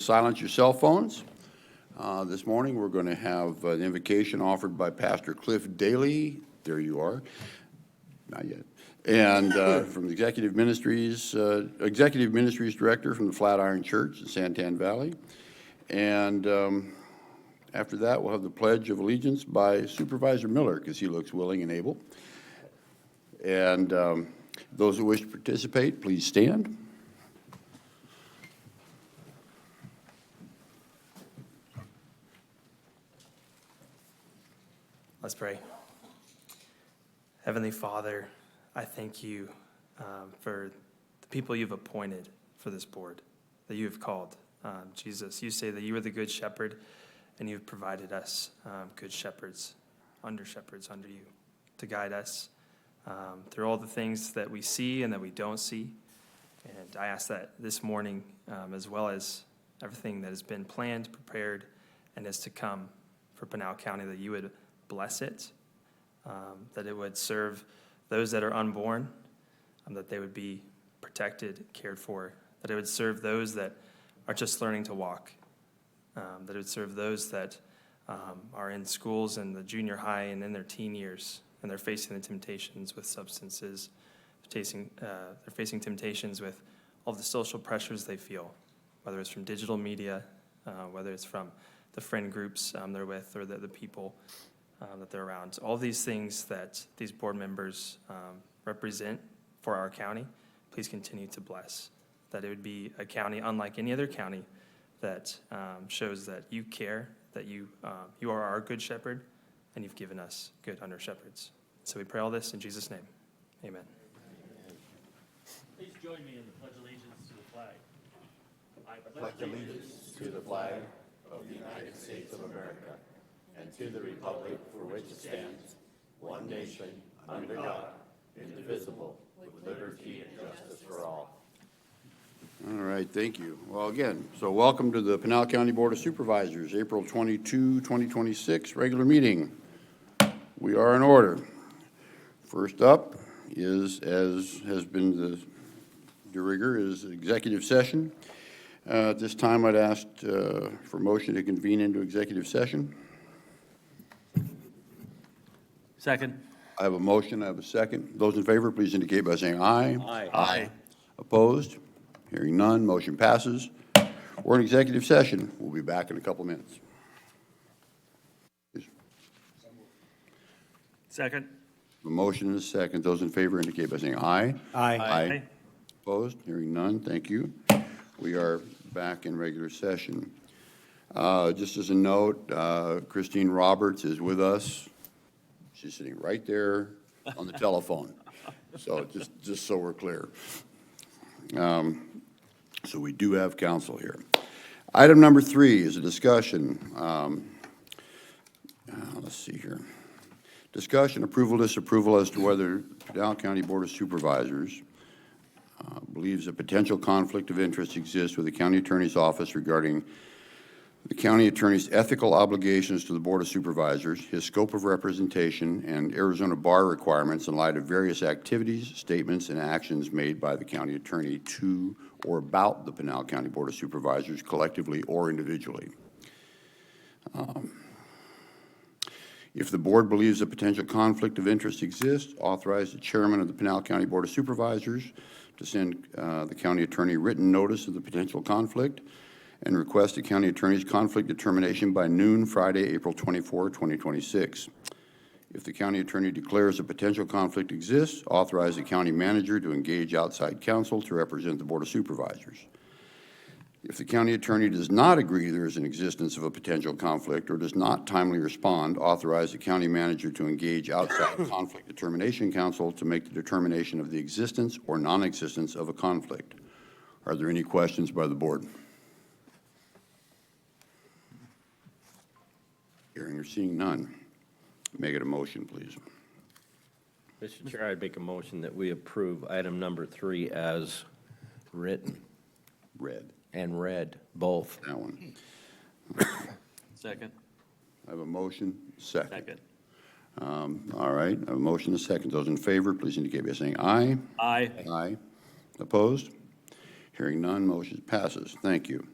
Silence your cell phones. This morning, we're going to have an invocation offered by Pastor Cliff Daly. There you are. Not yet. And from the Executive Ministries Director from the Flatiron Church in Santan Valley. And after that, we'll have the Pledge of Allegiance by Supervisor Miller, because he looks willing and able. And those who wish to participate, please stand. Let's pray. Heavenly Father, I thank you for the people you've appointed for this board, that you have called. Jesus, you say that you are the good shepherd, and you've provided us good shepherds under you to guide us through all the things that we see and that we don't see. And I ask that this morning, as well as everything that has been planned, prepared, and is to come for Pinal County, that you would bless it, that it would serve those that are unborn, that they would be protected, cared for, that it would serve those that are just learning to walk, that it would serve those that are in schools and the junior high and in their teen years, and they're facing the temptations with substances, they're facing temptations with all the social pressures they feel, whether it's from digital media, whether it's from the friend groups they're with, or the people that they're around. All these things that these board members represent for our county, please continue to bless. That it would be a county unlike any other county that shows that you care, that you are our good shepherd, and you've given us good under shepherds. So we pray all this in Jesus' name. Amen. Please join me in the Pledge of Allegiance to the flag. I pledge allegiance to the flag of the United States of America and to the republic for which it stands, one nation, under God, indivisible, with liberty and justice for all. All right, thank you. Well, again, so welcome to the Pinal County Board of Supervisors, April 22, 2026, regular meeting. We are in order. First up is, as has been the de rigueur, is executive session. At this time, I'd ask for motion to convene into executive session. Second. I have a motion, I have a second. Those in favor, please indicate by saying aye. Aye. Aye. Opposed? Hearing none, motion passes. We're in executive session. We'll be back in a couple minutes. Second. A motion and a second. Those in favor indicate by saying aye. Aye. Aye. Opposed? Hearing none, thank you. We are back in regular session. Just as a note, Christine Roberts is with us. She's sitting right there on the telephone. So just so we're clear. So we do have counsel here. Item number 3 is a discussion. Let's see here. Discussion, approval, disapproval as to whether Pinal County Board of Supervisors believes a potential conflict of interest exists with the county attorney's office regarding the county attorney's ethical obligations to the Board of Supervisors, his scope of representation, and Arizona bar requirements in light of various activities, statements, and actions made by the county attorney to or about the Pinal County Board of Supervisors, collectively or individually. If the board believes a potential conflict of interest exists, authorize the chairman of the Pinal County Board of Supervisors to send the county attorney written notice of the potential conflict and request the county attorney's conflict determination by noon Friday, April 24, 2026. If the county attorney declares a potential conflict exists, authorize the county manager to engage outside counsel to represent the Board of Supervisors. If the county attorney does not agree there is an existence of a potential conflict or does not timely respond, authorize the county manager to engage outside conflict determination counsel to make the determination of the existence or non-existence of a conflict. Are there any questions by the board? Hearing or seeing none. Make it a motion, please. Mr. Chair, I'd make a motion that we approve item number 3 as written Read. and read, both. That one. Second. I have a motion. Second. Second. All right. I have a motion and a second. Those in favor, please indicate by saying aye. Aye. Aye. Opposed? Hearing none, motion passes. Thank you.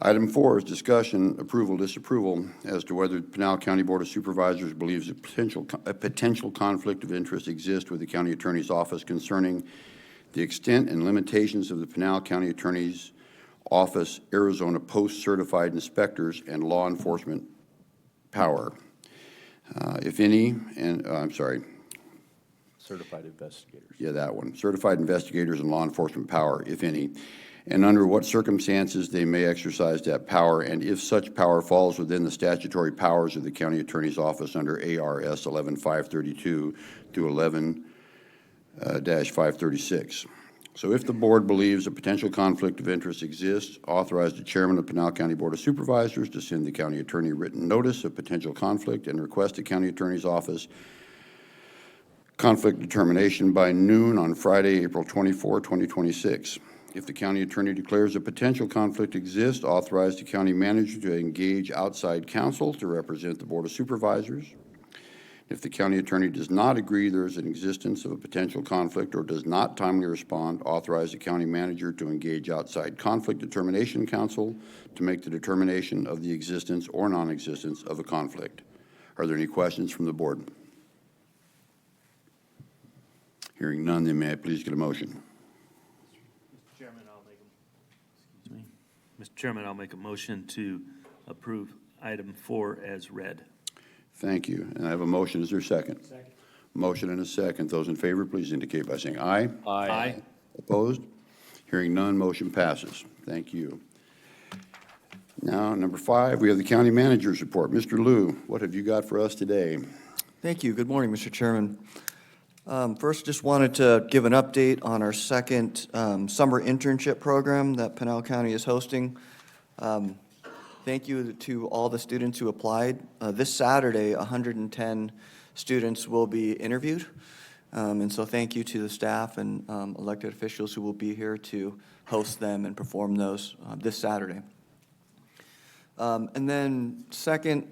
Item 4 is discussion, approval, disapproval as to whether the Pinal County Board of Supervisors believes a potential conflict of interest exists with the county attorney's office concerning the extent and limitations of the Pinal County Attorney's Office Arizona post-certified inspectors and law enforcement power, if any, and Certified investigators. yeah, that one, certified investigators and law enforcement power, if any, and under what circumstances they may exercise that power, and if such power falls within the statutory powers of the county attorney's office under ARS 11532 through 11-536. So if the board believes a potential conflict of interest exists, authorize the chairman of the Pinal County Board of Supervisors to send the county attorney written notice of potential conflict and request the county attorney's office conflict determination by noon on Friday, April 24, 2026. If the county attorney declares a potential conflict exists, authorize the county manager to engage outside counsel to represent the Board of Supervisors. If the county attorney does not agree there is an existence of a potential conflict or does not timely respond, authorize the county manager to engage outside conflict determination counsel to make the determination of the existence or non-existence of a conflict. Are there any questions from the board? Hearing none, then may I please get a motion? Mr. Chairman, I'll make a motion to approve item 4 as read. Thank you. And I have a motion. Is there a second? Second. Motion and a second. Those in favor, please indicate by saying aye. Aye. Opposed? Hearing none, motion passes. Thank you. Now, number 5, we have the county manager's report. Mr. Liu, what have you got for us today? Thank you. Good morning, Mr. Chairman. First, just wanted to give an update on our second summer internship program that Pinal County is hosting. Thank you to all the students who applied. This Saturday, 110 students will be interviewed. And so thank you to the staff and elected officials who will be here to host them and perform those this Saturday. And then second,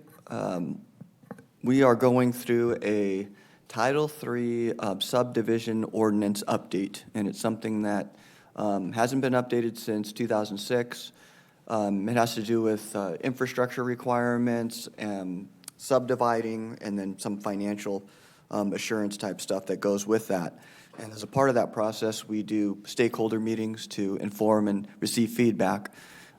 we are going through a Title III subdivision ordinance update, and it's something that hasn't been updated since 2006. It has to do with infrastructure requirements and subdividing, and then some financial assurance type stuff that goes with that. And as a part of that process, we do stakeholder meetings to inform and receive feedback.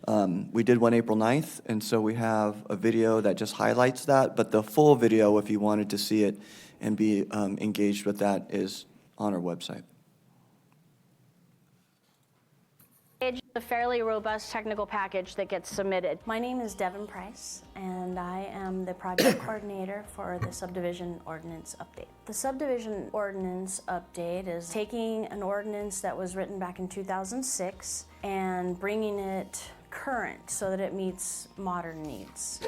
We did one April 9th, and so we have a video that just highlights that, but the full video, if you wanted to see it and be engaged with that, is on our website. It's a fairly robust technical package that gets submitted. My name is Devin Price, and I am the project coordinator for the subdivision ordinance update. The subdivision ordinance update is taking an ordinance that was written back in 2006 and bringing it current so that it meets modern needs.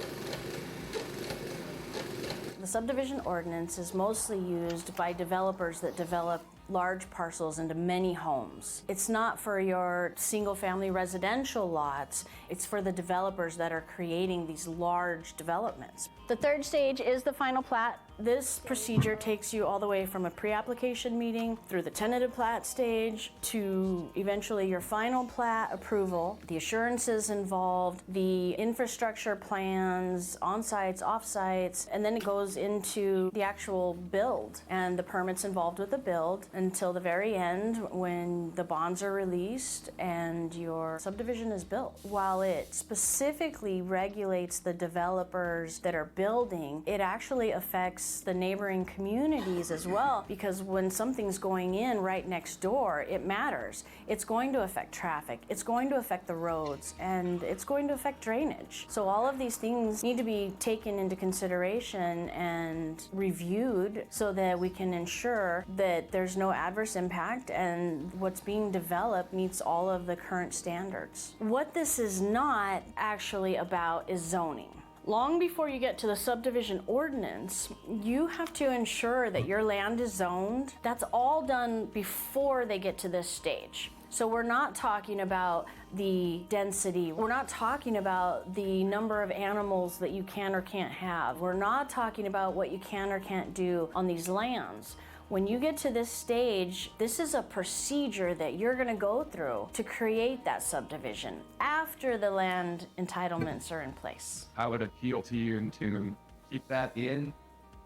The subdivision ordinance is mostly used by developers that develop large parcels into many homes. It's not for your single-family residential lots. It's for the developers that are creating these large developments. The third stage is the final plat. This procedure takes you all the way from a pre-application meeting through the tentative plat stage to eventually your final plat approval, the assurances involved, the infrastructure plans, on-sites, off-sites, and then it goes into the actual build and the permits involved with the build until the very end when the bonds are released and your subdivision is built. While it specifically regulates the developers that are building, it actually affects the neighboring communities as well, because when something's going in right next door, it matters. It's going to affect traffic, it's going to affect the roads, and it's going to affect drainage. So all of these things need to be taken into consideration and reviewed so that we can ensure that there's no adverse impact and what's being developed meets all of the current standards. What this is not actually about is zoning. Long before you get to the subdivision ordinance, you have to ensure that your land is zoned. That's all done before they get to this stage. So we're not talking about the density. We're not talking about the number of animals that you can or can't have. We're not talking about what you can or can't do on these lands. When you get to this stage, this is a procedure that you're gonna go through to create that subdivision after the land entitlements are in place. I would appeal to you to keep that in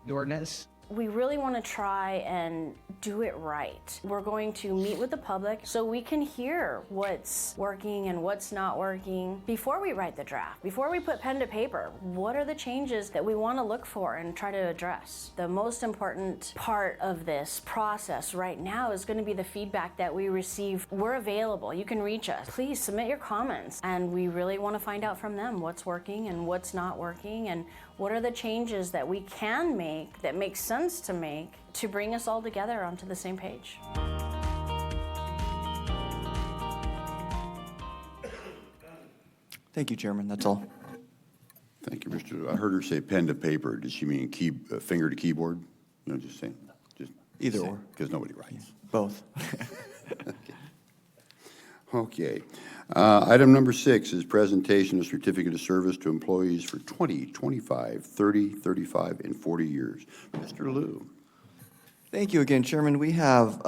the ordinance. We really want to try and do it right. We're going to meet with the public so we can hear what's working and what's not working before we write the draft, before we put pen to paper. What are the changes that we want to look for and try to address? The most important part of this process right now is going to be the feedback that we receive. We're available. You can reach us. Please submit your comments, and we really want to find out from them what's working and what's not working, and what are the changes that we can make that make sense to make to bring us all together onto the same page. Thank you, Chairman, that's all. Thank you, Mr. I heard her say pen to paper. Did she mean finger to keyboard? No, just saying. Just Either or. Because nobody writes. Both. Okay. Item number 6 is presentation of certificate of service to employees for 20, 25, 30, 35, and 40 years. Mr. Liu. Thank you again, Chairman. We have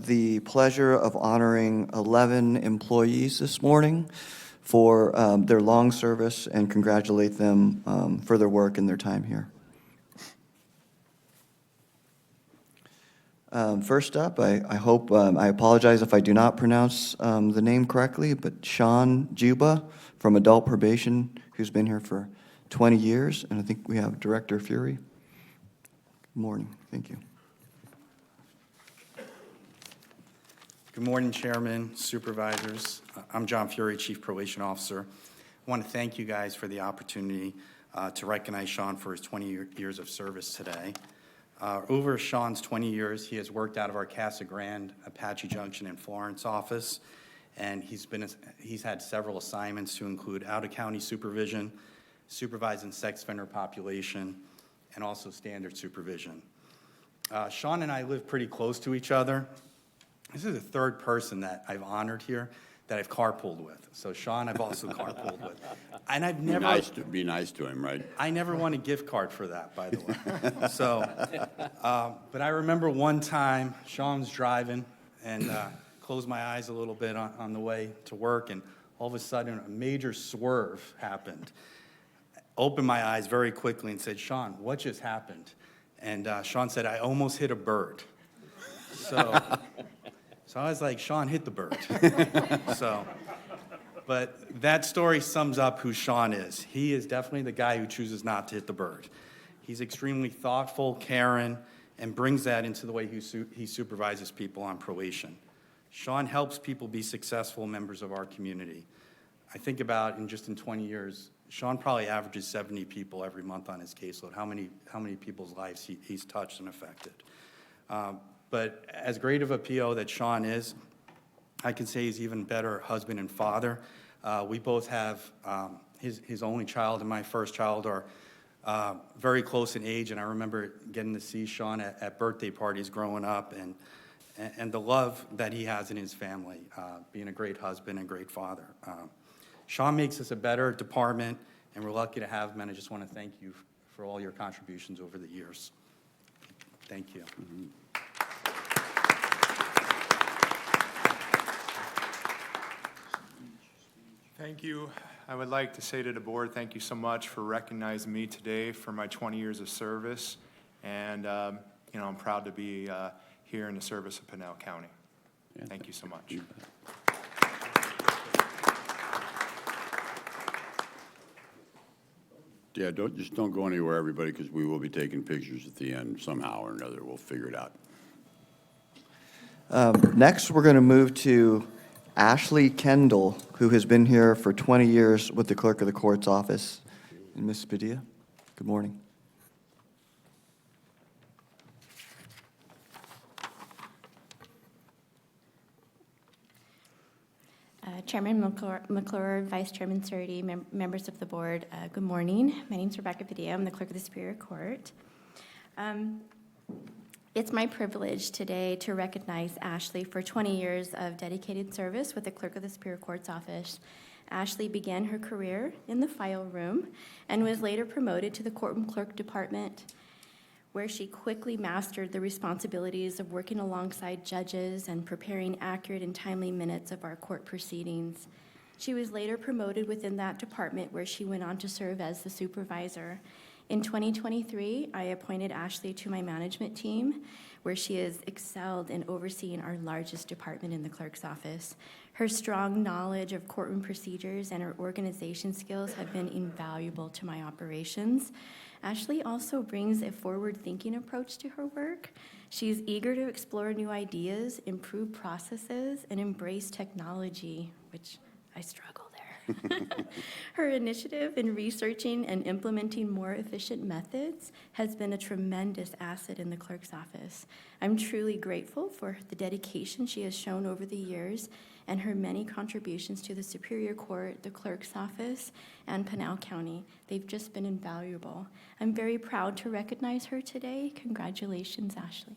the pleasure of honoring 11 employees this morning for their long service and congratulate them for their work and their time here. First up, I hope, I apologize if I do not pronounce the name correctly, but Sean Juba from Adult Probation, who's been here for 20 years, and I think we have Director Fury. Good morning, thank you. Good morning, Chairman, Supervisors. I'm John Fury, Chief Probation Officer. I want to thank you guys for the opportunity to recognize Sean for his 20 years of service today. Over Sean's 20 years, he has worked out of our Casa Grande, Apache Junction, and Florence office, and he's had several assignments to include out-of-county supervision, supervising sex offender population, and also standard supervision. Sean and I live pretty close to each other. This is the third person that I've honored here that I've carpooled with. So Sean, I've also carpooled with. And I've never... Be nice to him, right? I never won a gift card for that, by the way. So, but I remember one time, Sean was driving and closed my eyes a little bit on the way to work, and all of a sudden, a major swerve happened. Opened my eyes very quickly and said, "Sean, what just happened?" And Sean said, "I almost hit a bird." So I was like, "Sean, hit the bird." But that story sums up who Sean is. He is definitely the guy who chooses not to hit the bird. He's extremely thoughtful, caring, and brings that into the way he supervises people on probation. Sean helps people be successful members of our community. I think about in 20 years, Sean probably averages 70 people every month on his caseload, how many people's lives he's touched and affected. But as great of a PO that Sean is, I can say he's even better husband and father. We both have his only child and my first child are very close in age, and I remember getting to see Sean at birthday parties growing up, and the love that he has in his family, being a great husband and great father. Sean makes us a better department, and we're lucky to have him, and I just want to thank you for all your contributions over the years. Thank you. Mm-hmm. Thank you. I would like to say to the board, thank you so much for recognizing me today for my 20 years of service. And, I'm proud to be here in the service of Pinal County. Thank you so much. Yeah, don't go anywhere, everybody, because we will be taking pictures at the end somehow or another. We'll figure it out. Next, we're going to move to Ashley Kendall, who has been here for 20 years with the Clerk of the Court's office. And Ms. Padilla, good morning. Chairman McClure, Vice Chairman Surdy, members of the board, good morning. My name is Rebecca Padilla. I'm the Clerk of the Superior Court. It's my privilege today to recognize Ashley for 20 years of dedicated service with the Clerk of the Superior Court's office. Ashley began her career in the file room and was later promoted to the courtroom clerk department, where she quickly mastered the responsibilities of working alongside judges and preparing accurate and timely minutes of our court proceedings. She was later promoted within that department, where she went on to serve as the supervisor. In 2023, I appointed Ashley to my management team, where she has excelled in overseeing our largest department in the clerk's office. Her strong knowledge of courtroom procedures and her organization skills have been invaluable to my operations. Ashley also brings a forward-thinking approach to her work. She's eager to explore new ideas, improve processes, and embrace technology, which I struggle there. Her initiative in researching and implementing more efficient methods has been a tremendous asset in the clerk's office. I'm truly grateful for the dedication she has shown over the years and her many contributions to the Superior Court, the clerk's office, and Pinal County. They've just been invaluable. I'm very proud to recognize her today. Congratulations, Ashley.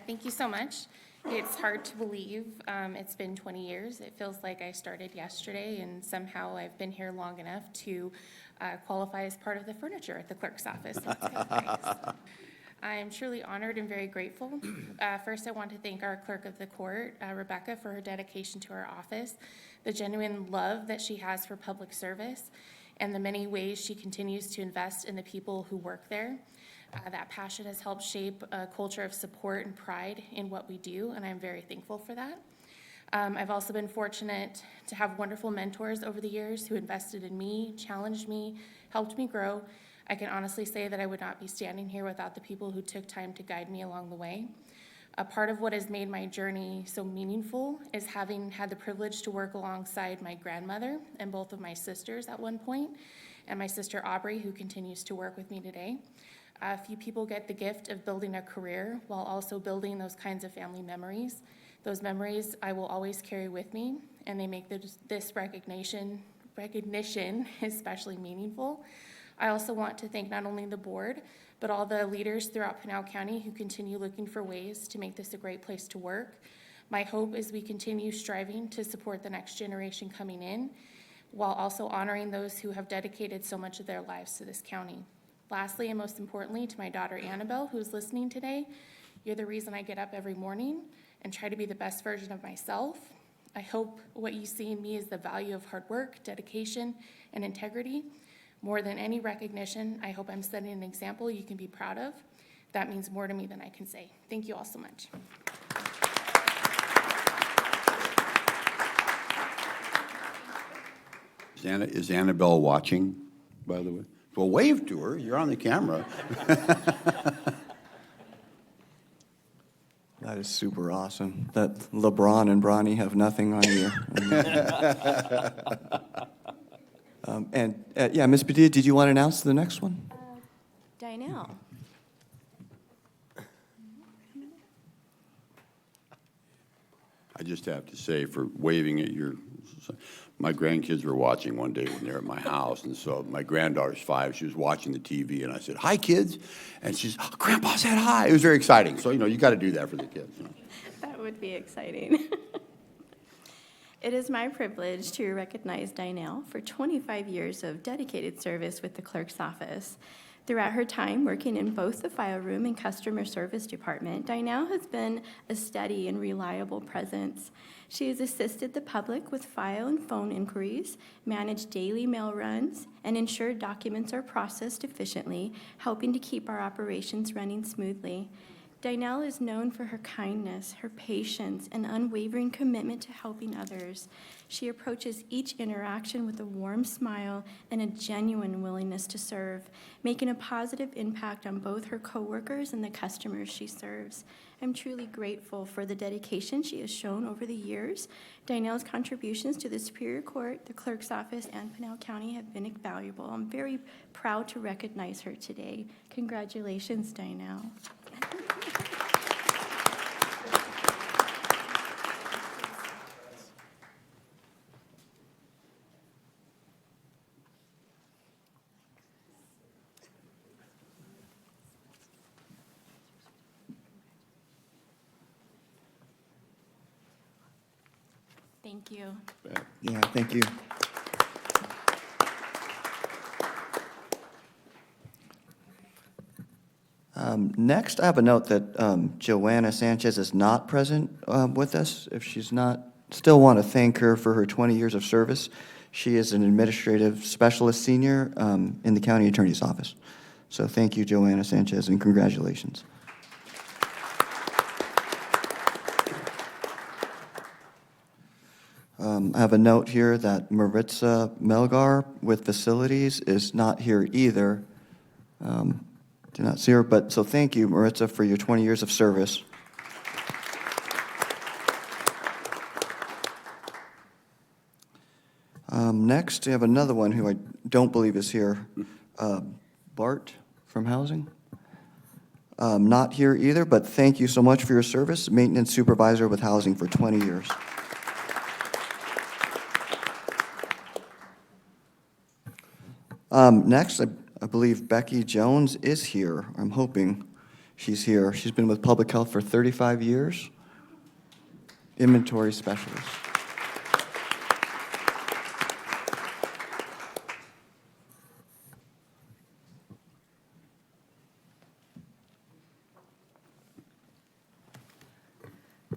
Thank you so much. It's hard to believe it's been 20 years. It feels like I started yesterday, and somehow I've been here long enough to qualify as part of the furniture at the clerk's office. That's kind of nice. I am truly honored and very grateful. First, I want to thank our clerk of the court, Rebecca, for her dedication to our office, the genuine love that she has for public service, and the many ways she continues to invest in the people who work there. That passion has helped shape a culture of support and pride in what we do, and I'm very thankful for that. I've also been fortunate to have wonderful mentors over the years who invested in me, challenged me, helped me grow. I can honestly say that I would not be standing here without the people who took time to guide me along the way. A part of what has made my journey so meaningful is having had the privilege to work alongside my grandmother and both of my sisters at one point, and my sister Aubrey, who continues to work with me today. Few people get the gift of building a career while also building those kinds of family memories. Those memories I will always carry with me, and they make this recognition especially meaningful. I also want to thank not only the board, but all the leaders throughout Pinal County who continue looking for ways to make this a great place to work. My hope is we continue striving to support the next generation coming in, while also honoring those who have dedicated so much of their lives to this county. Lastly, and most importantly, to my daughter Annabelle, who's listening today, you're the reason I get up every morning and try to be the best version of myself. I hope what you see in me is the value of hard work, dedication, and integrity. More than any recognition, I hope I'm setting an example you can be proud of. That means more to me than I can say. Thank you all so much. Is Annabelle watching, by the way? Well, wave to her. You're on the camera. That is super awesome. That LeBron and Bronny have nothing on you. Yeah, Ms. Padilla, did you want to announce the next one? Dinell. I just have to say, for waving at my grandkids were watching one day when they were at my house, and so my granddaughter's 5, she was watching the TV, and I said, "Hi, kids," and she's, "Oh, Grandpa said hi." It was very exciting. So, you got to do that for the kids. That would be exciting. It is my privilege to recognize Dinell for 25 years of dedicated service with the clerk's office. Throughout her time working in both the file room and customer service department, Dinell has been a steady and reliable presence. She has assisted the public with file and phone inquiries, managed daily mail runs, and ensured documents are processed efficiently, helping to keep our operations running smoothly. Dinell is known for her kindness, her patience, and unwavering commitment to helping others. She approaches each interaction with a warm smile and a genuine willingness to serve, making a positive impact on both her coworkers and the customers she serves. I'm truly grateful for the dedication she has shown over the years. Dinell's contributions to the Superior Court, the Clerk's Office, and Pinal County have been invaluable. I'm very proud to recognize her today. Congratulations, Dinell. Thank you. Yeah, thank you. Next, I have a note that Joanna Sanchez is not present with us. If she's not, still want to thank her for her 20 years of service. She is an administrative specialist senior in the county attorney's office. So thank you, Joanna Sanchez, and congratulations. I have a note here that Maritza Melgar with facilities is not here either. Do not see her, but so thank you, Maritza, for your 20 years of service. Next, we have another one who I don't believe is here, Bart from Housing. Not here either, but thank you so much for your service, maintenance supervisor with Housing for 20 years. Next, I believe Becky Jones is here. I'm hoping she's here. She's been with Public Health for 35 years. Inventory specialist.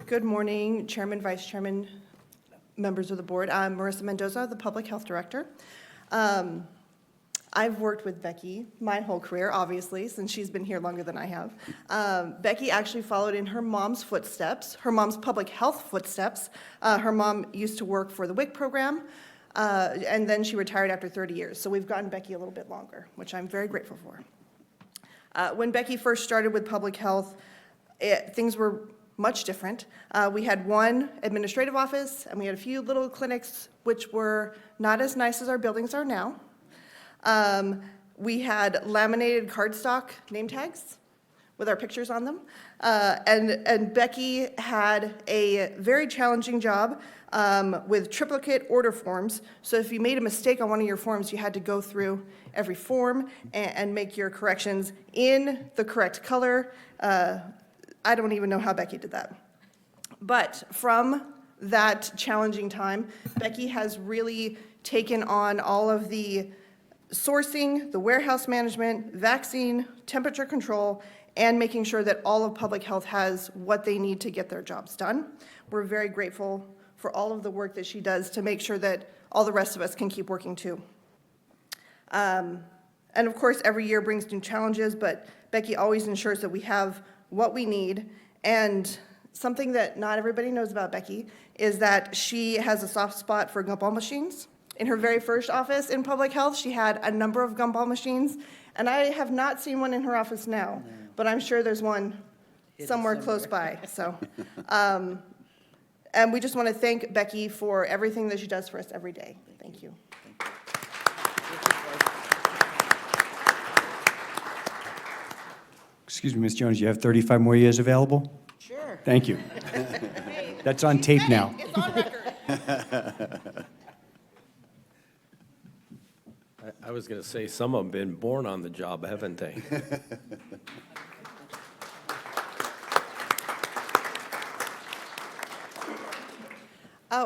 Good morning, Chairman, Vice Chairman, members of the board. I'm Marissa Mendoza, the Public Health Director. I've worked with Becky my whole career, obviously, since she's been here longer than I have. Becky actually followed in her mom's footsteps, her mom's public health footsteps. Her mom used to work for the WIC program, and then she retired after 30 years. So we've gotten Becky a little bit longer, which I'm very grateful for. When Becky first started with public health, things were much different. We had one administrative office, and we had a few little clinics, which were not as nice as our buildings are now. We had laminated cardstock name tags with our pictures on them. And Becky had a very challenging job with triplicate order forms. So if you made a mistake on one of your forms, you had to go through every form and make your corrections in the correct color. I don't even know how Becky did that. But from that challenging time, Becky has really taken on all of the sourcing, the warehouse management, vaccine, temperature control, and making sure that all of public health has what they need to get their jobs done. We're very grateful for all of the work that she does to make sure that all the rest of us can keep working too. And of course, every year brings new challenges, but Becky always ensures that we have what we need. And something that not everybody knows about Becky is that she has a soft spot for gumball machines. In her very first office in public health, she had a number of gumball machines, and I have not seen one in her office now, but I'm sure there's one somewhere close by. So, and we just want to thank Becky for everything that she does for us every day. Thank you. Excuse me, Ms. Jones, you have 35 more years available? Sure. Thank you. That's on tape now. It's on record. I was going to say, some of them been born on the job, haven't they?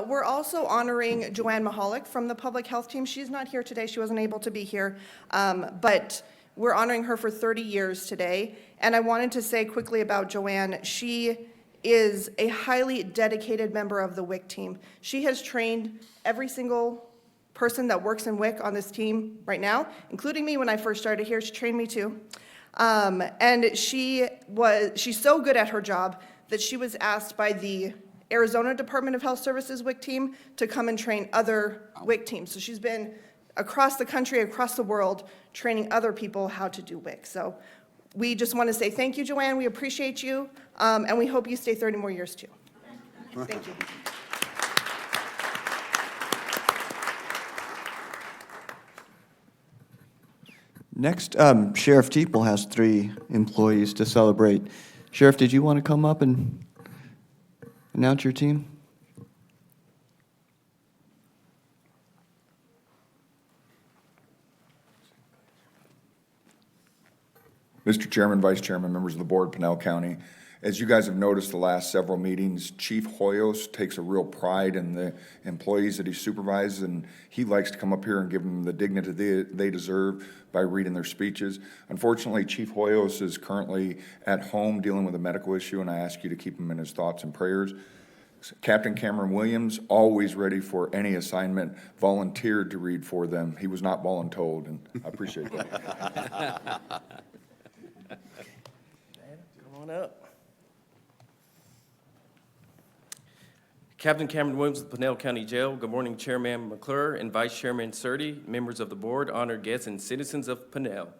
We're also honoring Joanne Mahalik from the public health team. She's not here today. She wasn't able to be here. But we're honoring her for 30 years today. And I wanted to say quickly about Joanne. She is a highly dedicated member of the WIC team. She has trained every single person that works in WIC on this team right now, including me when I first started here. She trained me too. And she's so good at her job that she was asked by the Arizona Department of Health Services WIC team to come and train other WIC teams. So she's been across the country, across the world, training other people how to do WIC. So we just want to say thank you, Joanne. We appreciate you, and we hope you stay 30 more years too. Thank you. Next, Sheriff Teeple has 3 employees to celebrate. Sheriff, did you want to come up and announce your team? Mr. Chairman, Vice Chairman, members of the board, Pinal County, As you guys have noticed the last several meetings, Chief Hoyos takes a real pride in the employees that he supervises, and he likes to come up here and give them the dignity they deserve by reading their speeches. Unfortunately, Chief Hoyos is currently at home dealing with a medical issue, and I ask you to keep him in his thoughts and prayers. Captain Cameron Williams, always ready for any assignment, volunteered to read for them. He was not voluntold, and I appreciate that. Come on up. Captain Cameron Williams of Pinal County Jail. Good morning, Chairman McClure and Vice Chairman Surtee, members of the board, honored guests, and citizens of Pinal.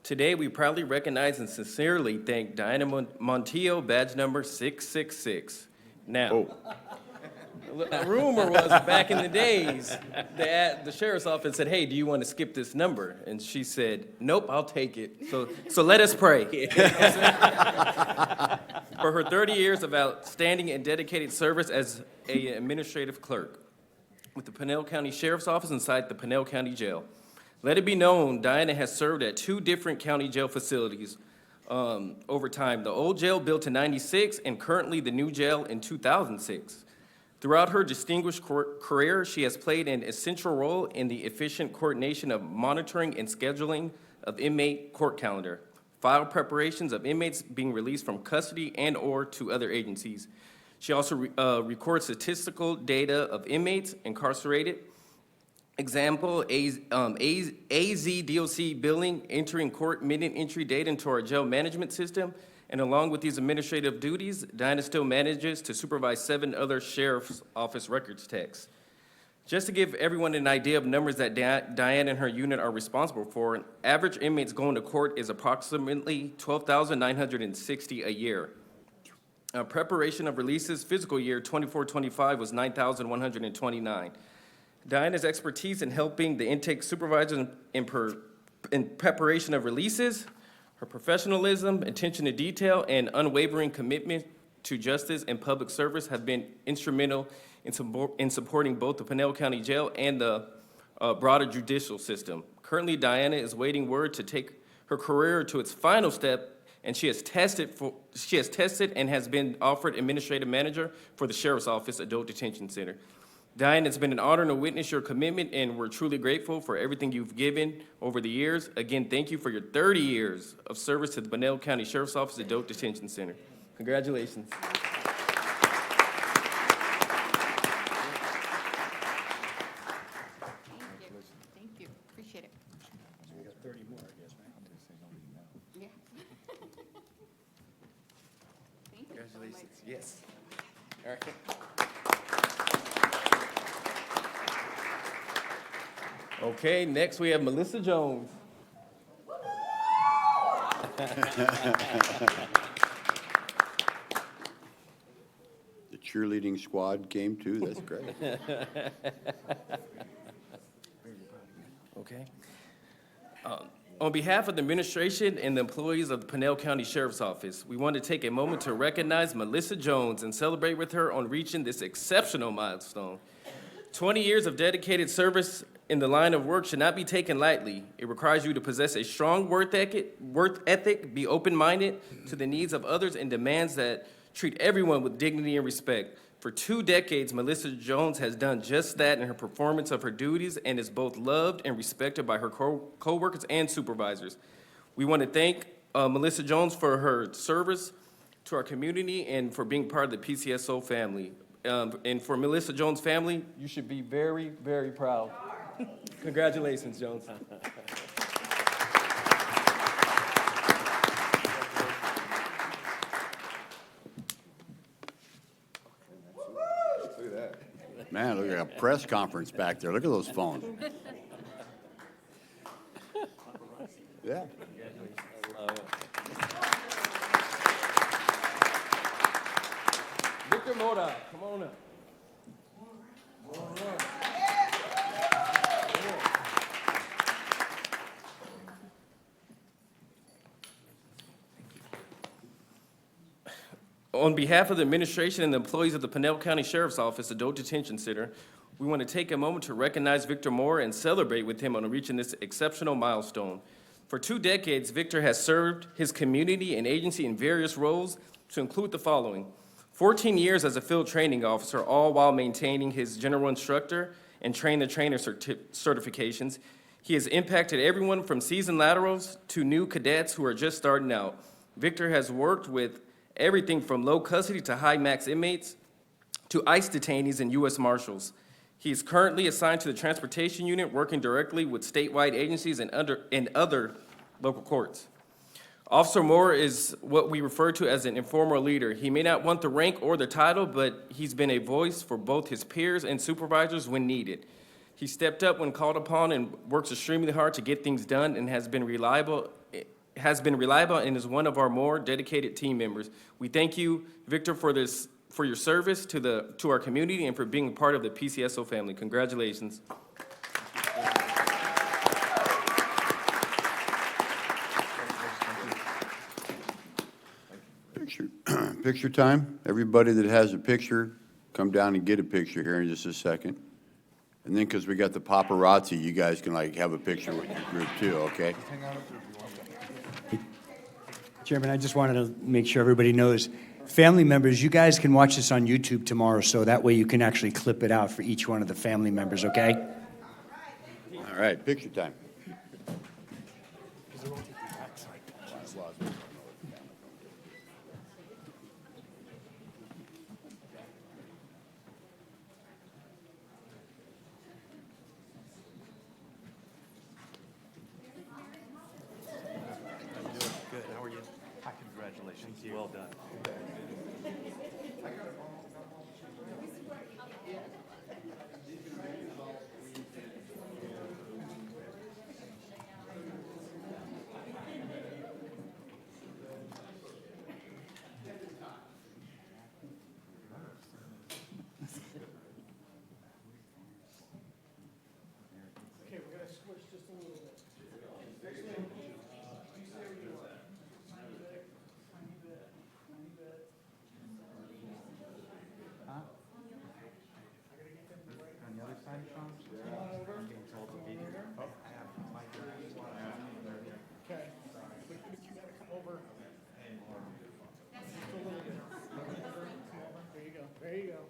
Today, we proudly recognize and sincerely thank Diana Montillo, badge number 666. Now, the rumor was back in the days that the sheriff's office said, hey, do you want to skip this number? And she said, nope, I'll take it. So let us pray. For her 30 years of outstanding and dedicated service as an administrative clerk with the Pinal County Sheriff's Office inside the Pinal County Jail. Let it be known, Diana has served at 2 different county jail facilities over time. The old jail built in '96 and currently the new jail in 2006. Throughout her distinguished career, she has played an essential role in the efficient coordination of monitoring and scheduling of inmate court calendar, file preparations of inmates being released from custody and/or to other agencies. She also records statistical data of inmates incarcerated. Example, AZDOC billing, entering court minute entry data into our jail management system. And along with these administrative duties, Diana still manages to supervise 7 other sheriff's office records techs. Just to give everyone an idea of numbers that Diana and her unit are responsible for, average inmates going to court is approximately 12,960 a year. Preparation of releases, fiscal year 24-25 was 9,129. Diana's expertise in helping the intake supervisors in preparation of releases, her professionalism, attention to detail, and unwavering commitment to justice and public service have been instrumental in supporting both the Pinal County Jail and the broader judicial system. Currently, Diana is waiting word to take her career to its final step, and she has tested and has been offered administrative manager for the Sheriff's Office Adult Detention Center. Diane, it's been an honor to witness your commitment, and we're truly grateful for everything you've given over the years. Again, thank you for your 30 years of service to the Pinal County Sheriff's Office Adult Detention Center. Congratulations. Thank you. Appreciate it. We got 30 more, I guess, right? Yeah. Thank you. Congratulations. Yes. All right. Okay, next we have Melissa Jones. The cheerleading squad came too, that's great. Okay. On behalf of the administration and the employees of the Pinal County Sheriff's Office, we want to take a moment to recognize Melissa Jones and celebrate with her on reaching this exceptional milestone. 20 years of dedicated service in the line of work should not be taken lightly. It requires you to possess a strong work ethic, be open-minded to the needs of others, and demands that treat everyone with dignity and respect. For 2 decades, Melissa Jones has done just that in her performance of her duties and is both loved and respected by her co-workers and supervisors. We want to thank Melissa Jones for her service to our community and for being part of the PCSO family. And for Melissa Jones' family, you should be very, very proud. Congratulations, Jones. Look at that. Man, look at a press conference back there. Look at those phones. Yeah. Victor Mora, come on up. On behalf of the administration and the employees of the Pinal County Sheriff's Office Adult Detention Center, we want to take a moment to recognize Victor Moore and celebrate with him on reaching this exceptional milestone. For 2 decades, Victor has served his community and agency in various roles, to include the following: 14 years as a field training officer, all while maintaining his general instructor and train-the-trainer certifications. He has impacted everyone from seasoned laterals to new cadets who are just starting out. Victor has worked with everything from low custody to high max inmates to ICE detainees and U.S. Marshals. He is currently assigned to the Transportation Unit, working directly with statewide agencies and other local courts. Officer Moore is what we refer to as an informal leader. He may not want the rank or the title, but he's been a voice for both his peers and supervisors when needed. He stepped up when called upon and works extremely hard to get things done, and has been reliable and is one of our more dedicated team members. We thank you, Victor, for your service to our community and for being a part of the PCSO family. Congratulations. Picture time. Everybody that has a picture, come down and get a picture here in just a second. And then, because we got the paparazzi, you guys can like have a picture with your group too, okay? Chairman, I just wanted to make sure everybody knows, family members, you guys can watch this on YouTube tomorrow, so that way you can actually clip it out for each one of the family members, okay? All right, picture time. Good, how are you? Congratulations, well done. Okay, we're gonna switch just a little bit. On the other side, Sean? I'm getting told to be here. Oh, I have my Okay. But you gotta come over. Just a little bit. There you go, there you go.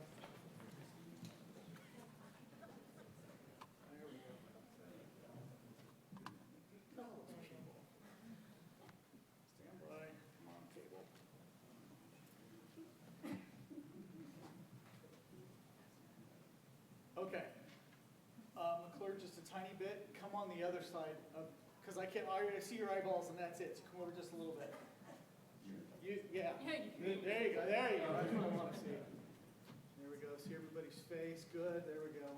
Stand by. Come on, cable. Okay. McClure, just a tiny bit. Come on the other side of, because I see your eyeballs and that's it. So come over just a little bit. Yeah. There you go. There you go. That's what I want to see. There we go. See everybody's face. Good. There we go.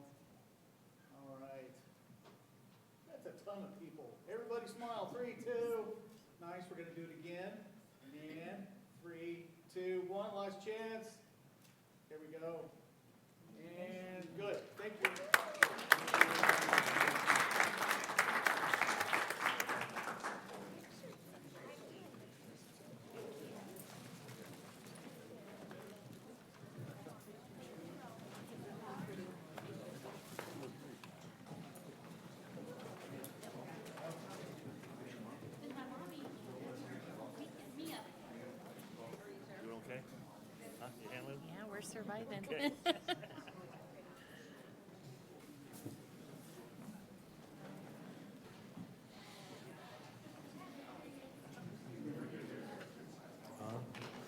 All right. That's a ton of people. Everybody smile. 3, 2. Nice. We're going to do it again. And 3, 2, 1. Last chance. Here we go. And good. Thank you. You okay? Huh? You handling it? Yeah, we're surviving. Okay.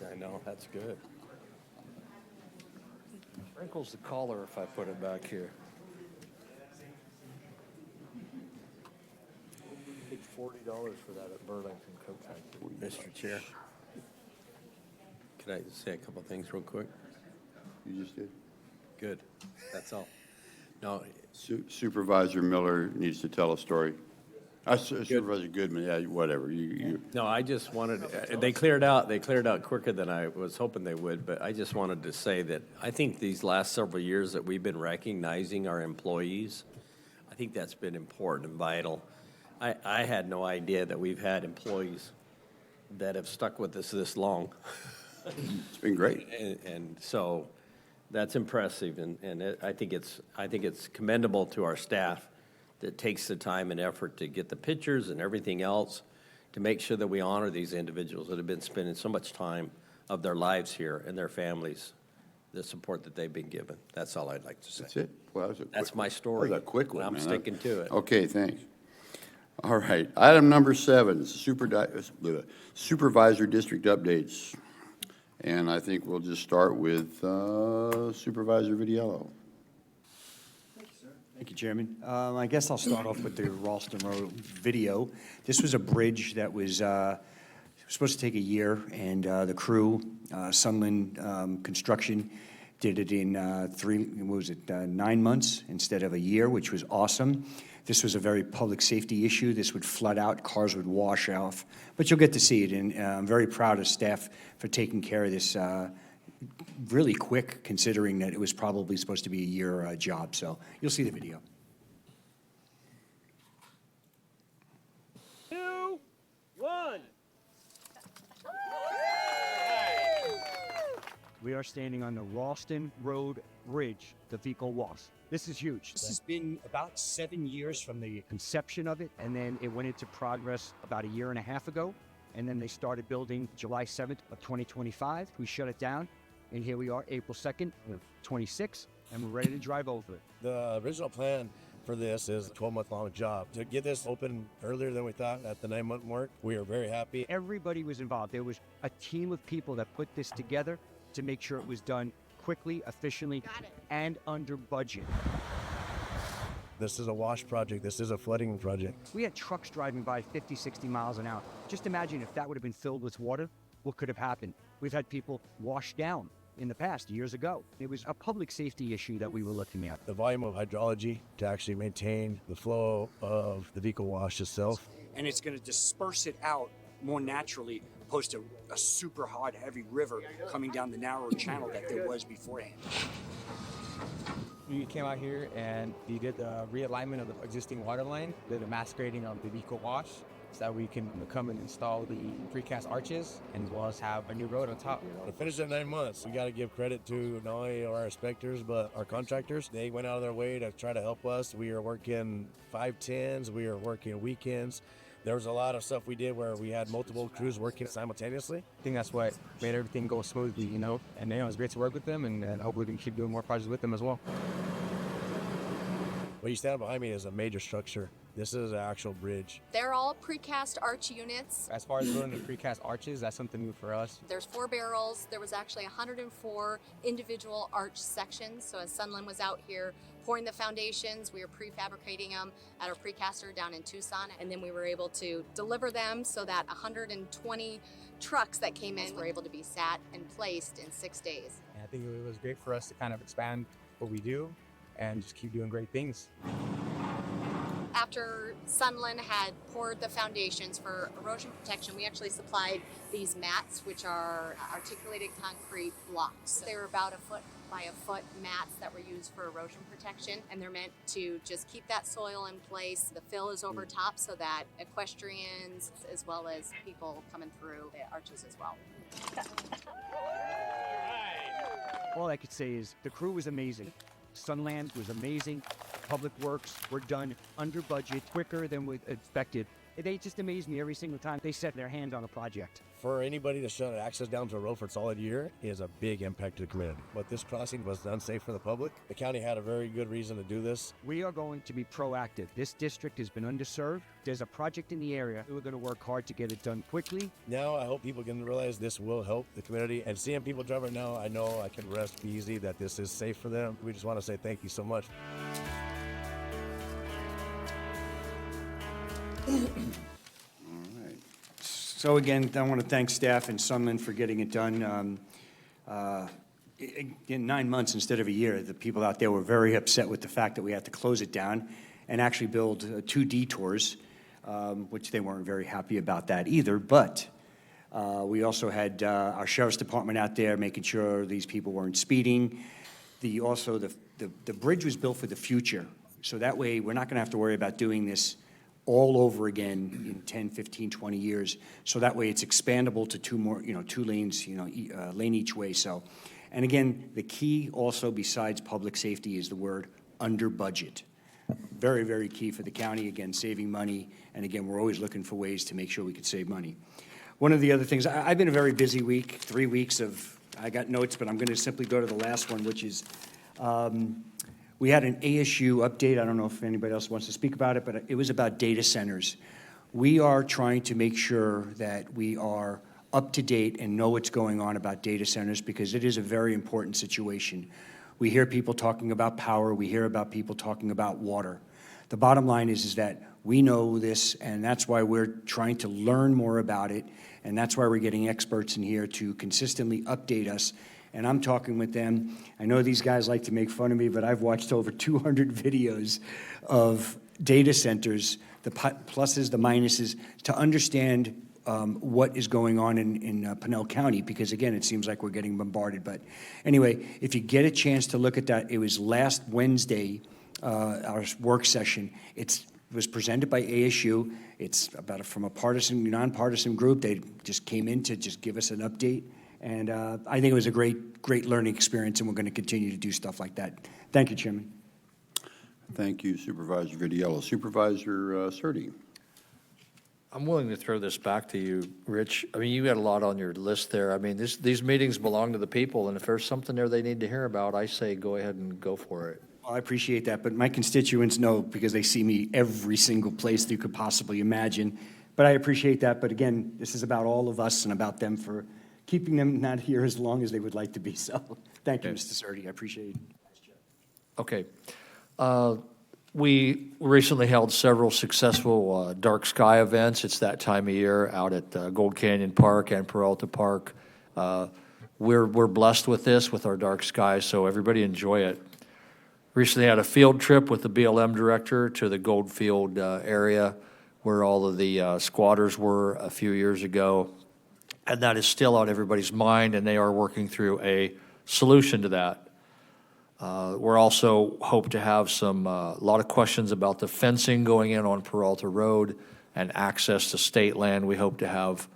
I know, that's good. Wrinkles the collar if I put it back here. Paid $40 for that at Burlington Coat Factory. Mr. Chair, can I say a couple things real quick? You just did. Good, that's all. No, Supervisor Miller needs to tell a story. Supervisor Goodman, yeah, whatever. No, I just wanted, they cleared out quicker than I was hoping they would, but I just wanted to say that I think these last several years that we've been recognizing our employees, I think that's been important and vital. I had no idea that we've had employees that have stuck with us this long. It's been great. And so that's impressive, and I think it's commendable to our staff that takes the time and effort to get the pictures and everything else to make sure that we honor these individuals that have been spending so much time of their lives here and their families, the support that they've been given. That's all I'd like to say. That's it? Well, that was a That's quick my one. story. That was a quick one, and I'm man. sticking to it. Okay, thanks. All right, item number 7, supervisor district updates. And I think we'll just start with Supervisor Vidiello. Thank you, Chairman. I guess I'll start off with the Ralston Road video. This was a bridge that was supposed to take a year, and the crew, Sunland Construction, did it in 9 months instead of a year, which was awesome. This was a very public safety issue. This would flood out, cars would wash off, but you'll get to see it, and I'm very proud of staff for taking care of this really quick, considering that it was probably supposed to be a year job. So you'll see the video. 2, 1. We are standing on the Ralston Road Bridge, the Vico Wash. This is huge. This has been about 7 years from the conception of it, and then it went into progress about a year and a half ago, and then they started building July 7th of 2025. We shut it down, and here we are, April 2nd of 26, and we're ready to drive over it. The original plan for this is a 12-month-long job. To get this open earlier than we thought at the 9-month mark, we are very happy. Everybody was involved. There was a team of people that put this together to make sure it was done quickly, efficiently, and under budget. This is a wash project. This is a flooding project. We had trucks driving by 50, 60 miles an hour. Just imagine if that would have been filled with water, what could have happened? We've had people washed down in the past, years ago. It was a public safety issue that we were looking at. The volume of hydrology to actually maintain the flow of the Vico Wash itself. And it's going to disperse it out more naturally, opposed to a super hard, heavy river coming down the narrow channel that there was beforehand. We came out here and we did the realignment of the existing water line, did a mass grading of the Vico Wash, so that we can come and install the precast arches and as well as have a new road on top. To finish in 9 months, we got to give credit to not only our inspectors, but our contractors. They went out of their way to try to help us. We are working 5/10s, we are working weekends. There was a lot of stuff we did where we had multiple crews working simultaneously. I think that's what made everything go smoothly, you know, and it was great to work with them, and hopefully we can keep doing more projects with them as well. What you stand behind me is a major structure. This is an actual bridge. They're all precast arch units. As far as building the precast arches, that's something new for us. There's 4 barrels. There was actually 104 individual arch sections. So as Sunland was out here pouring the foundations, we were prefabricating them at our precaster down in Tucson, and then we were able to deliver them so that 120 trucks that came in were able to be sat and placed in 6 days. And I think it was great for us to kind of expand what we do and just keep doing great things. After Sunland had poured the foundations for erosion protection, we actually supplied these mats, which are articulated concrete blocks. They were about 1 foot by 1 foot mats that were used for erosion protection, and they're meant to just keep that soil in place. The fill is over top so that equestrians, as well as people coming through the arches as well. All I could say is the crew was amazing. Sunland was amazing. Public Works were done under budget, quicker than we expected. They just amaze me every single time they set their hand on a project. For anybody to shut access down to a road for a solid year is a big impact to the community. But this crossing was unsafe for the public. The county had a very good reason to do this. We are going to be proactive. This district has been underserved. There's a project in the area. We're going to work hard to get it done quickly. Now I hope people can realize this will help the community. And seeing people drive it now, I know I can rest easy that this is safe for them. We just want to say thank you so much. So again, I want to thank staff and Sunland for getting it done in 9 months instead of a year. The people out there were very upset with the fact that we had to close it down and actually build 2 detours, which they weren't very happy about that either. But we also had our sheriff's department out there making sure these people weren't speeding. The bridge was built for the future, so that way we're not going to have to worry about doing this all over again in 10, 15, 20 years. So that way it's expandable to 2 more, 2 lanes, lane each way. So, and again, the key also besides public safety is the word under budget. very, very key for the county, again, saving money, and again, we're always looking for ways to make sure we could save money. One of the other things, I've been a very busy week, 3 weeks of, I got notes, but I'm going to simply go to the last one, which is, we had an ASU update. I don't know if anybody else wants to speak about it, but it was about data centers. We are trying to make sure that we are up to date and know what's going on about data centers because it is a very important situation. We hear people talking about power. We hear about people talking about water. The bottom line is that we know this, and that's why we're trying to learn more about it, and that's why we're getting experts in here to consistently update us. And I'm talking with them. I know these guys like to make fun of me, but I've watched over 200 videos of data centers, the pluses, the minuses, to understand what is going on in Pinal County, because again, it seems like we're getting bombarded. But anyway, if you get a chance to look at that, it was last Wednesday, our work session. It was presented by ASU. It's from a nonpartisan group. They just came in to just give us an update. And I think it was a great learning experience, and we're going to continue to do stuff like that. Thank you, Chairman. Thank you, Supervisor Vidiello. Supervisor Surtee. I'm willing to throw this back to you, Rich. I mean, you got a lot on your list there. I mean, these meetings belong to the people, and if there's something there they need to hear about, I say go ahead and go for it. Well, I appreciate that, but my constituents know because they see me every single place that you could possibly imagine. But I appreciate that. But again, this is about all of us and about them for keeping them not here as long as they would like to be. So thank you, Mr. Surtee. I appreciate it. Okay. We recently held several successful dark sky events. It's that time of year out at Gold Canyon Park and Peralta Park. We're blessed with this, with our dark skies, so everybody enjoy it. Recently had a field trip with the BLM director to the Goldfield area where all of the squatters were a few years ago. And that is still on everybody's mind, and they are working through a solution to that. We're also hope to have a lot of questions about the fencing going in on Peralta Road and access to state land. We hope to have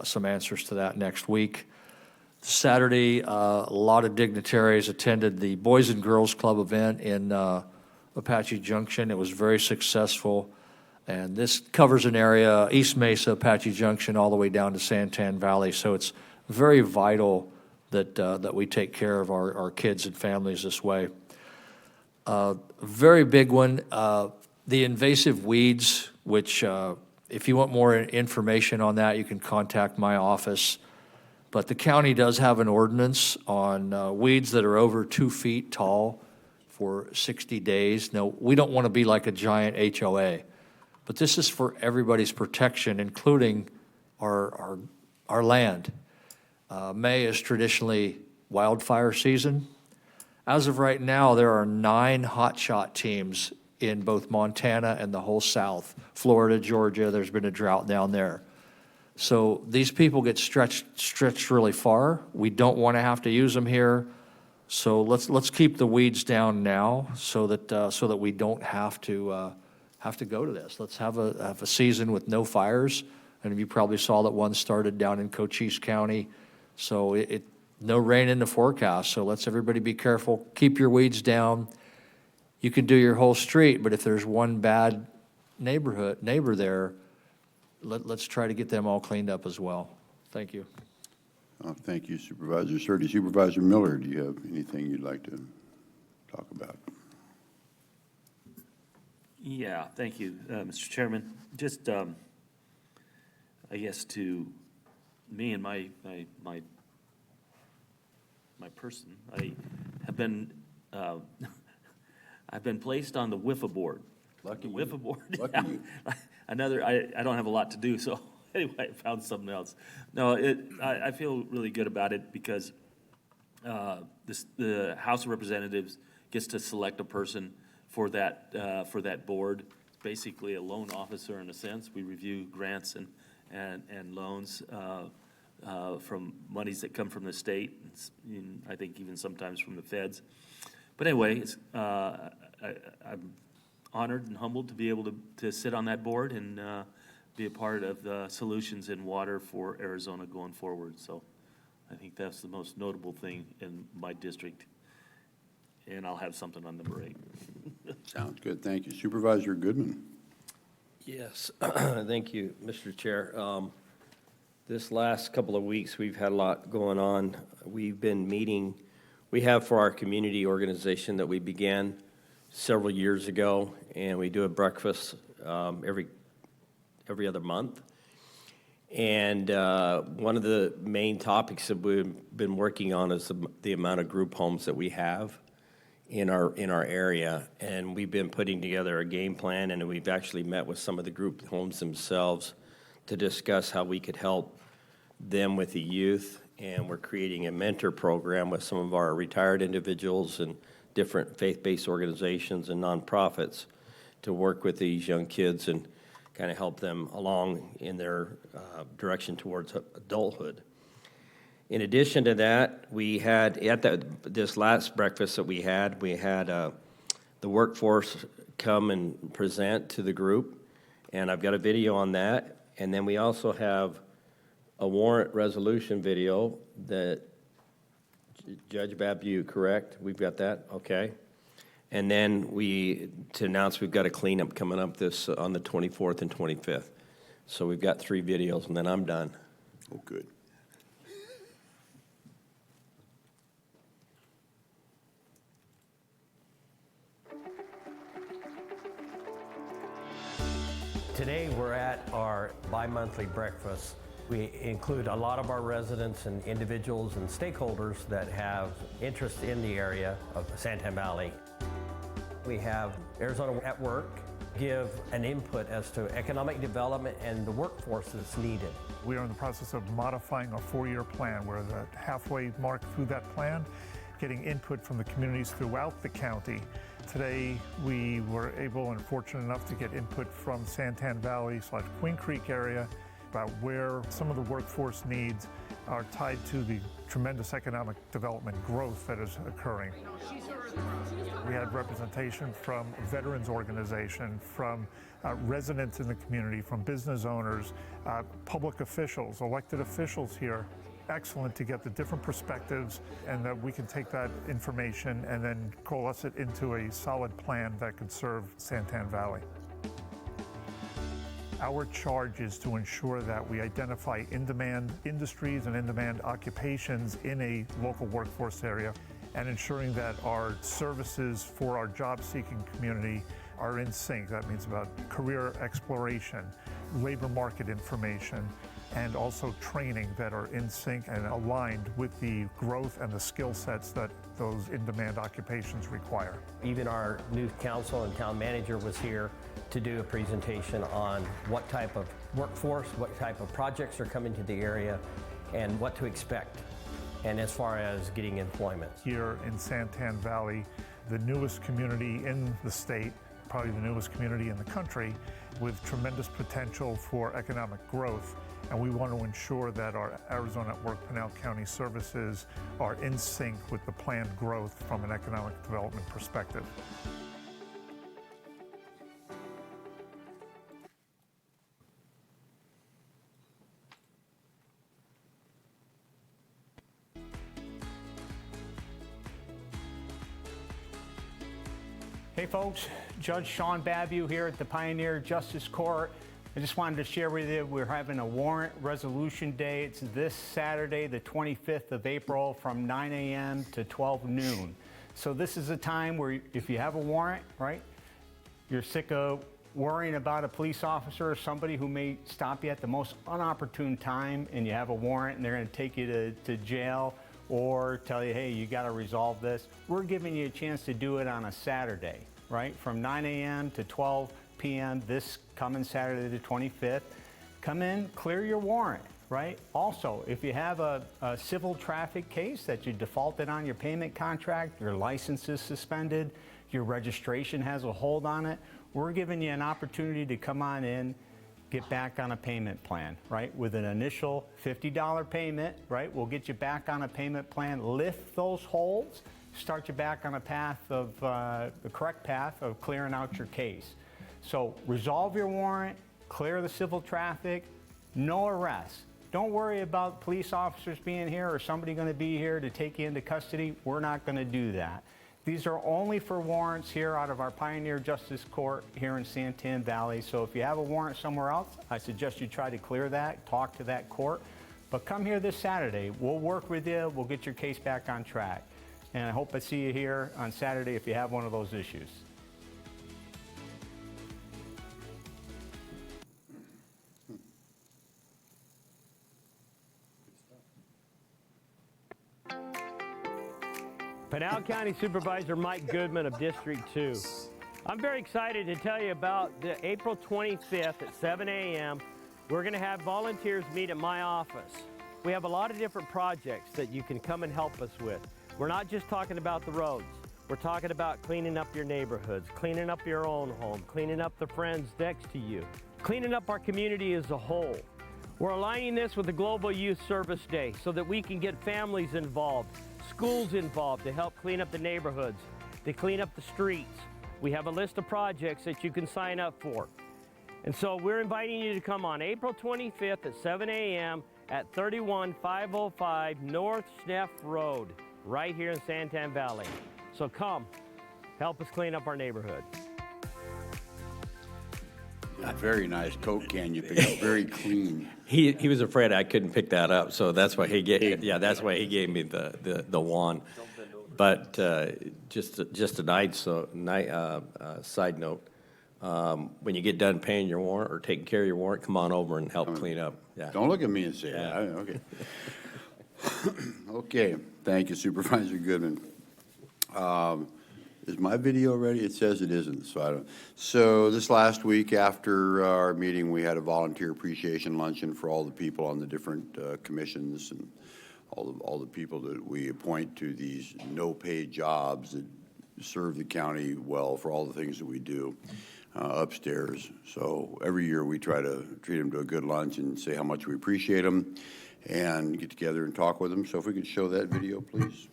some answers to that next week. Saturday, a lot of dignitaries attended the Boys and Girls Club event in Apache Junction. It was very successful. And this covers an area, East Mesa, Apache Junction, all the way down to Santan Valley. So it's very vital that we take care of our kids and families this way. Very big one, the invasive weeds, which if you want more information on that, you can contact my office. But the county does have an ordinance on weeds that are over 2 feet tall for 60 days. Now, we don't want to be like a giant HOA. But this is for everybody's protection, including our land. May is traditionally wildfire season. As of right now, there are 9 hotshot teams in both Montana and the whole South. Florida, Georgia, there's been a drought down there. So these people get stretched really far. We don't want to have to use them here. So let's keep the weeds down now so that we don't have to go to this. Let's have a season with no fires. And you probably saw that one started down in Cochise County. So no rain in the forecast. So let's everybody be careful. Keep your weeds down. You can do your whole street, but if there's one bad neighbor there, let's try to get them all cleaned up as well. Thank you. Thank you, Supervisor Surtee. Supervisor Miller, do you have anything you'd like to talk about? Yeah, thank you, Mr. Chairman. Just, I guess to me and my person, I have been, I've been placed on the WIFA board. Lucky the WIFA board. Lucky Yeah. you. I don't have a lot to do, so anyway, I found something else. No, I feel really good about it because the House of Representatives gets to select a person for that board. It's basically a loan officer in a sense. We review grants and loans from monies that come from the state, and I think even sometimes from the feds. But anyway, I'm honored and humbled to be able to sit on that board and be a part of the solutions in water for Arizona going forward. So I think that's the most notable thing in my district. and I'll have something on number 8. Sounds good. Thank you. Supervisor Goodman. Yes, thank you, Mr. Chair. This last couple of weeks, we've had a lot going on. We've been meeting, we have for our community organization that we began several years ago, and we do a breakfast every other month. And one of the main topics that we've been working on is the amount of group homes that we have in our area. And we've been putting together a game plan, and we've actually met with some of the group homes themselves to discuss how we could help them with the youth. And we're creating a mentor program with some of our retired individuals and different faith-based organizations and nonprofits to work with these young kids and kind of help them along in their direction towards adulthood. In addition to that, we had, at this last breakfast that we had the workforce come and present to the group, and I've got a video on that. And then we also have a warrant resolution video that, Judge Babu, correct? We've got that? Okay. And then to announce we've got a cleanup coming up on the 24th and 25th. So we've got 3 videos, and then I'm done. Oh, good. Today, we're at our bi-monthly breakfast. We include a lot of our residents and individuals and stakeholders that have interest in the area of Santan Valley. We have Arizona at Work give an input as to economic development and the workforce that's needed. We are in the process of modifying our 4-year plan. We're the halfway mark through that plan, getting input from the communities throughout the county. Today, we were able and fortunate enough to get input from Santan Valley/Queen Creek area about where some of the workforce needs are tied to the tremendous economic development growth that is occurring. We had representation from a veterans organization, from residents in the community, from business owners, public officials, elected officials here. Excellent to get the different perspectives, and that we can take that information and then coalesce it into a solid plan that could serve Santan Valley. Our charge is to ensure that we identify in-demand industries and in-demand occupations in a local workforce area, and ensuring that our services for our job-seeking community are in sync. That means about career exploration, labor market information, and also training that are in sync and aligned with the growth and the skill sets that those in-demand occupations require. Even our new council and town manager was here to do a presentation on what type of workforce, what type of projects are coming to the area, and what to expect, and as far as getting employment. Here in Santan Valley, the newest community in the state, probably the newest community in the country, with tremendous potential for economic growth. And we want to ensure that our Arizona at Work Pinal County services are in sync with the planned growth from an economic development perspective. Hey folks, Judge Sean Babu here at the Pioneer Justice Court. I just wanted to share with you, we're having a warrant resolution day. It's this Saturday, the 25th of April, from 9 a.m. to 12 noon. So this is a time where if you have a warrant, right, you're sick of worrying about a police officer or somebody who may stop you at the most inopportune time, and you have a warrant and they're going to take you to jail or tell you, hey, you got to resolve this. We're giving you a chance to do it on a Saturday, right, from 9 a.m. to 12 p.m. this coming Saturday the 25th. Come in, clear your warrant, right? Also, if you have a civil traffic case that you defaulted on your payment contract, your license is suspended, your registration has a hold on it, we're giving you an opportunity to come on in, get back on a payment plan, right? With an initial $50 payment, right? We'll get you back on a payment plan, lift those holds, start you back on a path of, the correct path of clearing out your case. So resolve your warrant, clear the civil traffic, no arrests. Don't worry about police officers being here or somebody going to be here to take you into custody. We're not going to do that. These are only for warrants here out of our Pioneer Justice Court here in Santan Valley. So if you have a warrant somewhere else, I suggest you try to clear that, talk to that court. But come here this Saturday. We'll work with you. We'll get your case back on track. And I hope I see you here on Saturday if you have one of those issues. Pinal County Supervisor Mike Goodman of District 2. I'm very excited to tell you about the April 25th at 7 a.m. We're going to have volunteers meet at my office. We have a lot of different projects that you can come and help us with. We're not just talking about the roads. We're talking about cleaning up your neighborhoods, cleaning up your own home, cleaning up the friends next to you, cleaning up our community as a whole. We're aligning this with the Global Youth Service Day so that we can get families involved, schools involved to help clean up the neighborhoods, to clean up the streets. We have a list of projects that you can sign up for. And so we're inviting you to come on April 25th at 7 a.m. at 31505 North Schneff Road, right here in Santan Valley. So come, help us clean up our neighborhood. A very nice Coke can you picked up, very clean. He was afraid I couldn't pick that up, so that's why he gave, that's why he gave me the wand. But just a side note, when you get done paying your warrant or taking care of your warrant, come on over and help clean up. Yeah. Don't look at me and say that. Okay. Okay, thank you, Supervisor Goodman. Is my video ready? It says it isn't, so I don't. So this last week after our meeting, we had a volunteer appreciation luncheon for all the people on the different commissions and all the people that we appoint to these no-pay jobs that serve the county well for all the things that we do upstairs. So every year we try to treat them to a good lunch and say how much we appreciate them and get together and talk with them. So if we could show that video, please.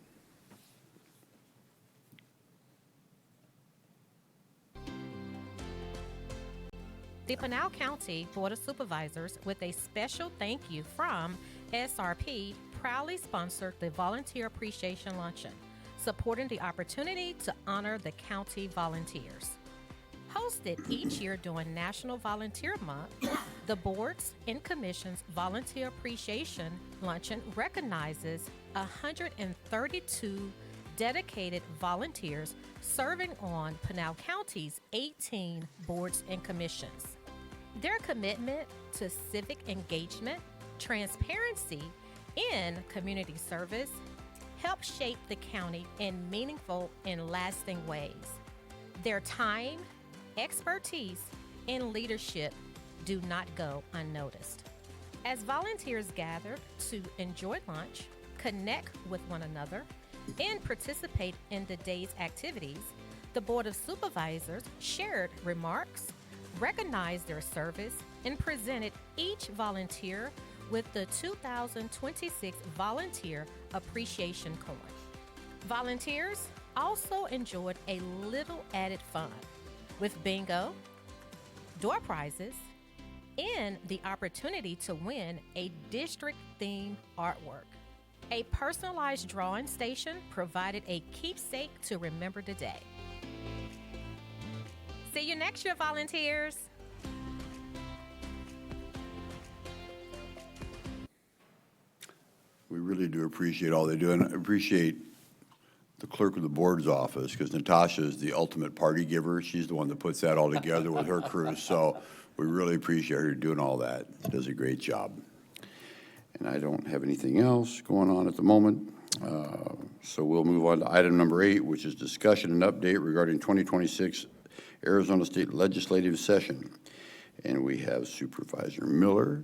The Pinal County Board of Supervisors, with a special thank you from SRP, proudly sponsored the Volunteer Appreciation Luncheon, supporting the opportunity to honor the county volunteers. Hosted each year during National Volunteer Month, the Boards and Commissions Volunteer Appreciation Luncheon recognizes 132 dedicated volunteers serving on Pinal County's 18 boards and commissions. Their commitment to civic engagement, transparency, and community service help shape the county in meaningful and lasting ways. Their time, expertise, and leadership do not go unnoticed. As volunteers gather to enjoy lunch, connect with one another, and participate in the day's activities, the Board of Supervisors shared remarks, recognized their service, and presented each volunteer with the 2026 Volunteer Appreciation Coin. Volunteers also enjoyed a little added fun with bingo, door prizes, and the opportunity to win a district-themed artwork. A personalized drawing station provided a keepsake to remember the day. See you next year, volunteers. We really do appreciate all they do, and I appreciate the clerk of the board's office, because Natasha is the ultimate party giver. She's the one that puts that all together with her crew, so we really appreciate her doing all that. She does a great job. And I don't have anything else going on at the moment. So we'll move on to item number 8, which is discussion and update regarding 2026 Arizona State Legislative Session. And we have Supervisor Miller,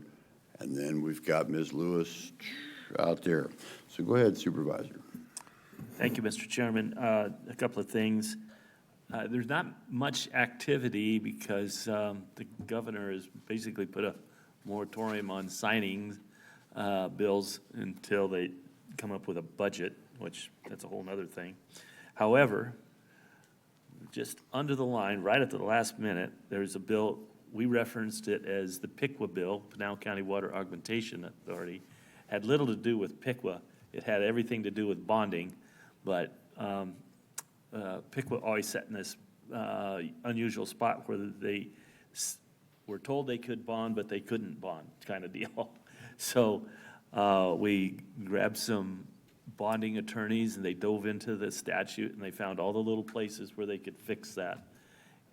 and then we've got Ms. Lewis out there. So go ahead, Supervisor. Thank you, Mr. Chairman. A couple of things. There's not much activity because the governor has basically put a moratorium on signing bills until they come up with a budget, which that's a whole nother thing. However, just under the line, right at the last minute, there's a bill, we referenced it as the PICWA bill, Pinal County Water Augmentation Authority. Had little to do with PICWA. It had everything to do with bonding, but Pickwick always sat in this unusual spot where they were told they could bond, but they couldn't bond, kind of deal. So we grabbed some bonding attorneys, and they dove into the statute, and they found all the little places where they could fix that.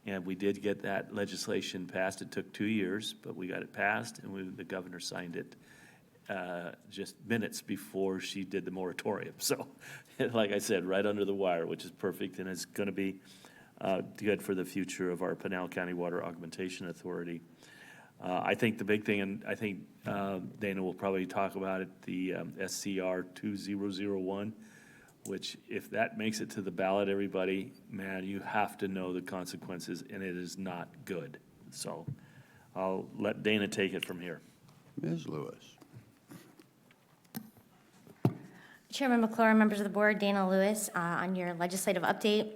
And we did get that legislation passed. It took 2 years, but we got it passed, and the governor signed it just minutes before she did the moratorium. So, like I said, right under the wire, which is perfect, and it's going to be good for the future of our Pinal County Water Augmentation Authority. I think the big thing, and I think Dana will probably talk about it, the SCR 2001, which if that makes it to the ballot, everybody, man, you have to know the consequences, and it is not good. So I'll let Dana take it from here. Ms. Lewis. Chairman McClure, members of the board, Dana Lewis, on your legislative update.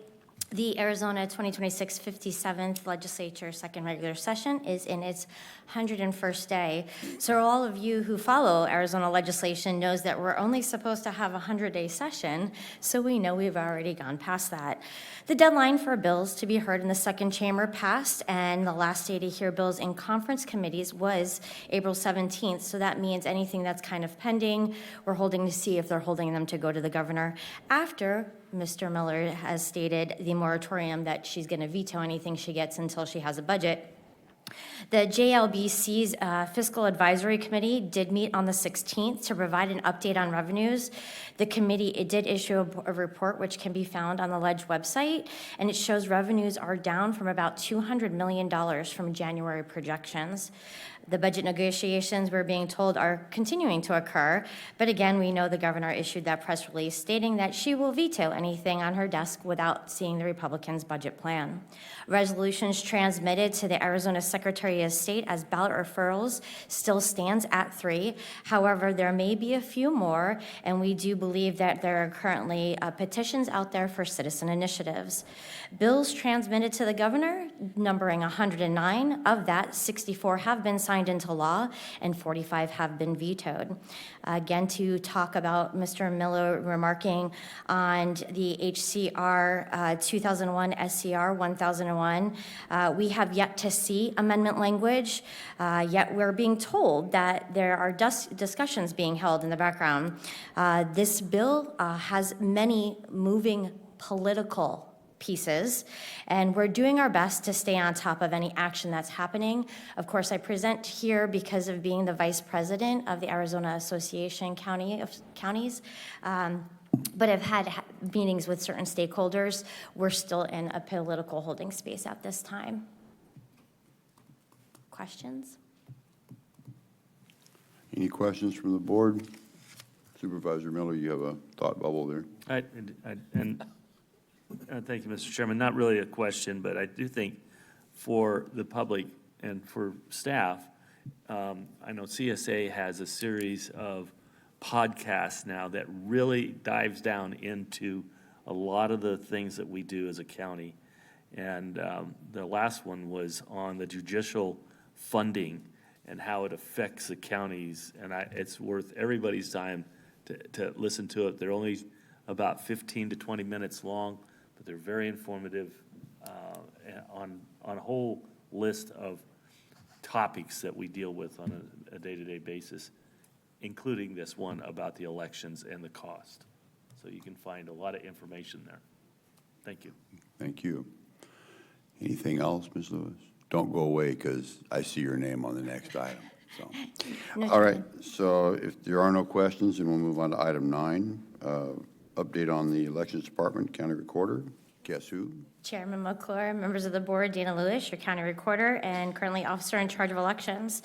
The Arizona 2026 57th Legislature Second Regular Session is in its 101st day. So all of you who follow Arizona legislation knows that we're only supposed to have a 100-day session, so we know we've already gone past that. The deadline for bills to be heard in the second chamber passed, and the last day to hear bills in conference committees was April 17th, so that means anything that's kind of pending, we're holding to see if they're holding them to go to the governor after Mr. Miller has stated the moratorium that she's going to veto anything she gets until she has a budget. The JLBC's Fiscal Advisory Committee did meet on the 16th to provide an update on revenues. The committee did issue a report which can be found on the Ledge website, and it shows revenues are down from about $200 million from January projections. The budget negotiations, we're being told, are continuing to occur, but again, we know the governor issued that press release stating that she will veto anything on her desk without seeing the Republicans' budget plan. Resolutions transmitted to the Arizona Secretary of State as ballot referrals still stands at 3. However, there may be a few more, and we do believe that there are currently petitions out there for citizen initiatives. Bills transmitted to the governor, numbering 109. Of that, 64 have been signed into law, and 45 have been vetoed. Again, to talk about Mr. Miller remarking on the HCR 2001 SCR 1001, we have yet to see amendment language, yet we're being told that there are discussions being held in the background. This bill has many moving political pieces, and we're doing our best to stay on top of any action that's happening. Of course, I present here because of being the vice president of the Arizona Association Counties, but I've had meetings with certain stakeholders. We're still in a political holding space at this time. Questions? Any questions from the board? Supervisor Miller, you have a thought bubble there. Thank you, Mr. Chairman. Not really a question, but I do think for the public and for staff, I know CSA has a series of podcasts now that really dives down into a lot of the things that we do as a county. And the last one was on the judicial funding and how it affects the counties. And it's worth everybody's time to listen to it. They're only about 15 to 20 minutes long, but they're very informative on a whole list of topics that we deal with on a day-to-day basis, including this one about the elections and the cost. So you can find a lot of information there. Thank you. Thank you. Anything else, Ms. Lewis? Don't go away, because I see your name on the next item. So, all right, so if there are no questions, then we'll move on to item 9, update on the Elections Department, County Recorder. Guess who? Chairman McClure, members of the board, Dana Lewis, your county recorder and currently officer in charge of elections.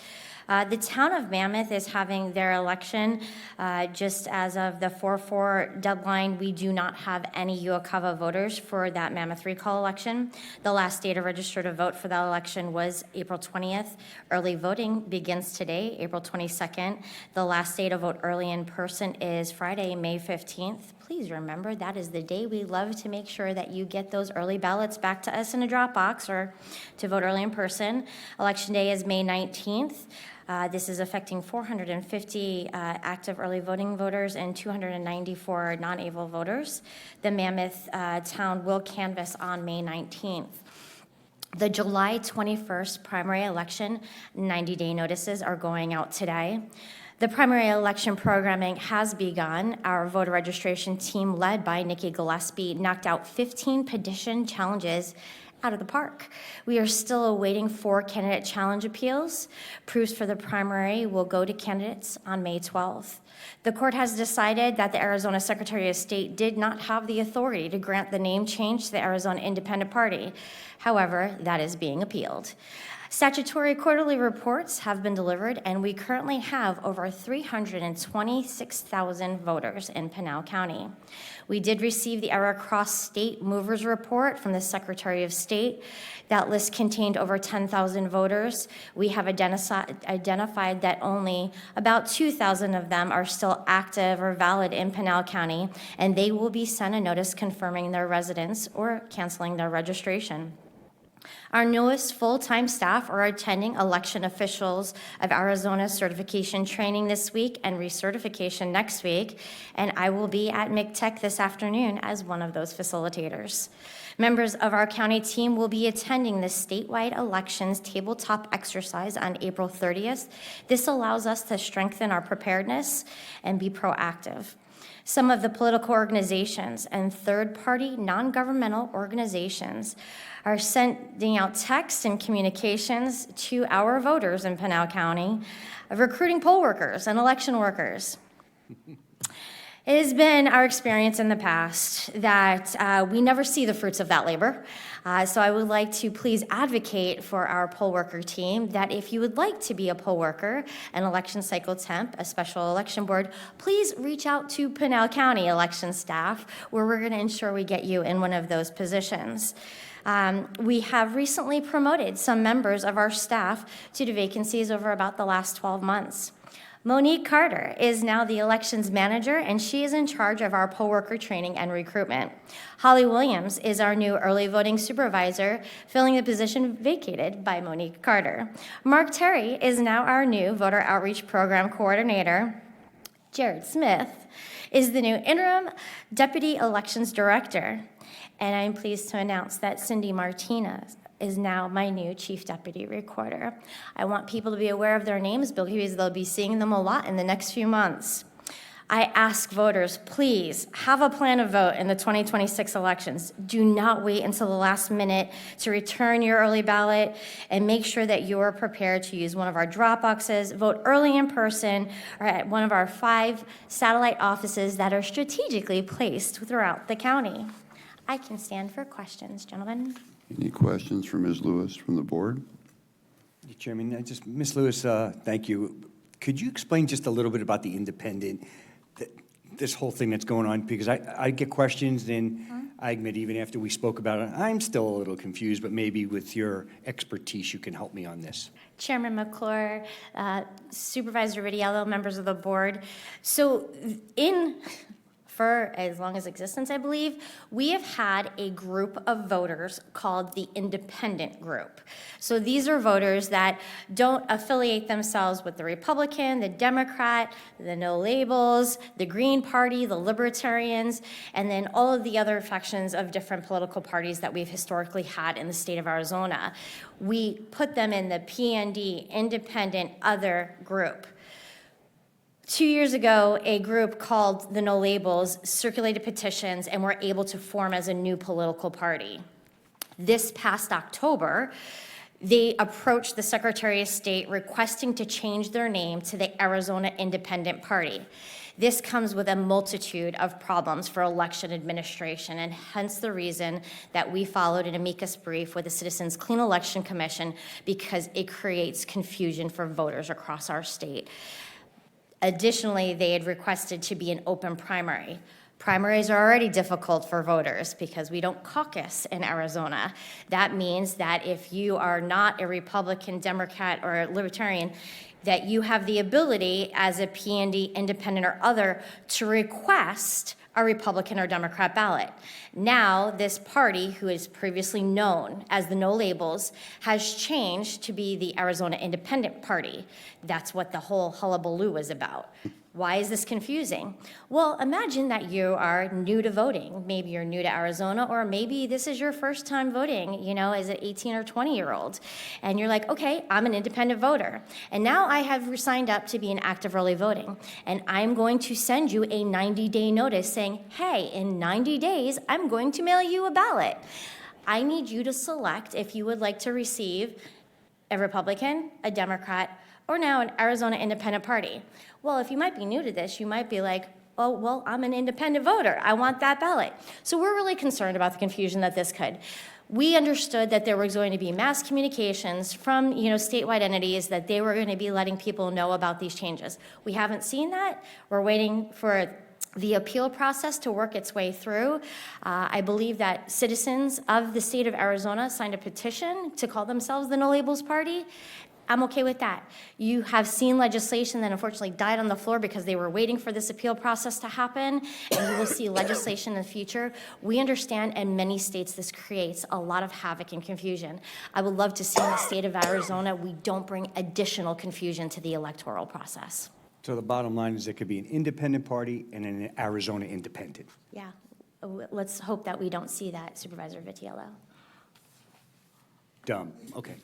The town of Mammoth is having their election. Just as of the 4/4 deadline, we do not have any Uocava voters for that Mammoth recall election. The last day to register to vote for that election was April 20th. Early voting begins today, April 22nd. The last day to vote early in person is Friday, May 15th. please remember that is the day we love to make sure that you get those early ballots back to us in a Dropbox or to vote early in person. Election Day is May 19th. This is affecting 450 active early voting voters and 294 non-able voters. The Mammoth town will canvass on May 19th. The July 21st primary election 90-day notices are going out today. The primary election programming has begun. Our voter registration team, led by Nikki Gillespie, knocked out 15 petition challenges out of the park. We are still awaiting 4 candidate challenge appeals. Proofs for the primary will go to candidates on May 12th. The court has decided that the Arizona Secretary of State did not have the authority to grant the name change to the Arizona Independent Party. However, that is being appealed. Statutory quarterly reports have been delivered, and we currently have over 326,000 voters in Pinal County. We did receive the Era Cross State Movers Report from the Secretary of State. That list contained over 10,000 voters. We have identified that only about 2,000 of them are still active or valid in Pinal County, and they will be sent a notice confirming their residence or canceling their registration. Our newest full-time staff are attending election officials of Arizona certification training this week and recertification next week, and I will be at MCTEC this afternoon as one of those facilitators. Members of our county team will be attending the statewide elections tabletop exercise on April 30th. This allows us to strengthen our preparedness and be proactive. Some of the political organizations and third-party non-governmental organizations are sending out texts and communications to our voters in Pinal County, recruiting poll workers and election workers. It has been our experience in the past that we never see the fruits of that labor. So I would like to please advocate for our poll worker team that if you would like to be a poll worker, an election cycle temp, a special election board, please reach out to Pinal County election staff, where we're going to ensure we get you in one of those positions. We have recently promoted some members of our staff to the vacancies over about the last 12 months. Monique Carter is now the elections manager, and she is in charge of our poll worker training and recruitment. Holly Williams is our new early voting supervisor, filling the position vacated by Monique Carter. Mark Terry is now our new voter outreach program coordinator. Jared Smith is the new interim deputy elections director. And I'm pleased to announce that Cindy Martinez is now my new chief deputy recorder. I want people to be aware of their names because they'll be seeing them a lot in the next few months. I ask voters, please have a plan of vote in the 2026 elections. Do not wait until the last minute to return your early ballot, and make sure that you are prepared to use one of our drop boxes, vote early in person, or at one of our 5 satellite offices that are strategically placed throughout the county. I can stand for questions, gentlemen. Any questions for Ms. Lewis from the board? Chairman, Ms. Lewis, thank you. Could you explain just a little bit about the independent, this whole thing that's going on? Because I get questions, and I admit even after we spoke about it, I'm still a little confused, but maybe with your expertise, you can help me on this. Chairman McClure, Supervisor Ridiello, members of the board. So for as long as existence, I believe, we have had a group of voters called the independent group. So these are voters that don't affiliate themselves with the Republican, the Democrat, the No Labels, the Green Party, the Libertarians, and then all of the other factions of different political parties that we've historically had in the state of Arizona. We put them in the PND, independent other group. 2 years ago, a group called the No Labels circulated petitions and were able to form as a new political party. This past October, they approached the Secretary of State requesting to change their name to the Arizona Independent Party. This comes with a multitude of problems for election administration, and hence the reason that we followed an amicus brief with the Citizens Clean Election Commission, because it creates confusion for voters across our state. Additionally, they had requested to be an open primary. Primaries are already difficult for voters because we don't caucus in Arizona. That means that if you are not a Republican, Democrat, or a Libertarian, that you have the ability as a PND, independent, or other to request a Republican or Democrat ballot. Now, this party, who is previously known as the No Labels, has changed to be the Arizona Independent Party. That's what the whole hullabaloo was about. Why is this confusing? Well, imagine that you are new to voting. Maybe you're new to Arizona, or maybe this is your first time voting, as an 18 or 20-year-old. And you're like, okay, I'm an independent voter. And now I have signed up to be an active early voting. And I'm going to send you a 90-day notice saying, hey, in 90 days, I'm going to mail you a ballot. I need you to select if you would like to receive a Republican, a Democrat, or now an Arizona Independent Party. Well, if you might be new to this, you might be like, oh, well, I'm an independent voter. I want that ballot. So we're really concerned about the confusion that this could. We understood that there was going to be mass communications from, statewide entities that they were going to be letting people know about these changes. We haven't seen that. We're waiting for the appeal process to work its way through. I believe that citizens of the state of Arizona signed a petition to call themselves the No Labels Party. I'm okay with that. You have seen legislation that unfortunately died on the floor because they were waiting for this appeal process to happen, and you will see legislation in the future. We understand in many states this creates a lot of havoc and confusion. I would love to see in the state of Arizona we don't bring additional confusion to the electoral process. So the bottom line is there could be an independent party and an Arizona independent. Yeah, let's hope that we don't see that, Supervisor Vitiello. Dumb, okay.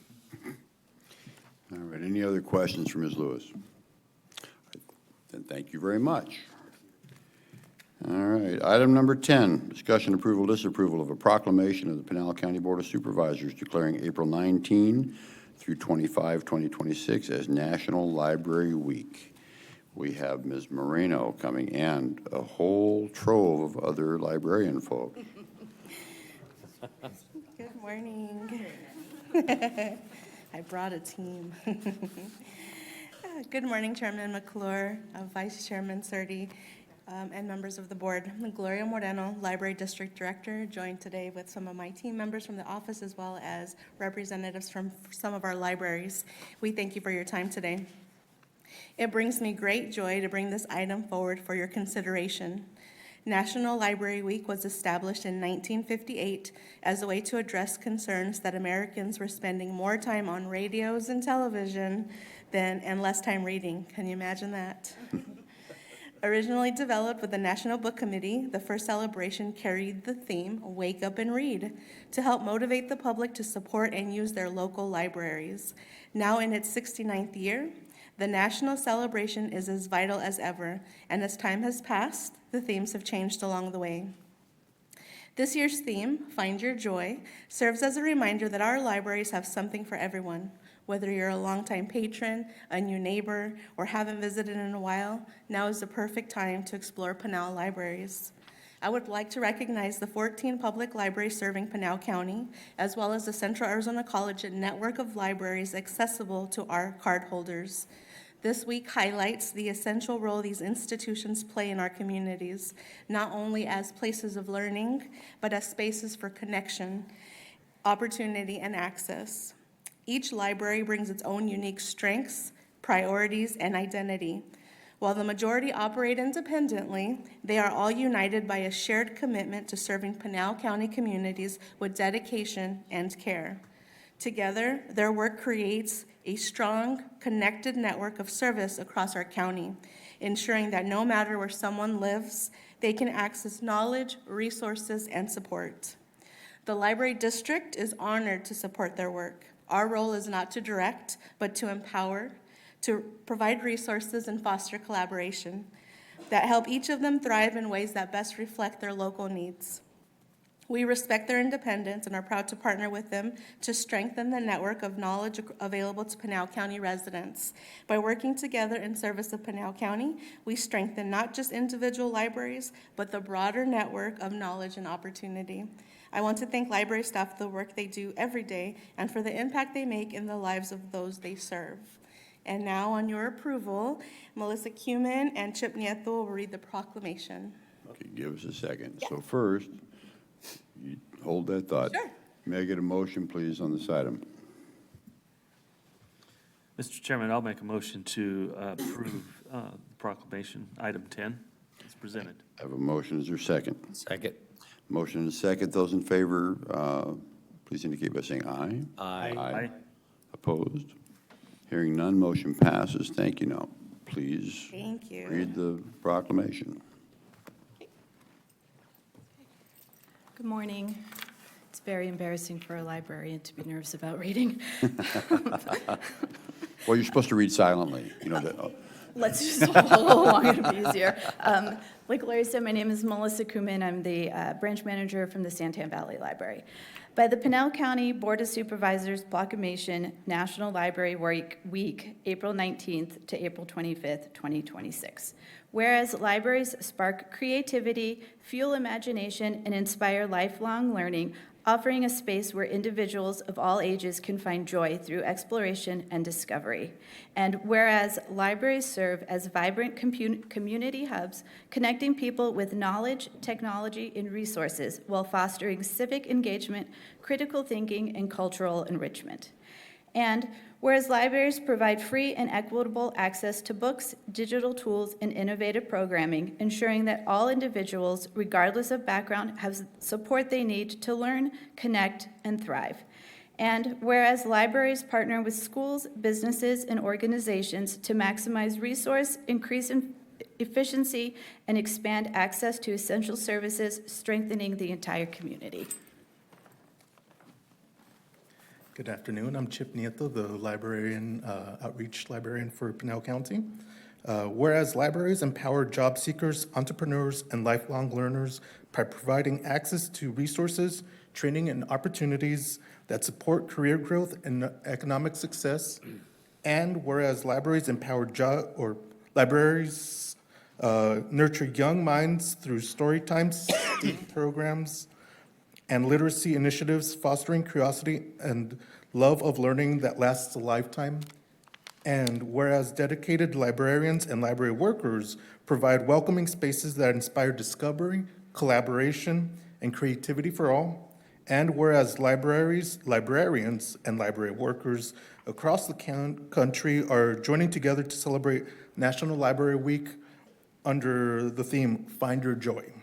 All right, any other questions for Ms. Lewis? Then thank you very much. All right, item number 10, discussion approval, disapproval of a proclamation of the Pinal County Board of Supervisors declaring April 19 through 25, 2026 as National Library Week. We have Ms. Moreno coming and a whole trove of other librarian folk. Good morning. I brought a team. Good morning, Chairman McClure, Vice Chairman Surdy, and members of the board. I'm Gloria Moreno, Library District Director, joined today with some of my team members from the office as well as representatives from some of our libraries. We thank you for your time today. It brings me great joy to bring this item forward for your consideration. National Library Week was established in 1958 as a way to address concerns that Americans were spending more time on radios and television and less time reading. Can you imagine that? Originally developed with the National Book Committee, the first celebration carried the theme, Wake Up and Read, to help motivate the public to support and use their local libraries. Now in its 69th year, the national celebration is as vital as ever, and as time has passed, the themes have changed along the way. This year's theme, Find Your Joy, serves as a reminder that our libraries have something for everyone. Whether you're a longtime patron, a new neighbor, or haven't visited in a while, now is the perfect time to explore Pinal libraries. I would like to recognize the 14 public libraries serving Pinal County, as well as the Central Arizona College network of libraries accessible to our cardholders. This week highlights the essential role these institutions play in our communities, not only as places of learning, but as spaces for connection, opportunity, and access. Each library brings its own unique strengths, priorities, and identity. While the majority operate independently, they are all united by a shared commitment to serving Pinal County communities with dedication and care. Together, their work creates a strong, connected network of service across our county, ensuring that no matter where someone lives, they can access knowledge, resources, and support. The Library District is honored to support their work. Our role is not to direct, but to empower, to provide resources and foster collaboration that help each of them thrive in ways that best reflect their local needs. We respect their independence and are proud to partner with them to strengthen the network of knowledge available to Pinal County residents. By working together in service of Pinal County, we strengthen not just individual libraries, but the broader network of knowledge and opportunity. I want to thank library staff for the work they do every day and for the impact they make in the lives of those they serve. And now, on your approval, Melissa Cuman and Chip Nieto will read the proclamation. Okay, give us a second. So first, you hold that thought. Sure. May I get a motion, please, on this item? Mr. Chairman, I'll make a motion to approve the proclamation, item 10. as presented. I have a motion. Is there a second? Second. Motion and a second. Those in favor, please indicate by saying aye. Aye. Opposed? Hearing none, motion passes. Thank you. Now, please Thank you. read the proclamation. Good morning. It's very embarrassing for a librarian to be nervous about reading. Well, you're supposed to read silently. You know that. Let's just follow along, it'll be easier. Like Larry said, my name is Melissa Kumin. I'm the branch manager from the Santan Valley Library. By the Pinal County Board of Supervisors Proclamation, National Library Week, April 19th to April 25th, 2026. Whereas libraries spark creativity, fuel imagination, and inspire lifelong learning, offering a space where individuals of all ages can find joy through exploration and discovery. And whereas libraries serve as vibrant community hubs, connecting people with knowledge, technology, and resources while fostering civic engagement, critical thinking, and cultural enrichment. And whereas libraries provide free and equitable access to books, digital tools, and innovative programming, ensuring that all individuals, regardless of background, have support they need to learn, connect, and thrive. And whereas libraries partner with schools, businesses, and organizations to maximize resource, increase efficiency, and expand access to essential services, strengthening the entire community. Good afternoon. I'm Chip Nieto, the librarian, outreach librarian for Pinal County. Whereas libraries empower job seekers, entrepreneurs, and lifelong learners by providing access to resources, training, and opportunities that support career growth and economic success. And whereas libraries empower libraries nurture young minds through story times, programs, and literacy initiatives, fostering curiosity and love of learning that lasts a lifetime. And whereas dedicated librarians and library workers provide welcoming spaces that inspire discovery, collaboration, and creativity for all. And whereas librarians, and library workers across the country are joining together to celebrate National Library Week under the theme, Find Your Joy.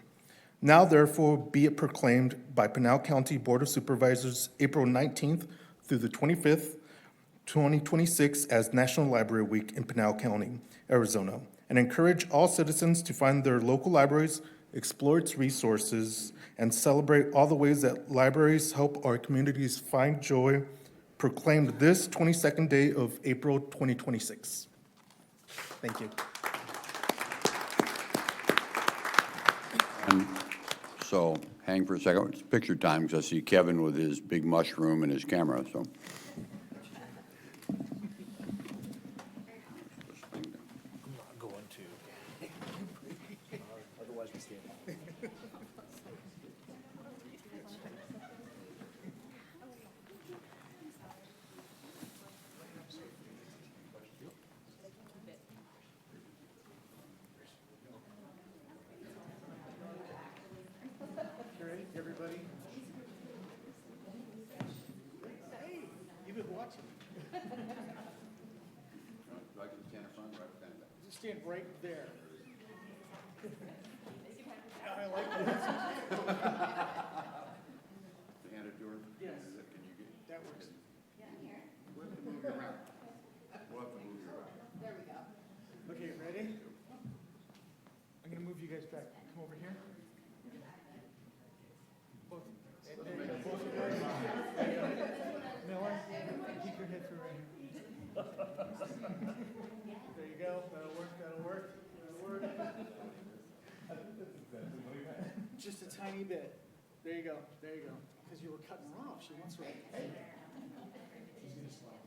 Now therefore be it proclaimed by Pinal County Board of Supervisors, April 19th through the 25th, 2026 as National Library Week in Pinal County, Arizona, and encourage all citizens to find their local libraries, explore its resources, and celebrate all the ways that libraries help our communities find joy, proclaimed this 22nd day of April 2026. Thank you. And so hang for a second. It's picture time because I see Kevin with his big mushroom and his camera. So. Everybody? Hey, you've been watching. Just stand right there. I like that. Hand it to her? Yes. Can you get? That works. We'll have to move you around. We'll have to move you around. There we go. Okay, ready? I'm gonna move you guys back. Come over here. Both. And there you go. Both of you. Miller, keep your head through right here. There you go. That'll work. That'll work. That'll work. Just a tiny bit. There you go. There you go. Because you were cutting her off. She wants her. Hey. She's gonna slide.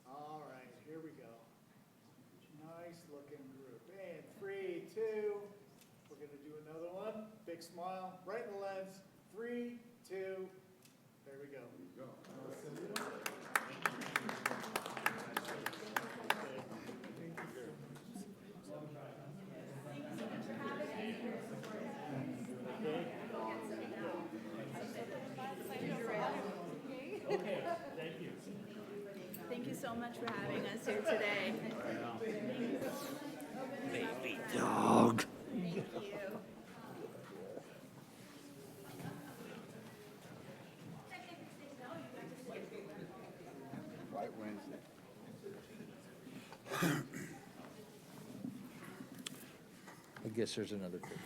All right, here we go. Nice looking group. And 3, 2. We're going to do another one. Big smile, right in the lens. 3, 2. There we go. Thank you so so much for having us here today. Baby dog. Thank you. White Wednesday. I guess there's another picture.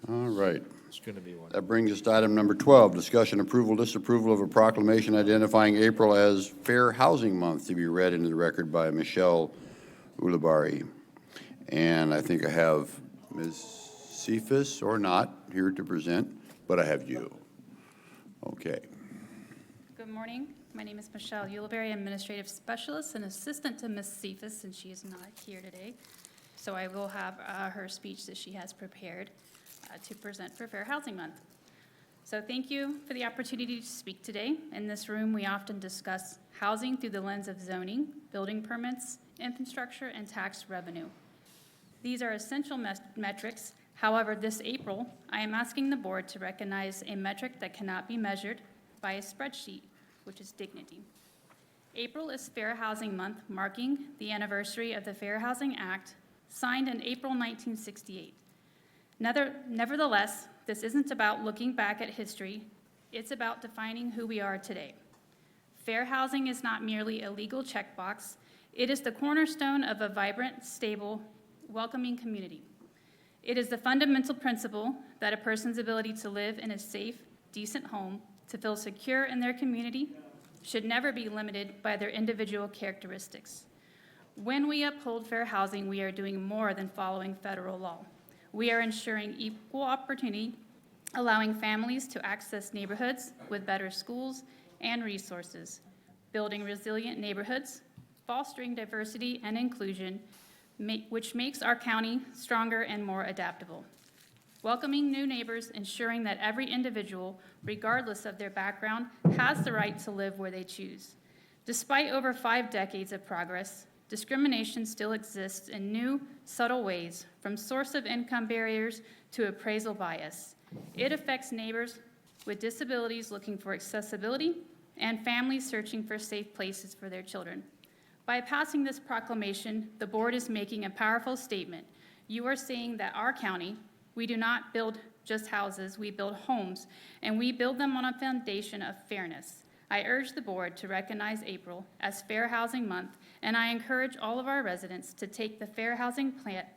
All right. It's going to be one. That brings us to item number 12, discussion approval, disapproval of a proclamation identifying April as Fair Housing Month, to be read into the record by Michelle Ulibarri. And I think I have Ms. Cephas, or not, here to present, but I have you. Okay. Good morning. My name is Michelle Ulibarri, Administrative Specialist and Assistant to Ms. Cephas, since she is not here today. So I will have her speech that she has prepared to present for Fair Housing Month. So thank you for the opportunity to speak today. In this room, we often discuss housing through the lens of zoning, building permits, infrastructure, and tax revenue. These are essential metrics. However, this April, I am asking the board to recognize a metric that cannot be measured by a spreadsheet, which is dignity. April is Fair Housing Month, marking the anniversary of the Fair Housing Act, signed in April 1968. Nevertheless, this isn't about looking back at history, it's about defining who we are today. Fair housing is not merely a legal checkbox, it is the cornerstone of a vibrant, stable, welcoming community. It is the fundamental principle that a person's ability to live in a safe, decent home, to feel secure in their community, should never be limited by their individual characteristics. When we uphold fair housing, we are doing more than following federal law. We are ensuring equal opportunity, allowing families to access neighborhoods with better schools and resources, building resilient neighborhoods, fostering diversity and inclusion, which makes our county stronger and more adaptable. Welcoming new neighbors, ensuring that every individual, regardless of their background, has the right to live where they choose. Despite over 5 decades of progress, discrimination still exists in new, subtle ways, from source of income barriers to appraisal bias. It affects neighbors with disabilities looking for accessibility and families searching for safe places for their children. By passing this proclamation, the board is making a powerful statement. You are saying that our county, we do not build just houses, we build homes, and we build them on a foundation of fairness. I urge the board to recognize April as Fair Housing Month, and I encourage all of our residents to take the Fair Housing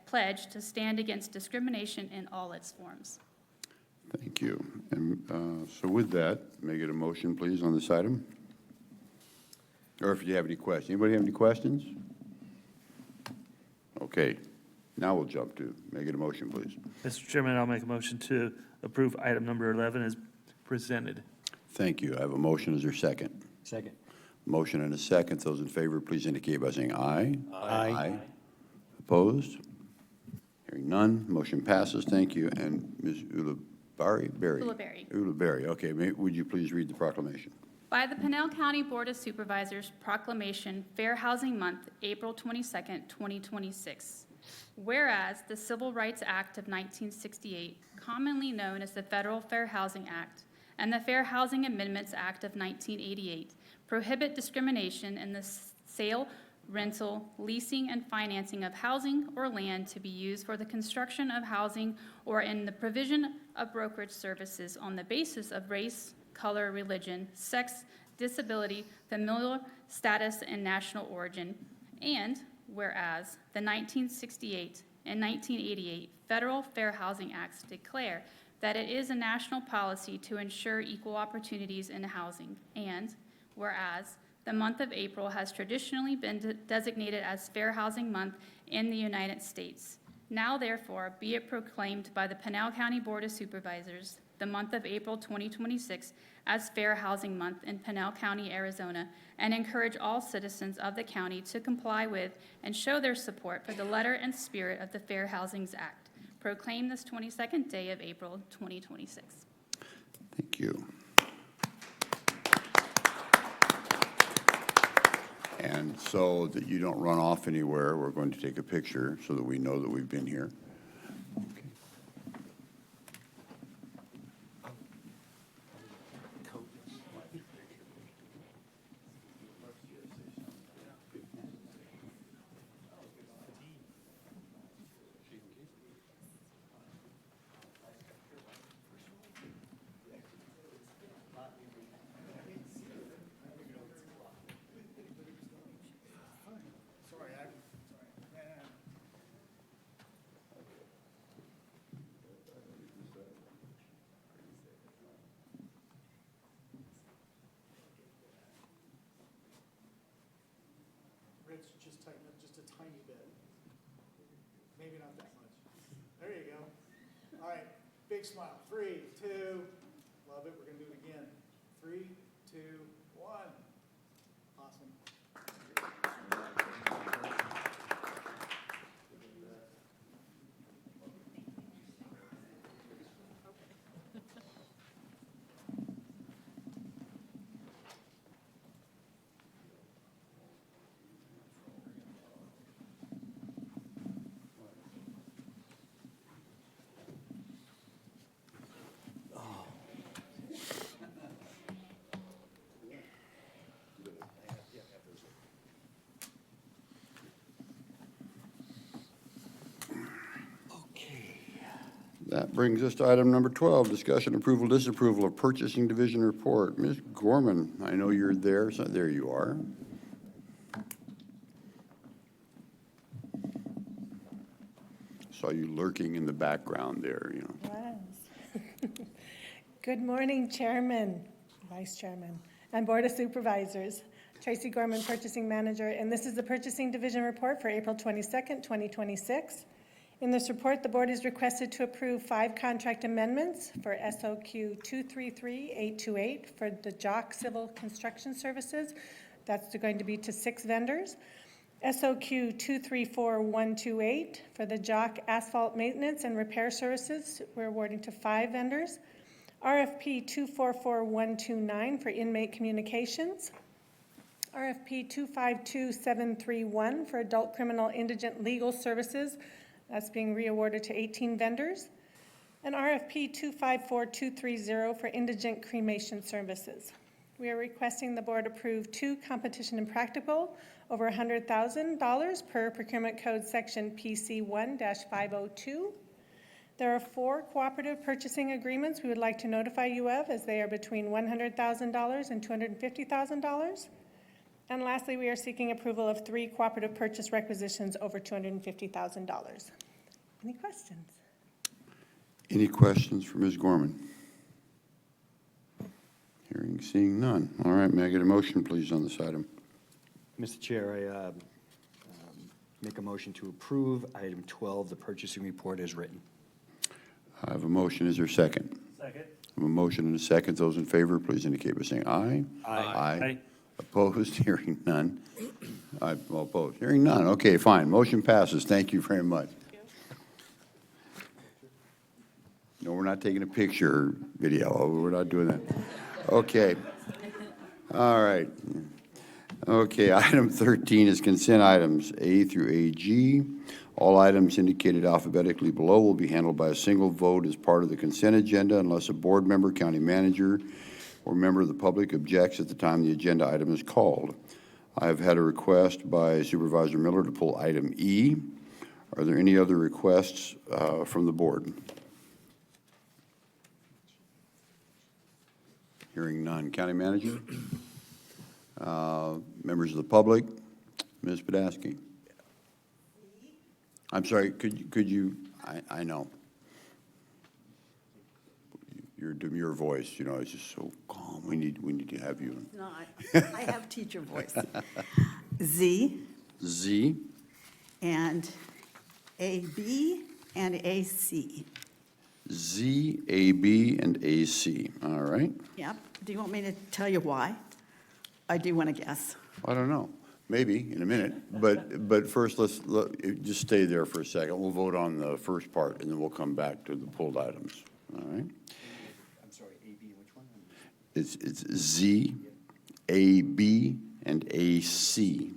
Pledge to stand against discrimination in all its forms. Thank you. And so with that, may I get a motion, please, on this item? Or if you have any questions. Anybody have any questions? Okay. Now we'll jump to, may I get a motion, please? Mr. Chairman, I'll make a motion to approve item number 11 as presented. Thank you. I have a motion. Is there a second? Second. Motion and a second. Those in favor, please indicate by saying aye. Aye. Opposed? Hearing none, motion passes. Thank you. And Ms. Ulibarri? Ulibarri. Okay. Would you please read the proclamation? By the Pinal County Board of Supervisors proclamation, Fair Housing Month, April 22nd, 2026. Whereas the Civil Rights Act of 1968, commonly known as the Federal Fair Housing Act, and the Fair Housing Amendments Act of 1988 prohibit discrimination in the sale, rental, leasing, and financing of housing or land to be used for the construction of housing or in the provision of brokerage services on the basis of race, color, religion, sex, disability, familial status, and national origin. And whereas the 1968 and 1988 Federal Fair Housing Acts declare that it is a national policy to ensure equal opportunities in housing, and whereas the month of April has traditionally been designated as Fair Housing Month in the United States. Now therefore be it proclaimed by the Pinal County Board of Supervisors the month of April 2026 as Fair Housing Month in Pinal County, Arizona, and encourage all citizens of the county to comply with and show their support for the letter and spirit of the Fair Housing Act. Proclaim this 22nd day of April 2026. Thank you. And so that you don't run off anywhere, we're going to take a picture so that we know that we've been here. Okay. tighten up just a tiny bit. Maybe not that much. There you go. All right, big smile. 3, 2, love it. We're gonna do it again. 3, 2, 1. Awesome. That brings us to item number 12, discussion, approval, disapproval of purchasing division report. Ms. Gorman, I know you're there, so there you are. Saw you lurking in the background there, you know. Was. Good morning, Chairman, Vice Chairman, and Board of Supervisors. Tracy Gorman, Purchasing Manager, and this is the Purchasing Division Report for April 22nd, 2026. In this report, the Board is requested to approve 5 contract amendments for SOQ 233828 for the JOC Civil Construction Services. That's going to be to 6 vendors. SOQ 234128 for the JOC Asphalt Maintenance and Repair Services, we're awarding to 5 vendors. RFP 244129 for Inmate Communications. RFP 252731 for Adult Criminal Indigent Legal Services. That's being reawarded to 18 vendors. And RFP 254230 for Indigent Cremation Services. We are requesting the Board approve 2 competition and practical over $100,000 per Procurement Code Section PC1-502. There are 4 cooperative purchasing agreements we would like to notify you of, as they are between $100,000 and $250,000. And lastly, we are seeking approval of 3 cooperative purchase requisitions over $250,000. Any questions? Any questions for Ms. Gorman? Hearing, seeing none. All right, may I get a motion, please, on this item? Mr. Chair, I make a motion to approve item 12, the purchasing report as written. I have a motion. Is there a second? Second. I have a motion and a second. Those in favor, please indicate by saying aye. Aye. Opposed? Hearing none. Well, opposed. Hearing none. Okay, fine. Motion passes. Thank you very much. No, we're not taking a picture video. We're not doing that. Okay. All right. Okay, item 13 is consent items A through AG. All items indicated alphabetically below will be handled by a single vote as part of the consent agenda unless a board member, county manager, or member of the public objects at the time the agenda item is called. I have had a request by Supervisor Miller to pull item E. Are there any other requests from the board? Hearing none. County manager? Members of the public? Ms. Podasky? I'm sorry, could you, I know. Your demure voice, you know, is just so calm. We need to have you. No, I have teacher voice. Z. Z. And AB and AC. Z, AB, and AC. All right. Yep. Do you want me to tell you why? I do want to guess. I don't know. Maybe in a minute. But first, let's just stay there for a second. We'll vote on the first part, and then we'll come back to the pulled items. All right. I'm sorry, AB, which one? It's Z, AB, and AC.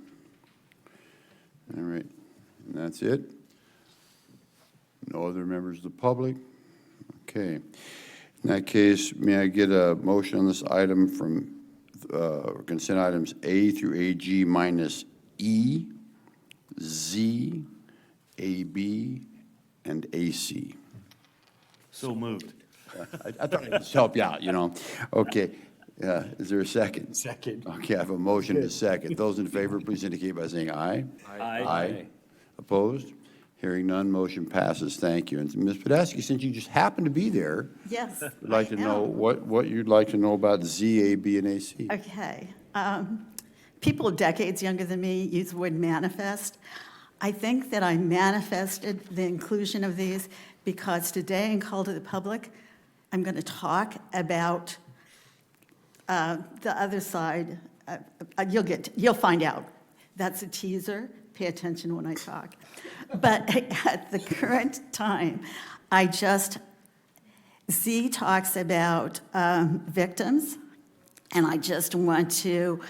All right. And that's it? No other members of the public? Okay. In that case, may I get a motion on this item from consent items A through AG minus E, Z, AB, and AC? So moved. I thought I'd just help you out, you know. Okay. Is there a second? Second. Okay, I have a motion to second. Those in favor, please indicate by saying aye. Aye. Opposed? Hearing none, motion passes. Thank you. And Ms. Podasky, since you just happened to be there, Yes. I'd like to know what you'd like to know about Z, AB, and AC. Okay. people decades younger than me use the word manifest. I think that I manifested the inclusion of these because today in Call to the Public, I'm going to talk about the other side. You'll find out. That's a teaser. Pay attention when I talk. But at the current time, Z talks about victims, and I just want to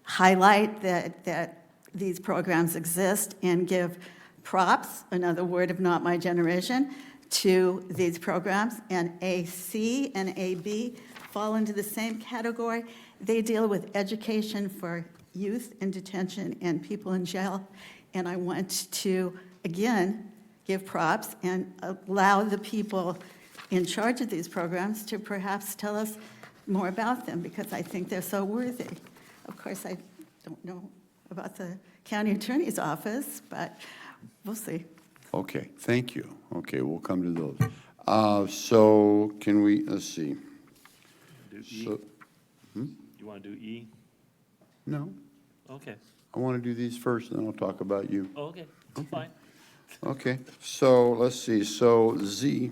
highlight that these programs exist and give props, another word of not my generation, to these programs. And AC and AB fall into the same category. They deal with education for youth in detention and people in jail. And I want to, again, give props and allow the people in charge of these programs to perhaps tell us more about them, because I think they're so worthy. Of course, I don't know about the county attorney's office, but we'll see. Okay, thank you. Okay, we'll come to those. So can we, let's see. Do E? So, You want to do E? no, Okay. I want to do these first, and then I'll talk about you. Oh, okay, fine. Okay, so let's see. So Z,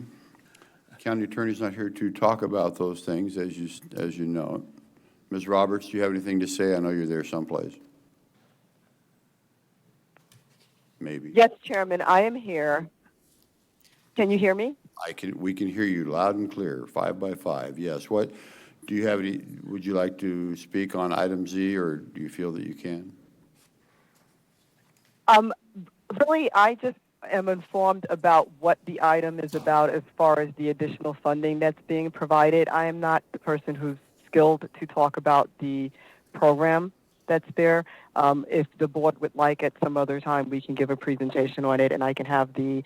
county attorney's not here to talk about those things, as you know. Ms. Roberts, do you have anything to say? I know you're there someplace. Maybe. Yes, Chairman, I am here. Can you hear me? We can hear you loud and clear, 5 by 5. Yes. What, do you have any, would you like to speak on item Z, or do you feel that you can? Really, I just am informed about what the item is about as far as the additional funding that's being provided. I am not the person who's skilled to talk about the program that's there. If the board would like at some other time, we can give a presentation on it, and I can have the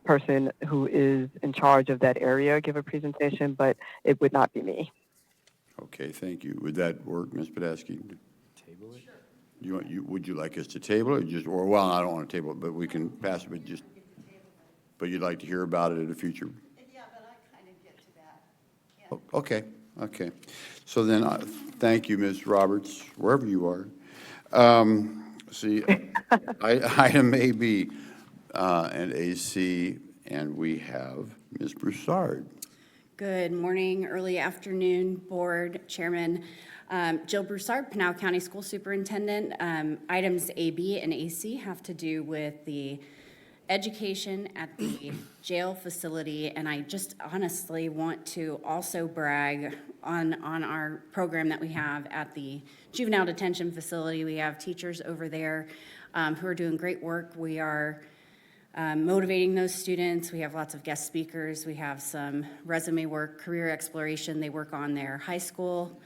person who is in charge of that area give a presentation, but it would not be me. Okay, thank you. Would that work, Ms. Podasky? Table it? Would you like us to table it, well, I don't want to table it, but we can pass it, but you'd like to hear about it at a future? Yeah, but I kind of get to that. Yeah. Okay. So then, thank you, Ms. Roberts, wherever you are. See, item AB and AC, and we have Ms. Broussard. Good morning, early afternoon, Board Chairman. Jill Broussard, Pinal County School Superintendent. Items AB and AC have to do with the education at the jail facility, and I just honestly want to also brag on our program that we have at the juvenile detention facility. We have teachers over there who are doing great work. We are motivating those students. We have lots of guest speakers. We have some resume work, career exploration. They work on their high school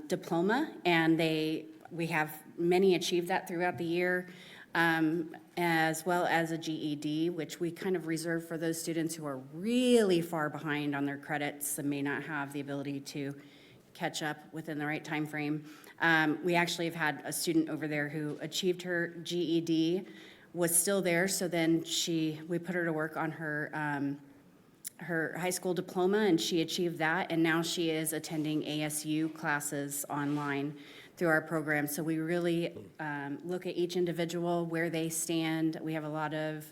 diploma, and we have many achieve that throughout the year, as well as a GED, which we kind of reserve for those students who are really far behind on their credits and may not have the ability to catch up within the right time frame. We actually have had a student over there who achieved her GED, was still there, so then we put her to work on her high school diploma, and she achieved that, and now she is attending ASU classes online through our program. So we really look at each individual, where they stand. We have a lot of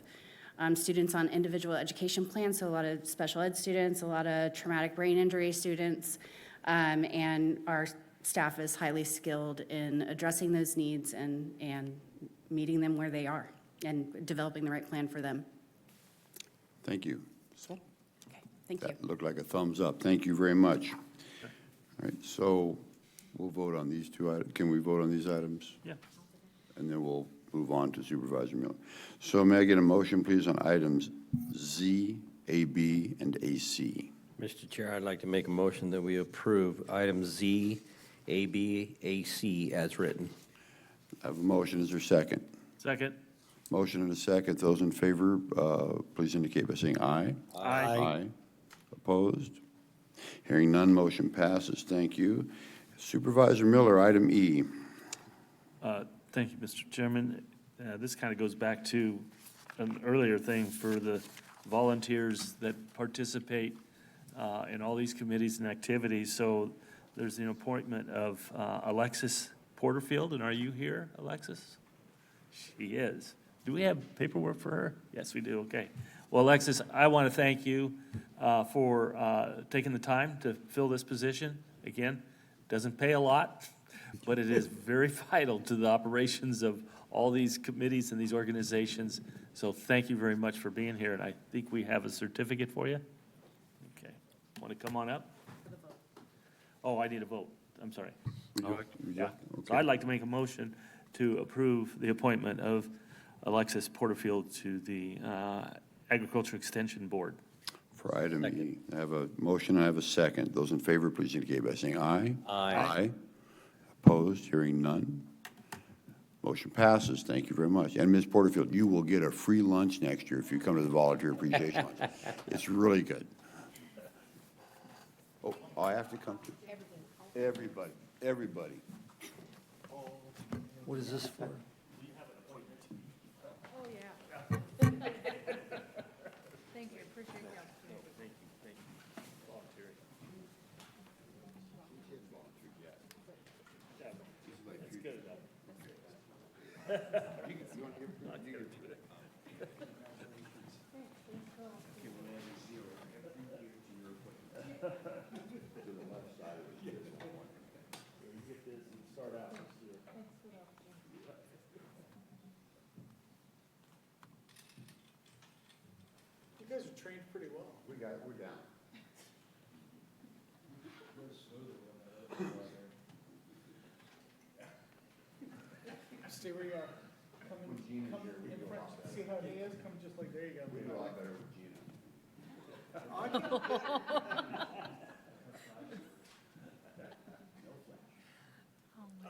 students on individual education plans, so a lot of special ed students, a lot of traumatic brain injury students, and our staff is highly skilled in addressing those needs and meeting them where they are and developing the right plan for them. Thank you. Okay, thank you. That looked like a thumbs up. Thank you very much. All right, so we'll vote on these two items. Can we vote on these items? Yeah. And then we'll move on to Supervisor Miller. So may I get a motion, please, on items Z, AB, and AC? Mr. Chair, I'd like to make a motion that we approve items Z, AB, AC as written. I have a motion. Is there a second? Second. Motion and a second. Those in favor, please indicate by saying aye. Aye. Aye. Opposed? Hearing none, motion passes. Thank you. Supervisor Miller, item E. Thank you, Mr. Chairman. This kind of goes back to an earlier thing for the volunteers that participate in all these committees and activities. So there's the appointment of Alexis Porterfield, and are you here, Alexis? She is. Do we have paperwork for her? Yes, we do, okay. Well, Alexis, I want to thank you for taking the time to fill this position. Again, doesn't pay a lot, but it is very vital to the operations of all these committees and these organizations. So thank you very much for being here, and I think we have a certificate for you. Okay, want to come on up? Oh, I need a vote, I'm sorry. Yeah. So I'd like to make a motion to approve the appointment of Alexis Porterfield to the Agriculture Extension Board. For item E, I have a motion, I have a second. Those in favor, please indicate by saying aye. Aye. Opposed, hearing none. Motion passes, thank you very much. And Ms. Porterfield, you will get a free lunch next year if you come to the Volunteer Appreciation Lunch. It's really good. Oh, I have to come to everybody. What is this for? Oh, yeah. Thank you, appreciate the opportunity. Thank you. Volunteering. That's good enough. You guys are trained pretty well. We're down. Stay where you are. Come in front, see how he is? Come just like, there you go. We do a lot better with Gina.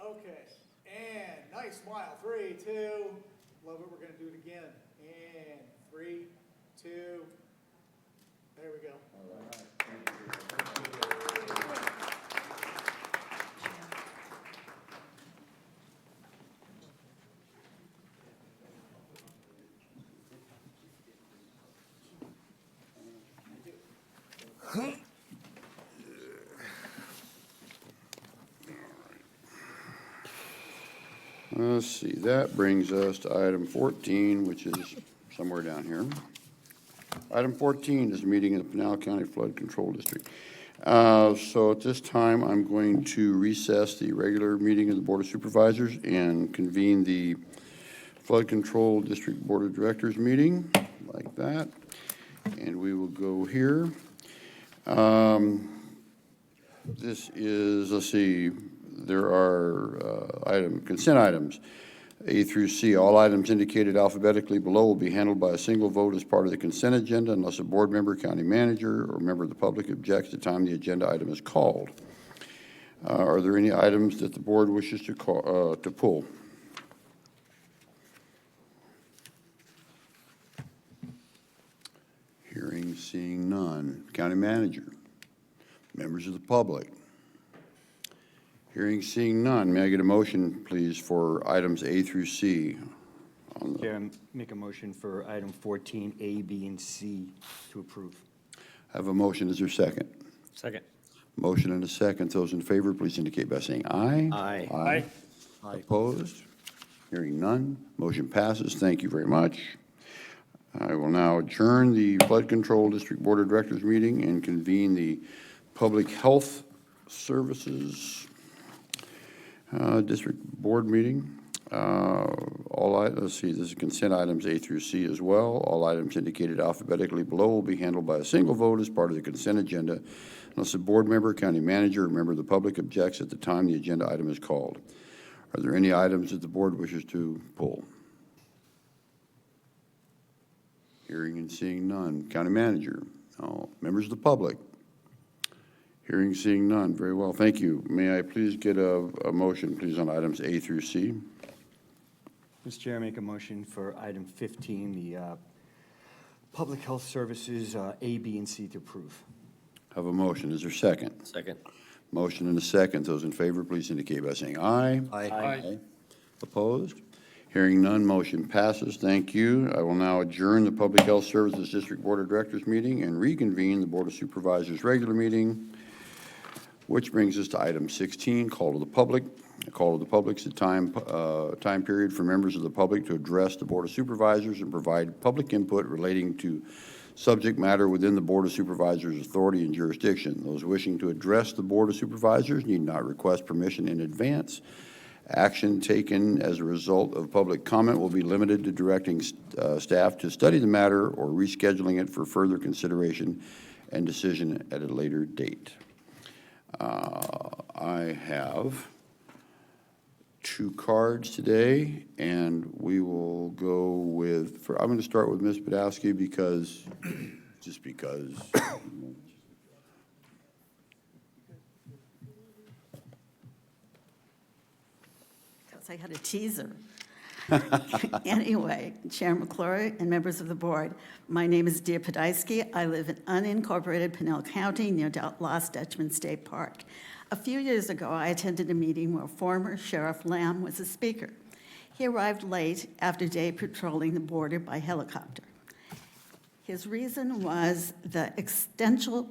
Okay, and nice smile. 3, 2. Love it. We're going to do it again. And 3, 2. There we go. All right. Let's see, that brings us to item 14, which is somewhere down here. Item 14 is a meeting of the Pinal County Flood Control District. So at this time, I'm going to recess the regular meeting of the Board of Supervisors and convene the Flood Control District Board of Directors meeting, like that. And we will go here. This is, let's see, there are consent items, A through C. All items indicated alphabetically below will be handled by a single vote as part of the consent agenda unless a board member, county manager, or member of the public objects at the time the agenda item is called. Are there any items that the board wishes to pull? Hearing, seeing none. County manager, members of the public. Hearing, seeing none. May I get a motion, please, for items A through C? Chair, make a motion for item 14, A, B, and C to approve. I have a motion. Is there a second? Second. Motion and a second. Those in favor, please indicate by saying aye. Aye. Aye. Opposed? Hearing none. Motion passes. Thank you very much. I will now adjourn the Flood Control District Board of Directors meeting and convene the Public Health Services District Board meeting. Let's see, this is consent items A through C as well. All items indicated alphabetically below will be handled by a single vote as part of the consent agenda unless a board member, county manager, or member of the public objects at the time the agenda item is called. Are there any items that the board wishes to pull? Hearing and seeing none. County manager, members of the public. Hearing, seeing none. Very well, thank you. May I please get a motion, please, on items A through C? Mr. Chair, make a motion for item 15, the Public Health Services, A, B, and C to approve. Have a motion. Is there a second? Second. Motion and a second. Those in favor, please indicate by saying aye. Aye. Opposed? Hearing none, motion passes. Thank you. I will now adjourn the Public Health Services District Board of Directors meeting and reconvene the Board of Supervisors regular meeting Which brings us to item 16, call to the public. A call to the public is a time period for members of the public to address the Board of Supervisors and provide public input relating to subject matter within the Board of Supervisors' authority and jurisdiction. Those wishing to address the Board of Supervisors need not request permission in advance. Action taken as a result of public comment will be limited to directing staff to study the matter or rescheduling it for further consideration and decision at a later date. I have 2 cards today, and we will go with, I'm going to start with Ms. Podolsky because, just because. Because I had a teaser. Anyway, Chair McClure and members of the board, my name is Dea Podolsky. I live in unincorporated Pinal County near Lost Dutchman State Park. A few years ago, I attended a meeting where former Sheriff Lamb was a speaker. He arrived late after day patrolling the border by helicopter. His reason was the existential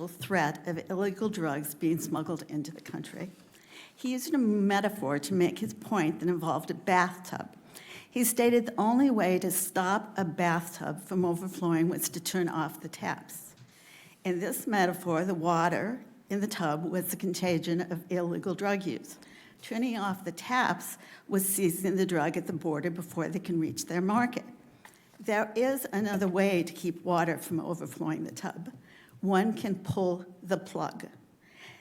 threat of illegal drugs being smuggled into the country. He used a metaphor to make his point that involved a bathtub. He stated the only way to stop a bathtub from overflowing was to turn off the taps. In this metaphor, the water in the tub was the contagion of illegal drug use. Turning off the taps was seizing the drug at the border before they can reach their market. There is another way to keep water from overflowing the tub. One can pull the plug.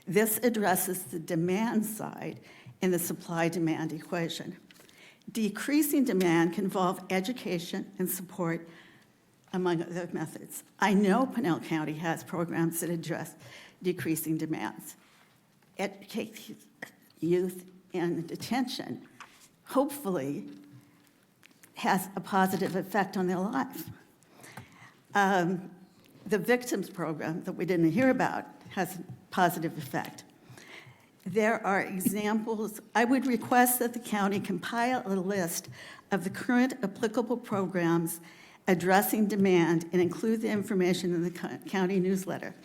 This addresses the demand side in the supply-demand equation. Decreasing demand can involve education and support, among other methods. I know Pinal County has programs that address decreasing demands. Educate youth in detention, hopefully, has a positive effect on their life. The victims program that we didn't hear about has a positive effect. There are examples. I would request that the county compile a list of the current applicable programs addressing demand and include the information in the county newsletter.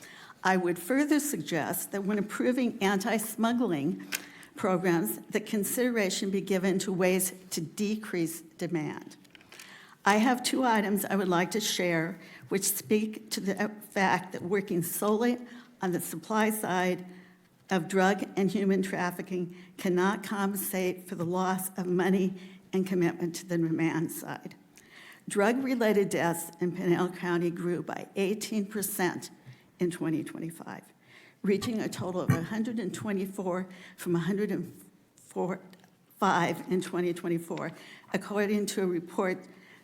I would further suggest that when approving anti-smuggling programs, that consideration be given to ways to decrease demand. I have 2 items I would like to share which speak to the fact that working solely on the supply side of drug and human trafficking cannot compensate for the loss of money and commitment to the demand side. Drug-related deaths in Pinal County grew by 18% in 2025, reaching a total of 124 from 105 in 2024, according to a report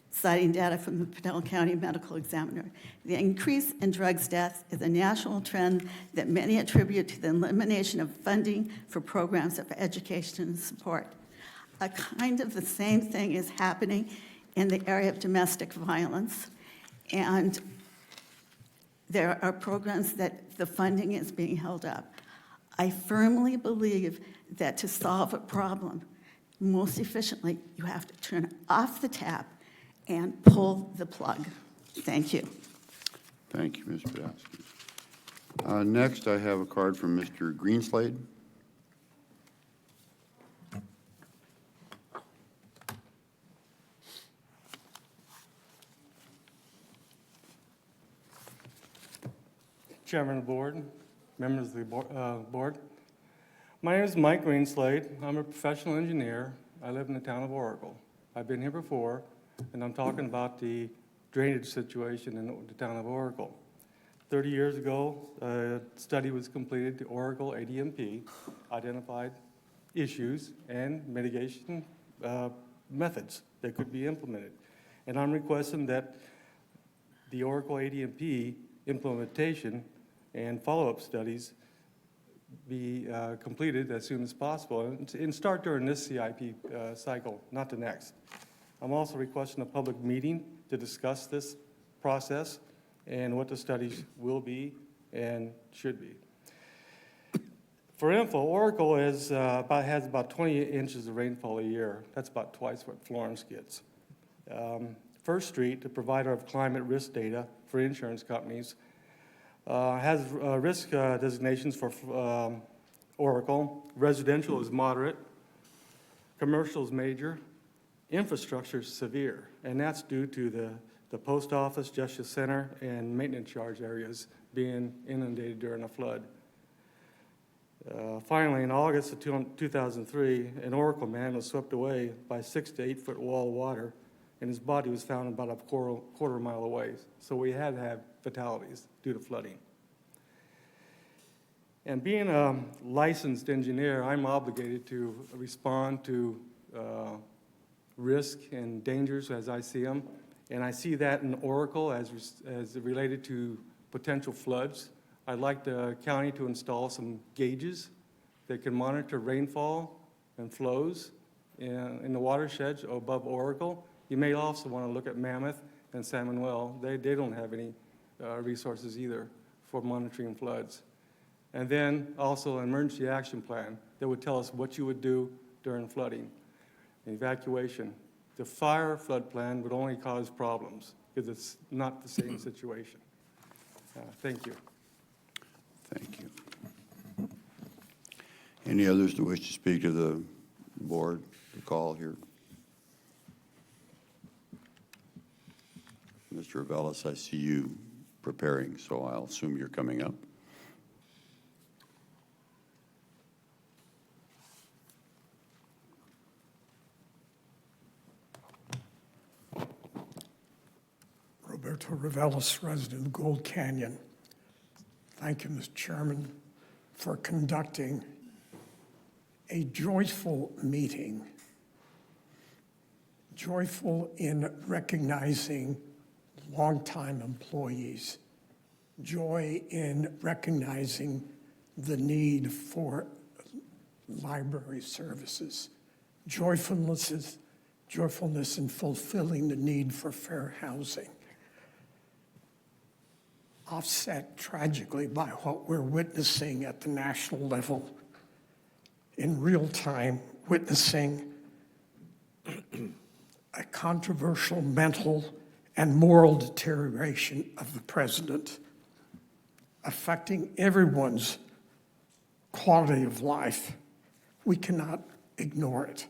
citing data from the Pinal County Medical Examiner. The increase in drugs deaths is a national trend that many attribute to the elimination of funding for programs of education and support. A kind of the same thing is happening in the area of domestic violence, and there are programs that the funding is being held up. I firmly believe that to solve a problem most efficiently, you have to turn off the tap and pull the plug. Thank you. Thank you, Ms. Podolsky. Next, I have a card from Mr. Greenslade. Chairman of the board, members of the board. My name is Mike Greenslade. I'm a professional engineer. I live in the town of Oracle. I've been here before, and I'm talking about the drainage situation in the town of Oracle. 30 years ago, a study was completed, the Oracle ADMP identified issues and mitigation methods that could be implemented. And I'm requesting that the Oracle ADMP implementation and follow-up studies be completed as soon as possible and start during this CIP cycle, not the next. I'm also requesting a public meeting to discuss this process and what the studies will be and should be. For info, Oracle has about 20 inches of rainfall a year. That's about twice what Florence gets. First Street, the provider of climate risk data for insurance companies, Has risk designations for Oracle. Residential is moderate. Commercial is major. Infrastructure is severe, and that's due to the post office, justice center, and maintenance charge areas being inundated during a flood. Finally, in August of 2003, an Oracle man was swept away by 6 to 8 foot wall of water, and his body was found about a quarter mile away. So we had to have fatalities due to flooding. And being a licensed engineer, I'm obligated to respond to risk and dangers as I see them. And I see that in Oracle as related to potential floods. I'd like the county to install some gauges that can monitor rainfall and flows in the watersheds above Oracle. You may also want to look at Mammoth and San Manuel. They don't have any resources either for monitoring floods. And then also an emergency action plan that would tell us what you would do during flooding, evacuation. The fire flood plan would only cause problems because it's not the same situation. Thank you. Thank you. Any others that wish to speak to the board, the call here? Mr. Avelis, I see you preparing, so I'll assume you're coming up. Roberto Ravelis, resident of Gold Canyon. Thank you, Mr. Chairman, for conducting a joyful meeting, joyful in recognizing longtime employees, joy in recognizing the need for library services, joyfulness in fulfilling the need for fair housing, offset tragically by what we're witnessing at the national level in real time, witnessing a controversial mental and moral deterioration of the president, affecting everyone's quality of life. We cannot ignore it.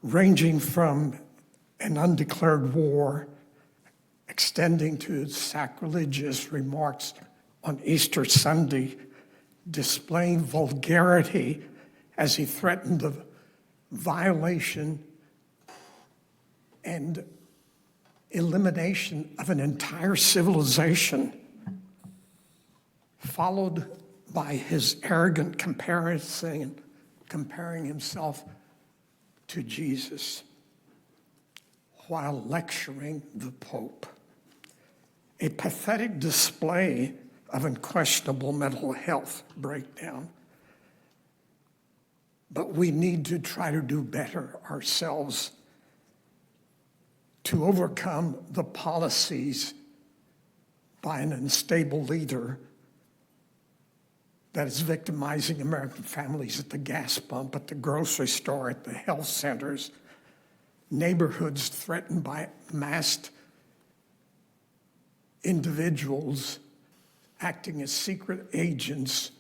Ranging from an undeclared war, extending to sacrilegious remarks on Easter Sunday, displaying vulgarity as he threatened the violation and elimination of an entire civilization, followed by his arrogant comparison, comparing himself to Jesus while lecturing the Pope. A pathetic display of unquestionable mental health breakdown. But we need to try to do better ourselves to overcome the policies by an unstable leader that is victimizing American families at the gas pump, at the grocery store, at the health centers, neighborhoods threatened by masked individuals acting as secret agents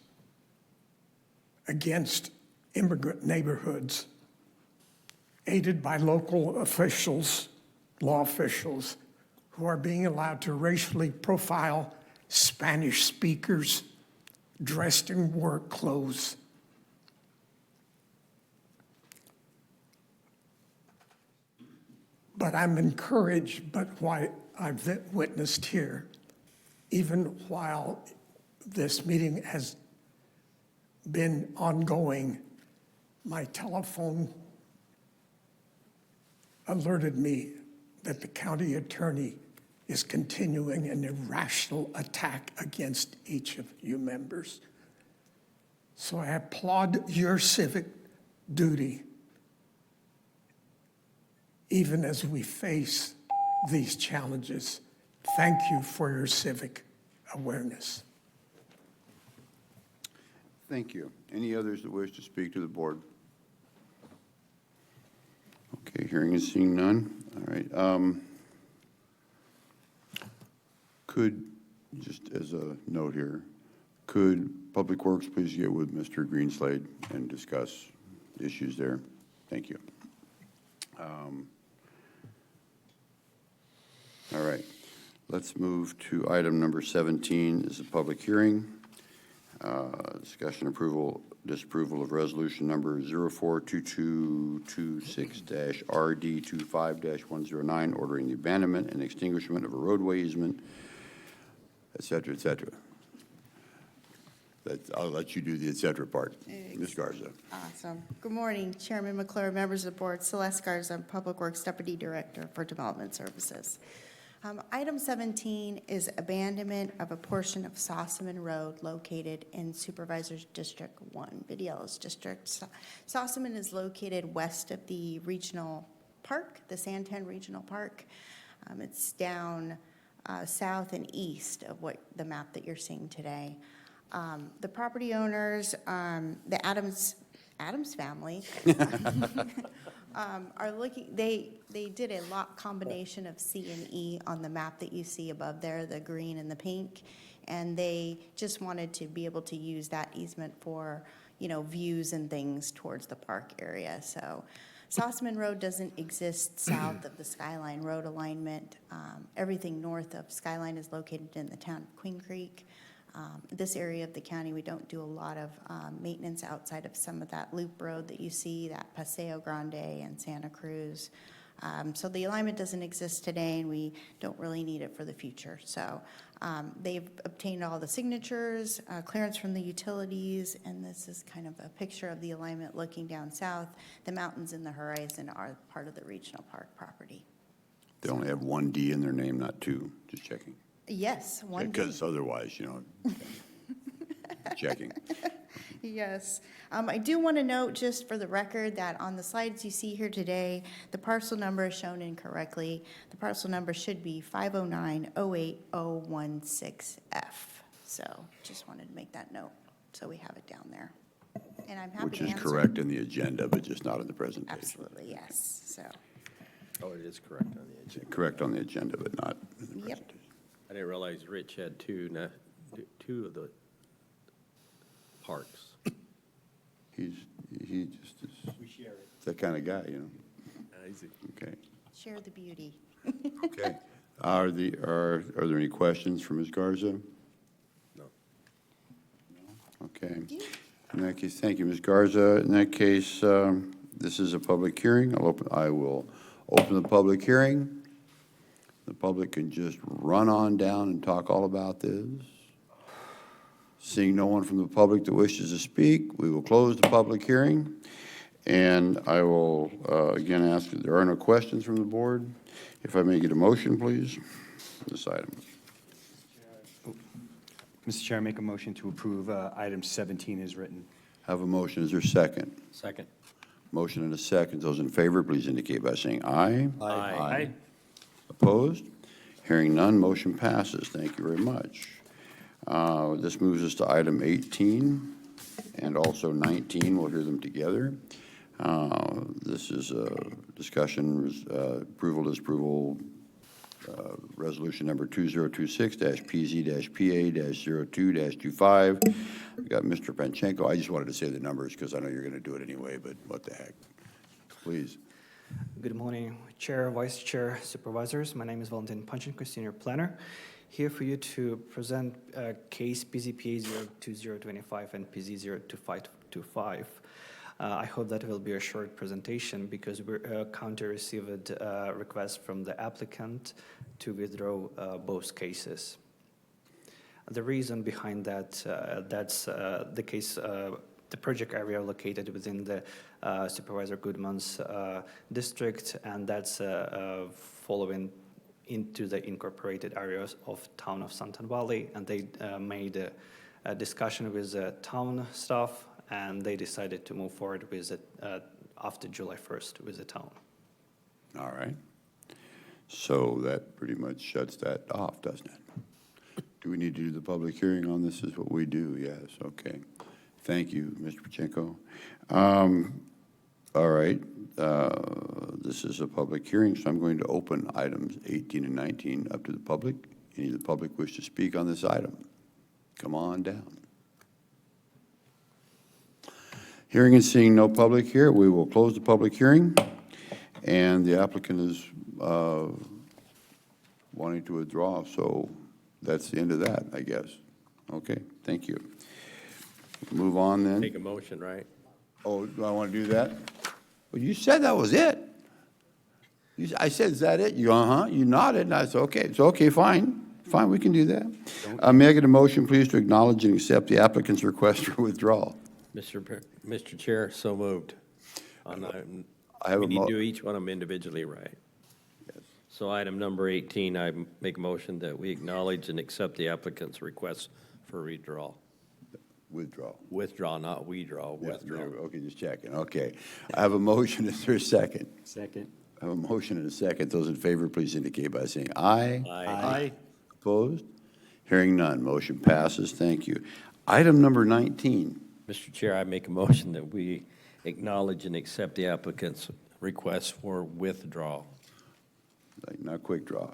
against immigrant neighborhoods, aided by local officials, law officials, who are being allowed to racially profile Spanish speakers dressed in work clothes. But I'm encouraged by what I've witnessed here, even while this meeting has been ongoing. My telephone alerted me that the county attorney is continuing an irrational attack against each of you members. So I applaud your civic duty, even as we face these challenges. Thank you for your civic awareness. Thank you. Any others that wish to speak to the board? Okay, hearing and seeing none. All right. Could just as a note here, could Public Works please get with Mr. Greenslade and discuss issues there? Thank you. All right, let's move to item number 17, is a public hearing. Discussion approval, disapproval of resolution number 042226-RD25-109, ordering the abandonment and extinguishment of a roadway easement, et cetera, et cetera. I'll let you do the et cetera part. Ms. Garza. Awesome. Good morning, Chairman McClure, members of the board. Celeste Garza, Public Works Deputy Director for Development Services. Item 17 is abandonment of a portion of Sossaman Road located in Supervisors District 1, Vidyalis District. Sossaman is located west of the regional park, the Santan Regional Park. It's down south and east of what the map that you're seeing today. The property owners, the Adams family, are looking, they did a lot combination of C and E on the map that you see above there, the green and the pink, and they just wanted to be able to use that easement for, views and things towards the park area. So Sossaman Road doesn't exist south of the Skyline Road alignment. Everything north of Skyline is located in the town of Queen Creek. This area of the county, we don't do a lot of maintenance outside of some of that loop road that you see, that Paseo Grande and Santa Cruz. So the alignment doesn't exist today, and we don't really need it for the future. So they've obtained all the signatures, clearance from the utilities, and this is kind of a picture of the alignment looking down south. The mountains in the horizon are part of the regional park property. They only have one D in their name, not two, just checking. Yes, one D. Because otherwise, checking. Yes. I do want to note, just for the record, that on the slides you see here today, the parcel number is shown incorrectly. The parcel number should be 509-08016F. So just wanted to make that note, so we have it down there. And I'm happy Which to is answer. correct in the agenda, but just not in the presentation. Absolutely, yes. So, Oh, it is correct on the agenda. Correct on the agenda, but not in the yep. presentation. I didn't realize Rich had two of the parks. He just is that kind of guy, Easy. Okay. Share the beauty. Okay. Are there any questions for Ms. Garza? No. Okay. In that case, thank you, Ms. Garza. In that case, this is a public hearing. I will open the public hearing. The public can just run on down and talk all about this. Seeing no one from the public that wishes to speak, we will close the public hearing. And I will again ask if there are no questions from the board. If I may get a motion, please, this item. Mr. Chair, I make a motion to approve item 17 as written. Have a motion. Is there a second? Second. Motion and a second. Those in favor, please indicate by saying aye. Aye. Opposed? Hearing none, motion passes. Thank you very much. This moves us to item 18 and also 19. We'll hear them together. This is a discussion, approval, disapproval, resolution number 2026-PZ-PA-02-25. We got Mr. Panchenko. I just wanted to say the numbers because I know you're going to do it anyway, but what the heck? Please. Good morning, Chair, Vice Chair, Supervisors. My name is Valentin Panchenko, Senior Planner, here for you to present case PZPA 02025 and PZ 02525. I hope that will be a short presentation because we county received a request from the applicant to withdraw both cases. The reason behind that, that's the case, the project area located within the Supervisor Goodman's district, and that's following into the incorporated areas of town of Santan Valley, and they made a discussion with the town staff, and they decided to move forward with it after July 1st with the town. All right. So that pretty much shuts that off, doesn't it? Do we need to do the public hearing on this? Is what we do, yes, okay. Thank you, Mr. Pacheco. All right, this is a public hearing, so I'm going to open items 18 and 19 up to the public. Any of the public wish to speak on this item? Come on down. Hearing and seeing no public here, we will close the public hearing, and the applicant is wanting to withdraw, so that's the end of that, I guess. Okay, thank you. Move on then. Take a motion, right? Oh, do I want to do that? Well, you said that was it. I said, is that it? You, you nodded, and I said, okay, it's okay, fine. Fine, we can do that. May I get a motion, please, to acknowledge and accept the applicant's request for withdrawal? Mr. Chair, so moved. I have We a need to do each one of them individually, right? Yes. So item number 18, I make a motion that we acknowledge and accept the applicant's request for withdrawal. Withdraw. Withdraw, not withdraw, Yeah, withdraw. okay, just checking. Okay. I have a motion. Is there a second? Second. I have a motion and a second. Those in favor, please indicate by saying aye. Aye. Opposed? Hearing none. Motion passes. Thank you. Item number 19. Mr. Chair, I make a motion that we acknowledge and accept the applicant's request for withdrawal. Like, not quick draw,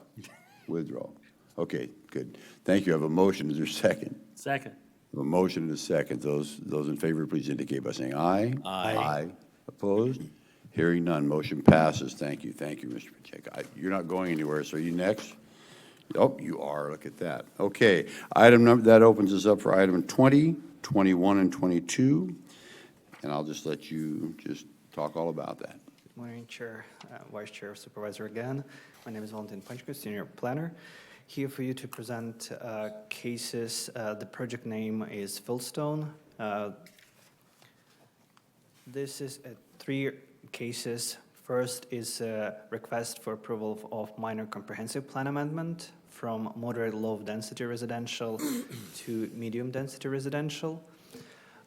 withdrawal. Okay, good. Thank you. I have a motion. Is there a second? Second. I have a motion and a second. Those in favor, please indicate by saying aye. Aye. Opposed? Hearing none. Motion passes. Thank you. Thank you, Mr. Pacheco. You're not going anywhere, so are you next? Oh, you are. Look at that. Okay. That opens us up for item 20, 21, and 22. And I'll just let you just talk all about that. Good morning, Chair, Vice Chair, Supervisor again. My name is Valentin Panchko, Senior Planner. Here for you to present cases. The project name is Fieldstone. This is 3 cases. First is a request for approval of minor comprehensive plan amendment from moderate low density residential to medium density residential.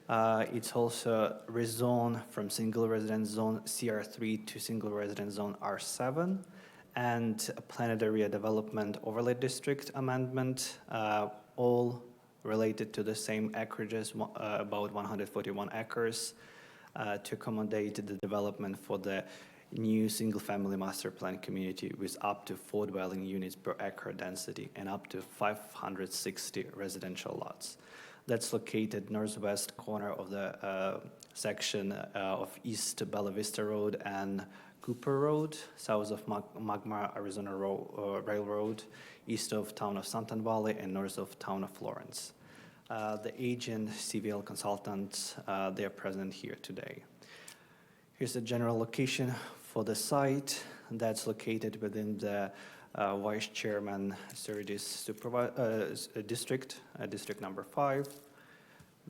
It's also rezone from single residence zone CR3 to single residence zone R7, and a planned area development overlay district amendment, all related to the same acreages, about 141 acres, to accommodate the development for the new single-family master plan community with up to 4 dwelling units per acre density and up to 560 residential lots. That's located northwest corner of the section of East Bella Vista Road and Cooper Road, south of Magma Arizona Railroad, east of town of Santan Valley, and north of town of Florence. The agent, CVL consultants, they are present here today. Here's the general location for the site. That's located within the Vice Chairman Surtees district, district number 5.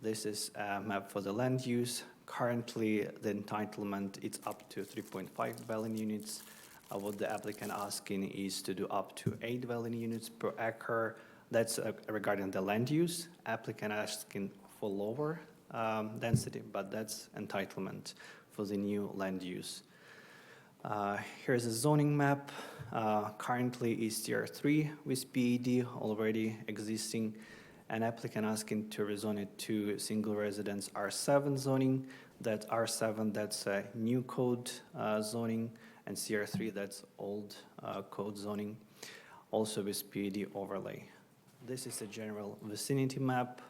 This is a map for the land use. Currently, the entitlement is up to 3.5 dwelling units. What the applicant asking is to do up to 8 dwelling units per acre. That's regarding the land use. Applicant asking for lower density, but that's entitlement for the new land use. Here's a zoning map. Currently is CR3 with PED already existing. An applicant asking to rezone it to single residence R7 zoning. That R7, that's a new code zoning, and CR3, that's old code zoning, also with PED overlay. This is a general vicinity map.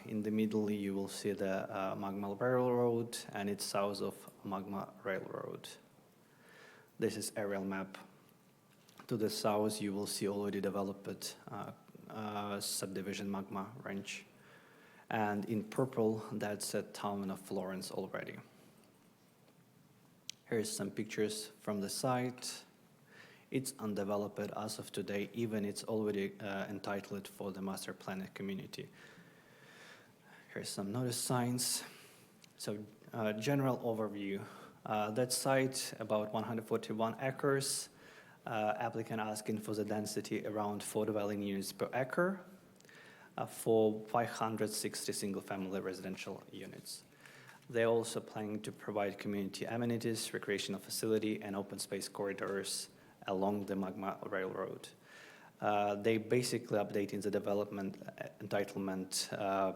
In the middle, you will see the Magma Railroad, and it's south of Magma Railroad. This is aerial map. To the south, you will see already developed subdivision Magma Ranch. And in purple, that's a town of Florence already. Here's some pictures from the site. It's undeveloped as of today, even it's already entitled for the master plan community. Here's some notice signs. So general overview. That site, about 141 acres. Applicant asking for the density around 4 dwelling units per acre for 560 single-family residential units. They're also planning to provide community amenities, recreational facility, and open space corridors along the Magma Railroad. They basically updating the development entitlement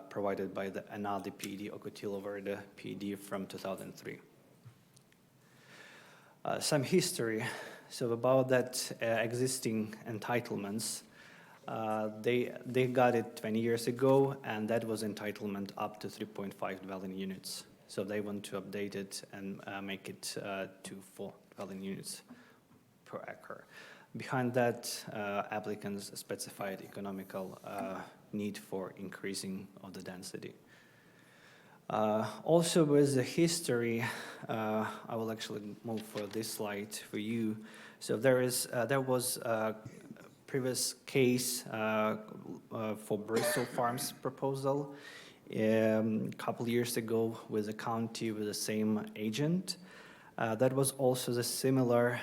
provided by the another PED, Ocotillo Verde PED from 2003. Some history. So about that existing entitlements, They got it 20 years ago, and that was entitlement up to 3.5 dwelling units. So they want to update it and make it to 4 dwelling units per acre. Behind that, applicants specified economical need for increasing of the density. Also with the history, I will actually move for this slide for you. So there was a previous case for Bristol Farms proposal a couple years ago with the county with the same agent. That was also the similar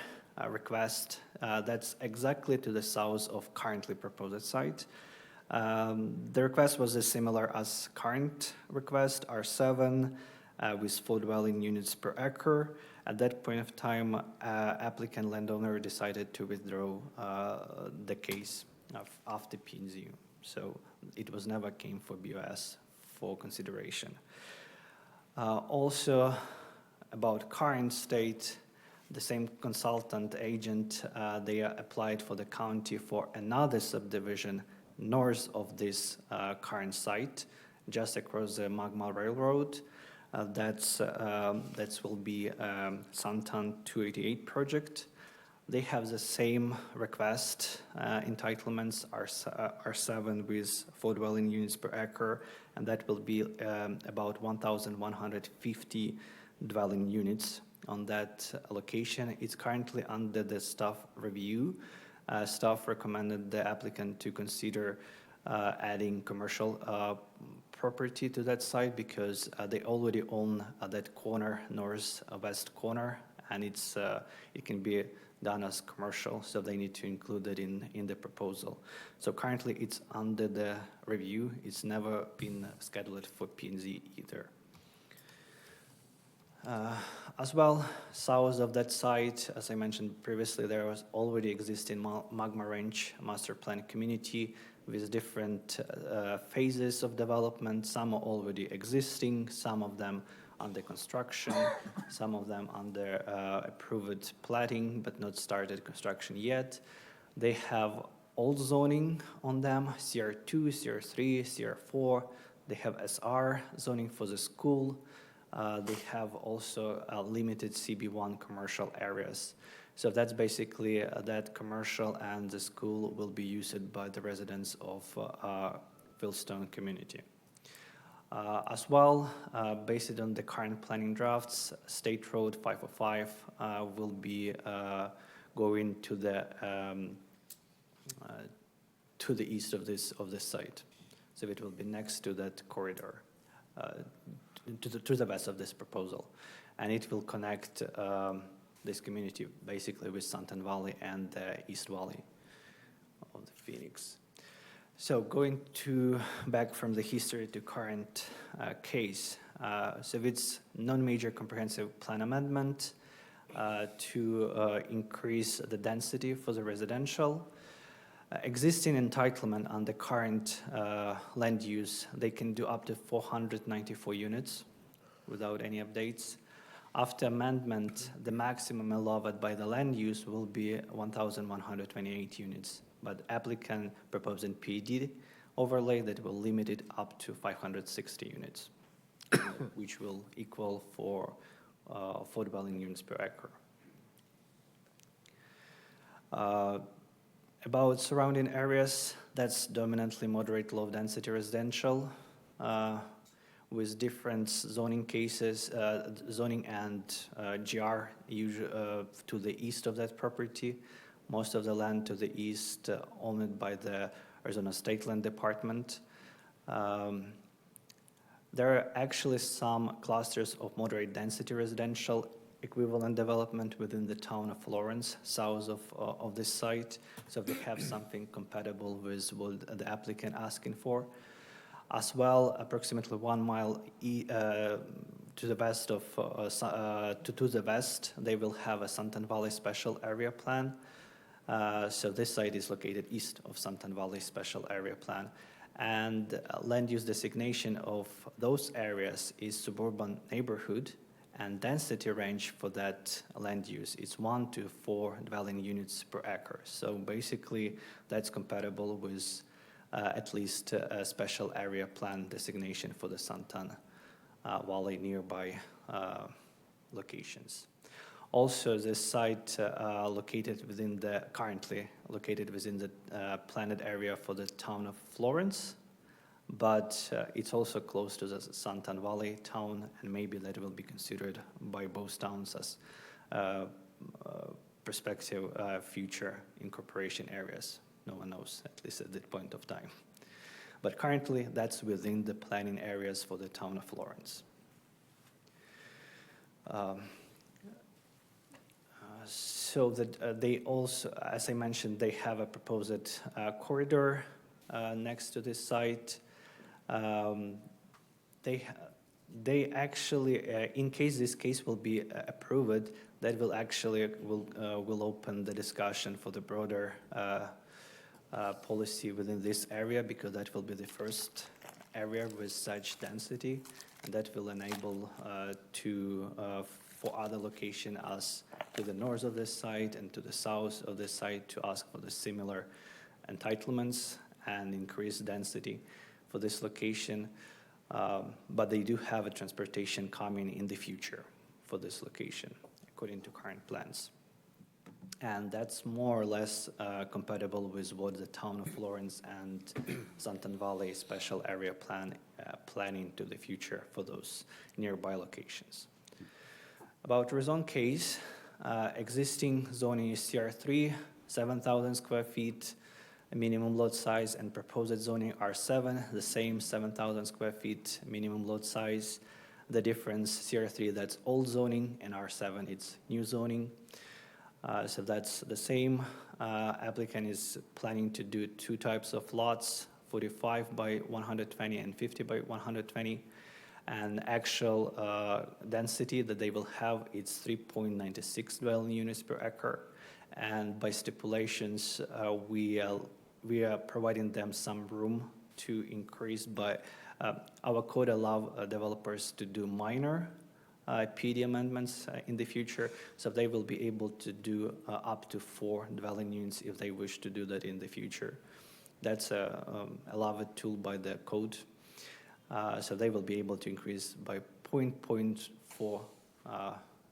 request that's exactly to the south of currently proposed site. The request was as similar as current request, R7, with 4 dwelling units per acre. At that point of time, applicant landowner decided to withdraw the case after P&Z. So it was never came for BOS for consideration. Also, about current state, the same consultant agent, they applied for the county for another subdivision north of this current site, just across the Magma Railroad. That will be Santan 288 project. They have the same request, entitlements R7 with 4 dwelling units per acre, and that will be about 1,150 dwelling units on that location. It's currently under the staff review. Staff recommended the applicant to consider adding commercial property to that site because they already own that corner, north-west corner, and it can be done as commercial, so they need to include it in the proposal. So currently it's under the review. It's never been scheduled for P&Z either. As well, south of that site, as I mentioned previously, there was already existing Magma Range master plan community with different phases of development. Some are already existing, some of them under construction, some of them under approved platting but not started construction yet. They have old zoning on them, CR2, CR3, CR4. They have SR zoning for the school. They have also limited CB1 commercial areas. So that's basically that commercial and the school will be used by the residents of Fieldstone community. As well, based on the current planning drafts, State Road 505 will be going to the east of this site. So it will be next to that corridor. To the west of this proposal, and it will connect this community basically with Santan Valley and the East Valley of the Phoenix. So going back from the history to current case, so it's non-major comprehensive plan amendment to increase the density for the residential. Existing entitlement on the current land use, they can do up to 494 units without any updates. After amendment, the maximum allowed by the land use will be 1,128 units, but applicant proposing PED overlay that will limit it up to 560 units, which will equal for 4 dwelling units per acre. About surrounding areas, that's dominantly moderate low density residential with different zoning cases, zoning and GR to the east of that property. Most of the land to the east owned by the Arizona State Land Department. There are actually some clusters of moderate density residential equivalent development within the town of Lawrence, south of this site. So they have something compatible with what the applicant asking for. As well, approximately 1 mile to the west of to the west, they will have a Santan Valley Special Area Plan. So this site is located east of Santan Valley Special Area Plan. And land use designation of those areas is suburban neighborhood, And density range for that land use is 1 to 4 dwelling units per acre. So basically, that's compatible with at least a special area plan designation for the Santan Valley nearby locations. Also, this site currently located within the planned area for the town of Florence, but it's also close to the Santan Valley town, and maybe that will be considered by both towns as prospective future incorporation areas. No one knows, at least at that point of time. But currently, that's within the planning areas for the town of Florence. So that they also, as I mentioned, they have a proposed corridor next to this site. They actually, in case this case will be approved, that will actually will open the discussion for the broader policy within this area, because that will be the first area with such density, and that will enable for other location as to the north of this site and to the south of this site to ask for the similar entitlements and increased density for this location. But they do have a transportation coming in the future for this location, according to current plans. And that's more or less compatible with what the town of Florence and Santan Valley Special Area Plan planning to the future for those nearby locations. About rezone case, existing zoning is CR3, 7,000 square feet, minimum lot size, and proposed zoning R7, the same 7,000 square feet minimum lot size. The difference, CR3, that's old zoning, and R7, it's new zoning. So that's the same. Applicant is planning to do 2 types of lots, 45 by 120 and 50 by 120. And actual density that they will have, it's 3.96 dwelling units per acre. And by stipulations, we are providing them some room to increase, but our code allows developers to do minor PD amendments in the future, so they will be able to do up to 4 dwelling units if they wish to do that in the future. That's a allowed tool by the code. So they will be able to increase by 0.4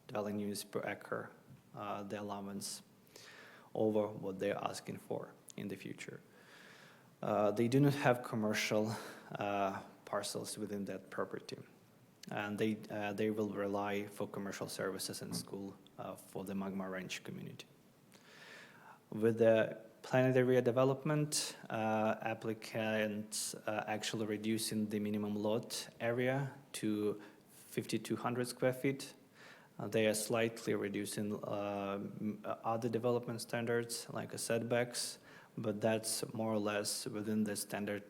dwelling units per acre the allowance over what they're asking for in the future. They do not have commercial parcels within that property, and they will rely for commercial services and school for the Magma Ranch community. With the planned area development, applicants actually reducing the minimum lot area to 5,200 square feet. They are slightly reducing other development standards like setbacks, but that's more or less within the standard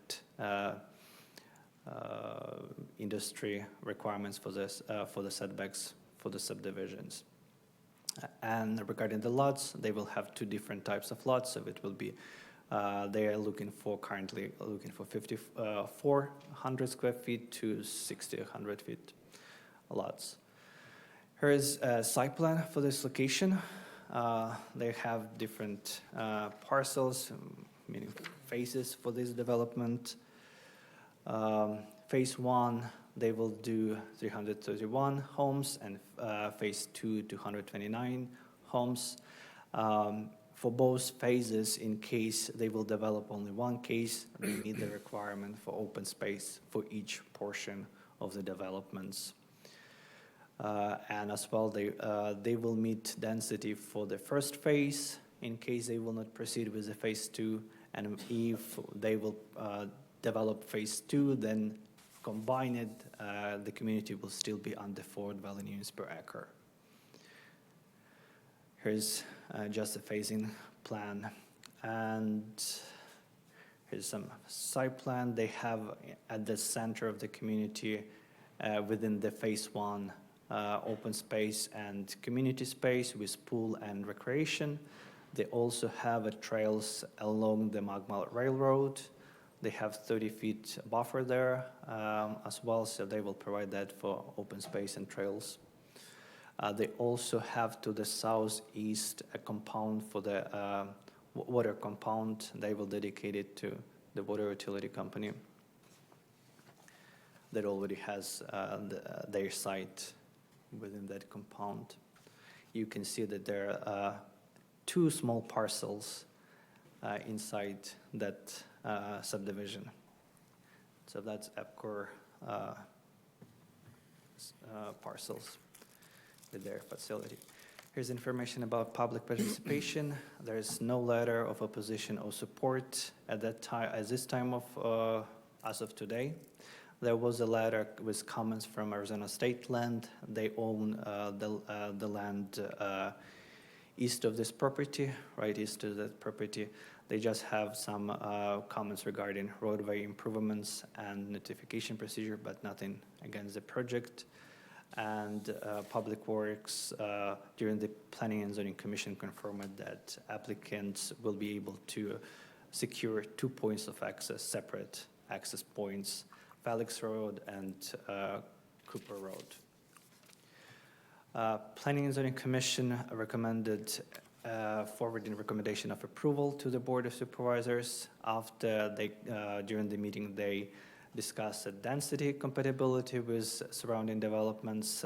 industry requirements for this for the setbacks for the subdivisions. And regarding the lots, they will have 2 different types of lots. So it will be, they are currently looking for 5,400 square feet to 6,100 feet lots. Here is a site plan for this location. They have different parcels, meaning phases for this development. Phase 1, they will do 331 homes, and phase 2, 229 homes. For both phases, in case they will develop only one case, they meet the requirement for open space for each portion of the developments. And as well, they will meet density for the first phase in case they will not proceed with the phase 2. And if they will develop phase 2, then combine it, the community will still be under 4 dwelling units per acre. Here's just a phasing plan. And here's some site plan they have at the center of the community within the phase 1 open space and community space with pool and recreation. They also have trails along the Magma Railroad. They have 30 feet buffer there as well, so they will provide that for open space and trails. They also have to the southeast a compound for the water compound. They will dedicate it to the water utility company that already has their site within that compound. You can see that there are 2 small parcels inside that subdivision. So that's EPCOR parcels with their facility. Here's information about public participation. There is no letter of opposition or support at that time. At this time of as of today, there was a letter with comments from Arizona State Land. They own the land east of this property, right east of that property. They just have some comments regarding roadway improvements and notification procedure, but nothing against the project. And Public Works, during the Planning and Zoning Commission, confirmed that applicants will be able to secure 2 points of access, separate access points, Felix Road and Cooper Road. Planning and Zoning Commission recommended forwarding recommendation of approval to the Board of Supervisors. After they, during the meeting, they discussed the density compatibility with surrounding developments,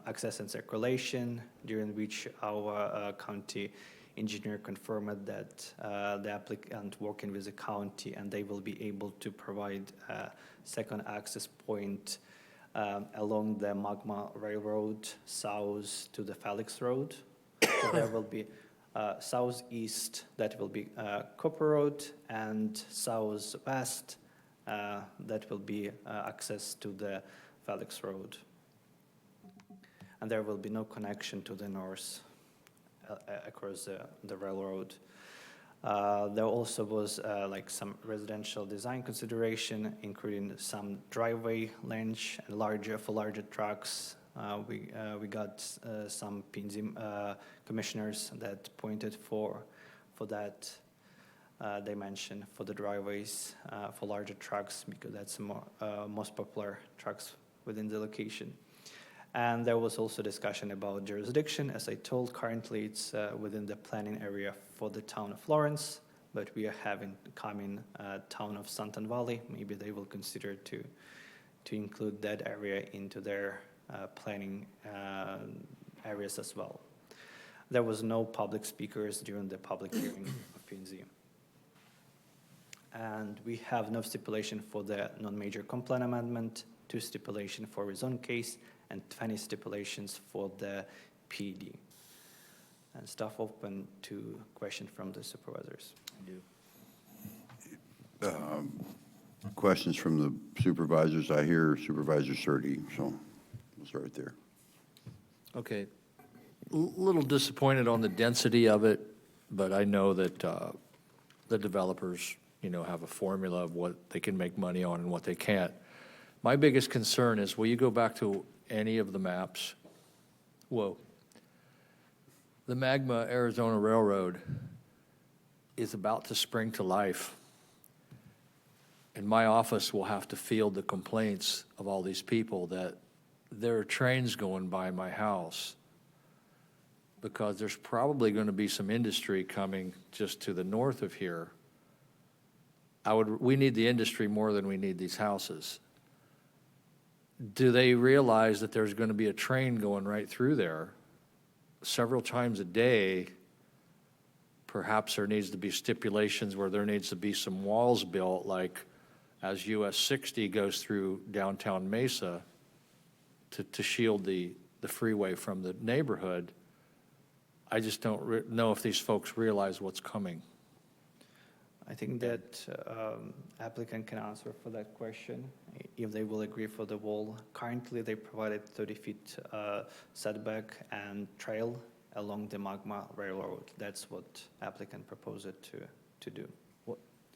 access and circulation, during which our county engineer confirmed that the applicant working with the county and they will be able to provide a second access point along the Magma Railroad south to the Felix Road. So there will be southeast, that will be Copper Road, and southwest, that will be access to the Felix Road. And there will be no connection to the north across the railroad. There also was like some residential design consideration, including some driveway length and for larger trucks. We got some P&Z commissioners that pointed for that dimension for the driveways for larger trucks, because that's the most popular trucks within the location. And there was also discussion about jurisdiction. As I told, currently it's within the planning area for the town of Lawrence, but we are having coming town of Santan Valley. Maybe they will consider to include that area into their planning areas as well. There was no public speakers during the public hearing of P&Z. And we have no stipulation for the non-major complaint amendment, 2 stipulation for rezone case, and 20 stipulations for the PD. And stuff open to question from the supervisors. I do. Questions from the supervisors. I hear Supervisor Surdy, so we'll start there. Okay. Little disappointed on the density of it, but I know that the developers, have a formula of what they can make money on and what they can't. My biggest concern is, will you go back to any of the maps? Whoa. The Magma Arizona Railroad is about to spring to life. And my office will have to field the complaints of all these people that there are trains going by my house, because there's probably going to be some industry coming just to the north of here. We need the industry more than we need these houses. Do they realize that there's going to be a train going right through there several times a day? Perhaps there needs to be stipulations where there needs to be some walls built, like as US 60 goes through downtown Mesa to shield the freeway from the neighborhood. I just don't know if these folks realize what's coming. I think that applicant can answer for that question, if they will agree for the wall. Currently, they provided 30 feet setback and trail along the Magma Railroad. That's what applicant proposed to do.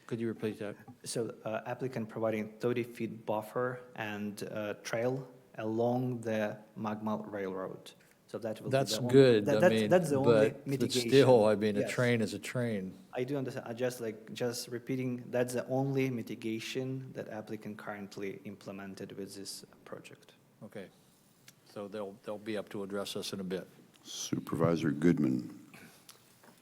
Could you repeat that? So applicant providing 30 feet buffer and trail along the Magma Railroad. So that will That's be the good. That's the only but mitigation. Still, a Yes. train is a train. I do understand. I just repeating, that's the only mitigation that applicant currently implemented with this project. Okay. So they'll be up to address us in a bit. Supervisor Goodman.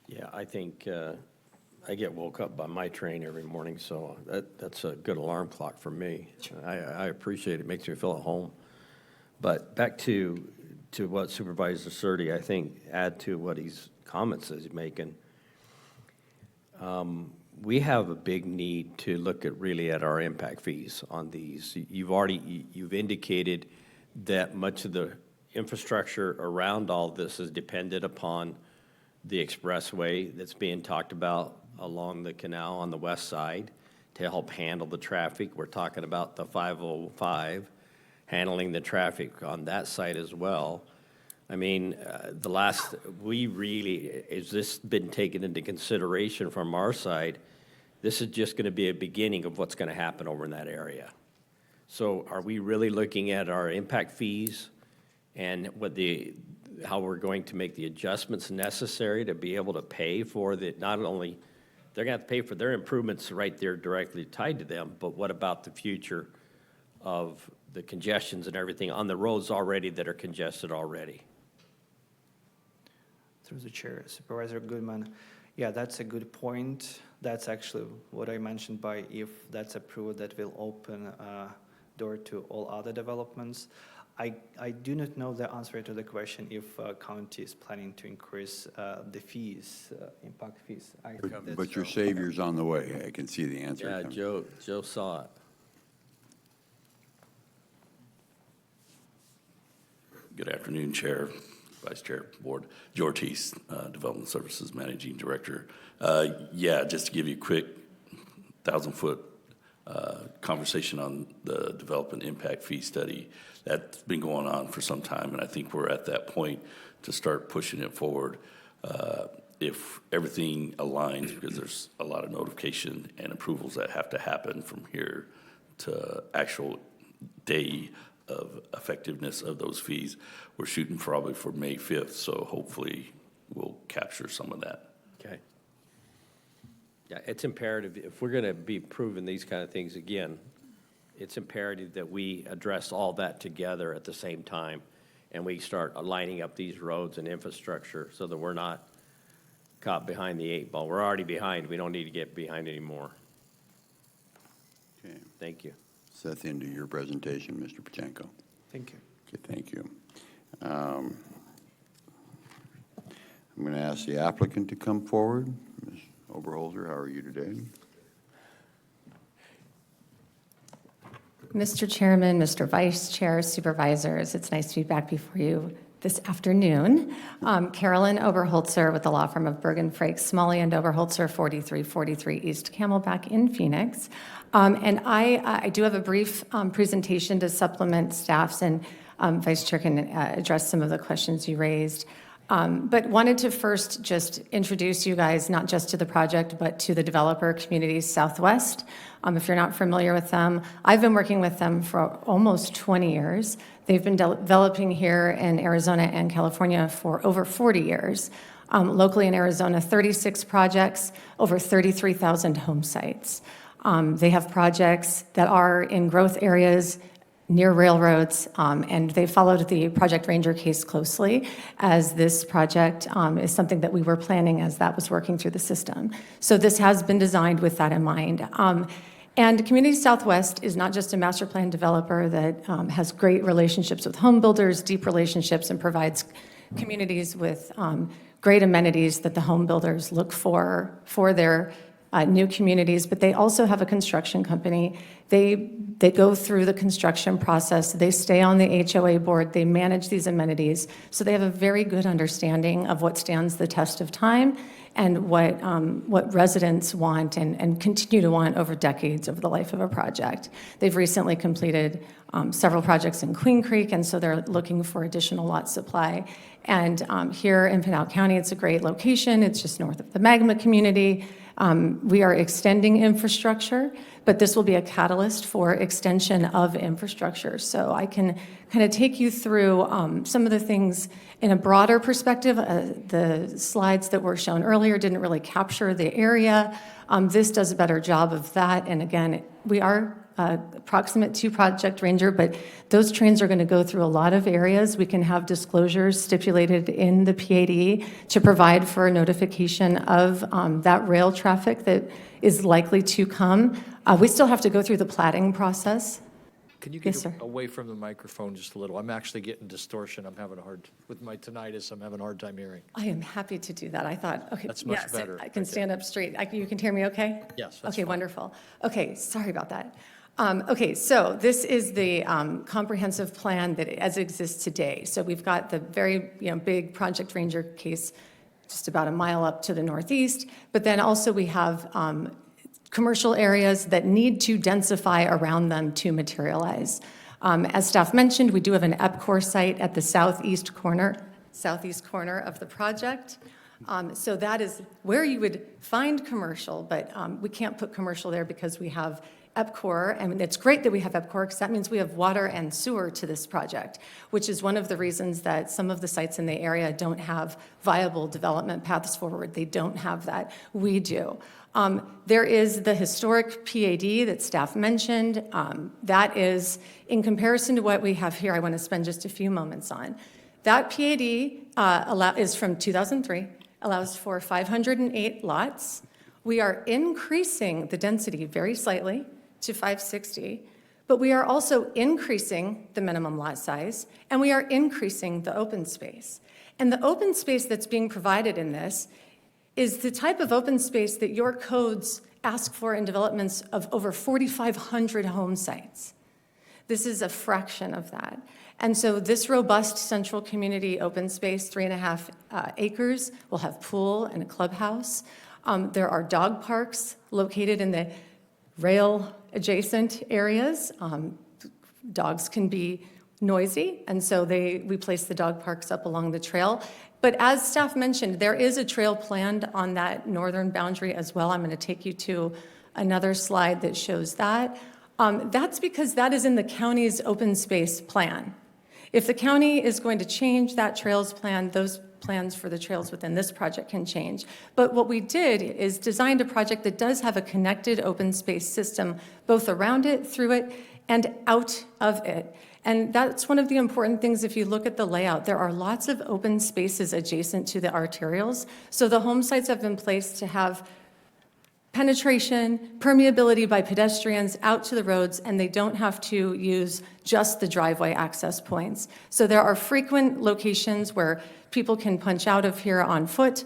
Yeah, I think I get woke up by my train every morning, so that's a good alarm clock for me. I appreciate it. It makes me feel at home. But back to what Supervisor Surdy, I think, add to what he's comments that he's making. We have a big need to look at our impact fees on these. You've indicated that much of the infrastructure around all this is dependent upon the expressway that's being talked about along the canal on the west side to help handle the traffic. We're talking about the 505 handling the traffic on that side as well. I mean, is this been taken into consideration from our side? This is just going to be a beginning of what's going to happen over in that area. So are we really looking at our impact fees and how we're going to make the adjustments necessary to be able to pay for not only they're going to have to pay for their improvements right there directly tied to them, but what about the future of the congestions and everything on the roads already that are congested already? Through the chair, Supervisor Goodman. Yeah, that's a good point. That's actually what I mentioned by if that's approved, that will open a door to all other developments. I do not know the answer to the question if county is planning to increase the fees, impact fees. But your savior's on the way. I can see the answer. Yeah, coming. Joe saw it. Good afternoon, Chair, Vice Chair, Board. Joe Ortiz, Development Services Managing Director. Yeah, just to give you a quick 1,000-foot conversation on the development impact fee study. That's been going on for some time, and I think we're at that point to start pushing it forward. If everything aligns, because there's a lot of notification and approvals that have to happen from here to actual day of effectiveness of those fees, we're shooting probably for May 5th, so hopefully we'll capture some of that. Okay. Yeah, it's imperative, if we're going to be proving these kind of things again, it's imperative that we address all that together at the same time, and we start lining up these roads and infrastructure so that we're not caught behind the 8 ball. We're already behind. We don't need to get behind anymore. Okay. Thank you. So that's the end of your presentation, Mr. Pachenko. Thank you. Okay, thank you. I'm going to ask the applicant to come forward. Ms. Oberholzer, how are you today? Mr. Chairman, Mr. Vice Chair, Supervisors, it's nice to be back before you this afternoon. Carolyn Oberholzer with the law firm of Bergen, Frakes, Smalley and Oberholzer, 4343 East Camelback in Phoenix. And I do have a brief presentation to supplement staff's, and Vice Chair can address some of the questions you raised. But wanted to first just introduce you guys not just to the project, but to the developer Communities Southwest. If you're not familiar with them, I've been working with them for almost 20 years. They've been developing here in Arizona and California for over 40 years. Locally in Arizona, 36 projects, over 33,000 home sites. They have projects that are in growth areas near railroads, and they followed the Project Ranger case closely, as this project is something that we were planning as that was working through the system. So this has been designed with that in mind. And Communities Southwest is not just a master plan developer that has great relationships with home builders, deep relationships, and provides communities with great amenities that the home builders look for their new communities, but they also have a construction company. They go through the construction process. They stay on the HOA board. They manage these amenities. So they have a very good understanding of what stands the test of time and what residents want and continue to want over decades over the life of a project. They've recently completed several projects in Queen Creek, and so they're looking for additional lot supply. And here in Pinal County, it's a great location. It's just north of the Magma community. We are extending infrastructure, but this will be a catalyst for extension of infrastructure. So I can kind of take you through some of the things in a broader perspective. The slides that were shown earlier didn't really capture the area. This does a better job of that. And again, we are approximate to Project Ranger, but those trains are going to go through a lot of areas. We can have disclosures stipulated in the PAD to provide for a notification of that rail traffic that is likely to come. We still have to go through the platting process. Can you Yes, get sir. away from the microphone just a little? I'm actually getting distortion. I'm having a hard, with my tinnitus, I'm having a hard time hearing. I am happy to do that. I thought, okay. That's much yes, better I can right stand up straight. You can hear me okay? Yes, that's Okay, fine. wonderful. Okay, sorry about that. Okay, so this is the comprehensive plan that as it exists today. So we've got the very, big Project Ranger case just about a mile up to the northeast, but then also we have commercial areas that need to densify around them to materialize. As staff mentioned, we do have an EPCOR site at the southeast corner of the project. So that is where you would find commercial, but we can't put commercial there because we have EPCOR, and it's great that we have EPCOR because that means we have water and sewer to this project, which is one of the reasons that some of the sites in the area don't have viable development paths forward. They don't have that. We do. There is the historic PAD that staff mentioned. That is, in comparison to what we have here, I want to spend just a few moments on. That PAD is from 2003, allows for 508 lots. We are increasing the density very slightly to 560, but we are also increasing the minimum lot size, and we are increasing the open space. And the open space that's being provided in this is the type of open space that your codes ask for in developments of over 4,500 home sites. This is a fraction of that. And so this robust central community open space, 3.5 acres, will have pool and a clubhouse. There are dog parks located in the rail adjacent areas. Dogs can be noisy, and so we place the dog parks up along the trail. But as staff mentioned, there is a trail planned on that northern boundary as well. I'm going to take you to another slide that shows that. That's because that is in the county's open space plan. If the county is going to change that trails plan, those plans for the trails within this project can change. But what we did is designed a project that does have a connected open space system, both around it, through it, and out of it. And that's one of the important things if you look at the layout. There are lots of open spaces adjacent to the arterials. So the home sites have been placed to have penetration, permeability by pedestrians out to the roads, and they don't have to use just the driveway access points. So there are frequent locations where people can punch out of here on foot,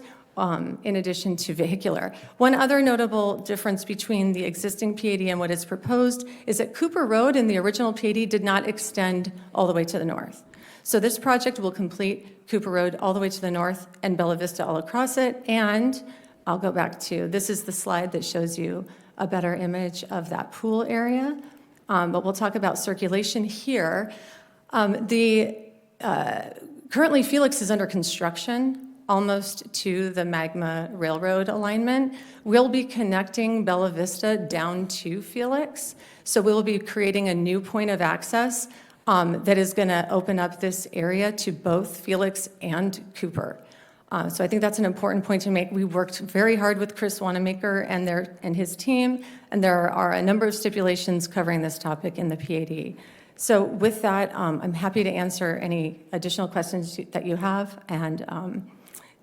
in addition to vehicular. One other notable difference between the existing PAD and what is proposed is that Cooper Road in the original PAD did not extend all the way to the north. So this project will complete Cooper Road all the way to the north and Bella Vista all across it. And I'll go back to, this is the slide that shows you a better image of that pool area. But we'll talk about circulation here. Currently Felix is under construction almost to the Magma Railroad alignment. We'll be connecting Bella Vista down to Felix. So we'll be creating a new point of access that is going to open up this area to both Felix and Cooper. So I think that's an important point to make. We worked very hard with Chris Wanamaker and his team, and there are a number of stipulations covering this topic in the PAD. So with that, I'm happy to answer any additional questions that you have. And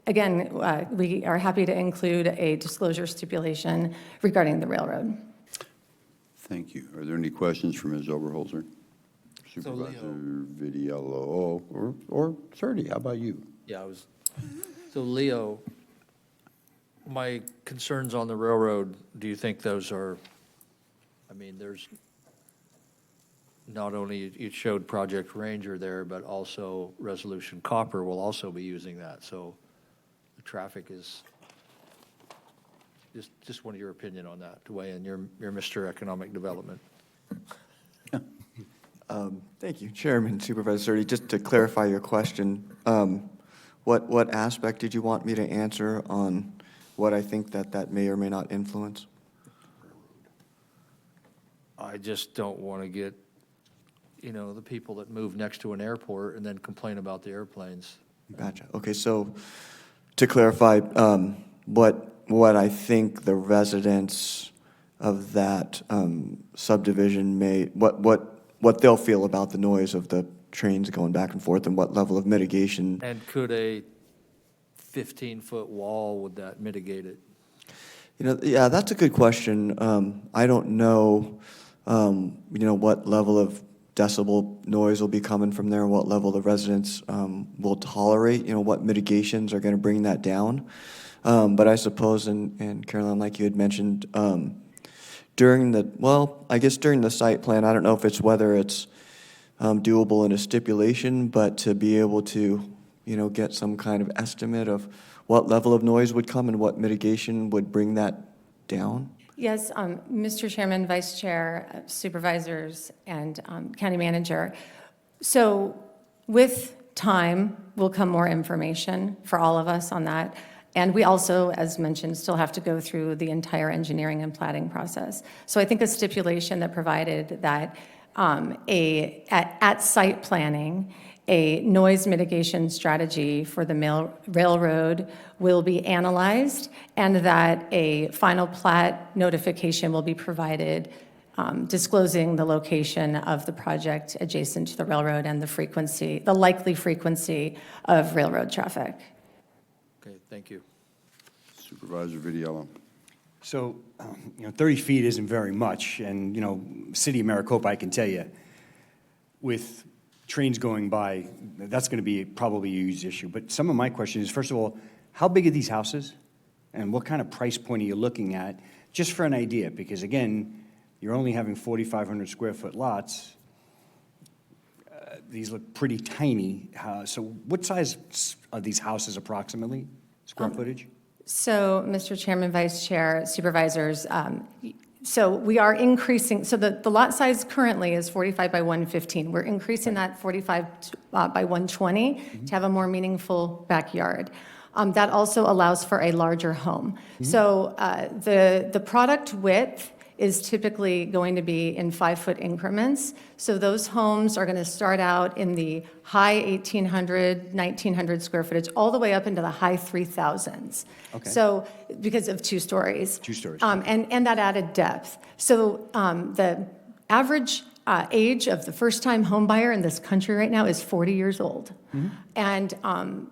again, we are happy to include a disclosure stipulation regarding the railroad. Thank you. Are there any questions for Ms. Oberholzer? Supervisor Vitiello or Surdy, how about you? Yeah, so Leo, my concerns on the railroad, do you think those are, there's not only, you showed Project Ranger there, but also Resolution Copper will also be using that. So the traffic is, just want your opinion on that, to weigh in. You're Mr. Economic Development. Thank you, Chairman, Supervisor Surdy. Just to clarify your question, what aspect did you want me to answer on what I think that may or may not influence? I just don't want to get, the people that move next to an airport and then complain about the airplanes. Gotcha. Okay, so to clarify, what I think the residents that subdivision may, what they'll feel about the noise of the trains going back and forth, and what level of mitigation. And could a 15-foot wall, would that mitigate it? Yeah, that's a good question. I don't know, what level of decibel noise will be coming from there, what level the residents will tolerate, what mitigations are going to bring that down. But I suppose, and Caroline, like you had mentioned, during the site plan, I don't know if it's whether it's doable in a stipulation, but to be able to, get some kind of estimate of what level of noise would come and what mitigation would bring that down? Yes, Mr. Chairman, Vice Chair, Supervisors, and County Manager. So with time will come more information for all of us on that. And we also, as mentioned, still have to go through the entire engineering and platting process. So I think a stipulation that provided that at site planning, a noise mitigation strategy for the railroad will be analyzed, and that a final plat notification will be provided disclosing the location of the project adjacent to the railroad and the likely frequency of railroad traffic. Okay, thank you. Supervisor Vitiello. So, 30 feet isn't very much, and, City of Maricopa, I can tell you, with trains going by, that's going to be probably a huge issue. But some of my question is, first of all, how big are these houses? And what kind of price point are you looking at? Just for an idea, because again, you're only having 4,500 square foot lots. These look pretty tiny. So what size are these houses approximately, square footage? So, Mr. Chairman, Vice Chair, Supervisors, so we are increasing, so the lot size currently is 45 by 115. We're increasing that 45 by 120 to have a more meaningful backyard. That also allows for a larger home. So the product width is typically going to be in 5-foot increments. So those homes are going to start out in the high 1,800, 1,900 square footage, all the way up into the high 3,000s. Okay. So because of 2 stories. 2 stories. And that added depth. So the average age of the first-time home buyer in this country right now is 40 years old. And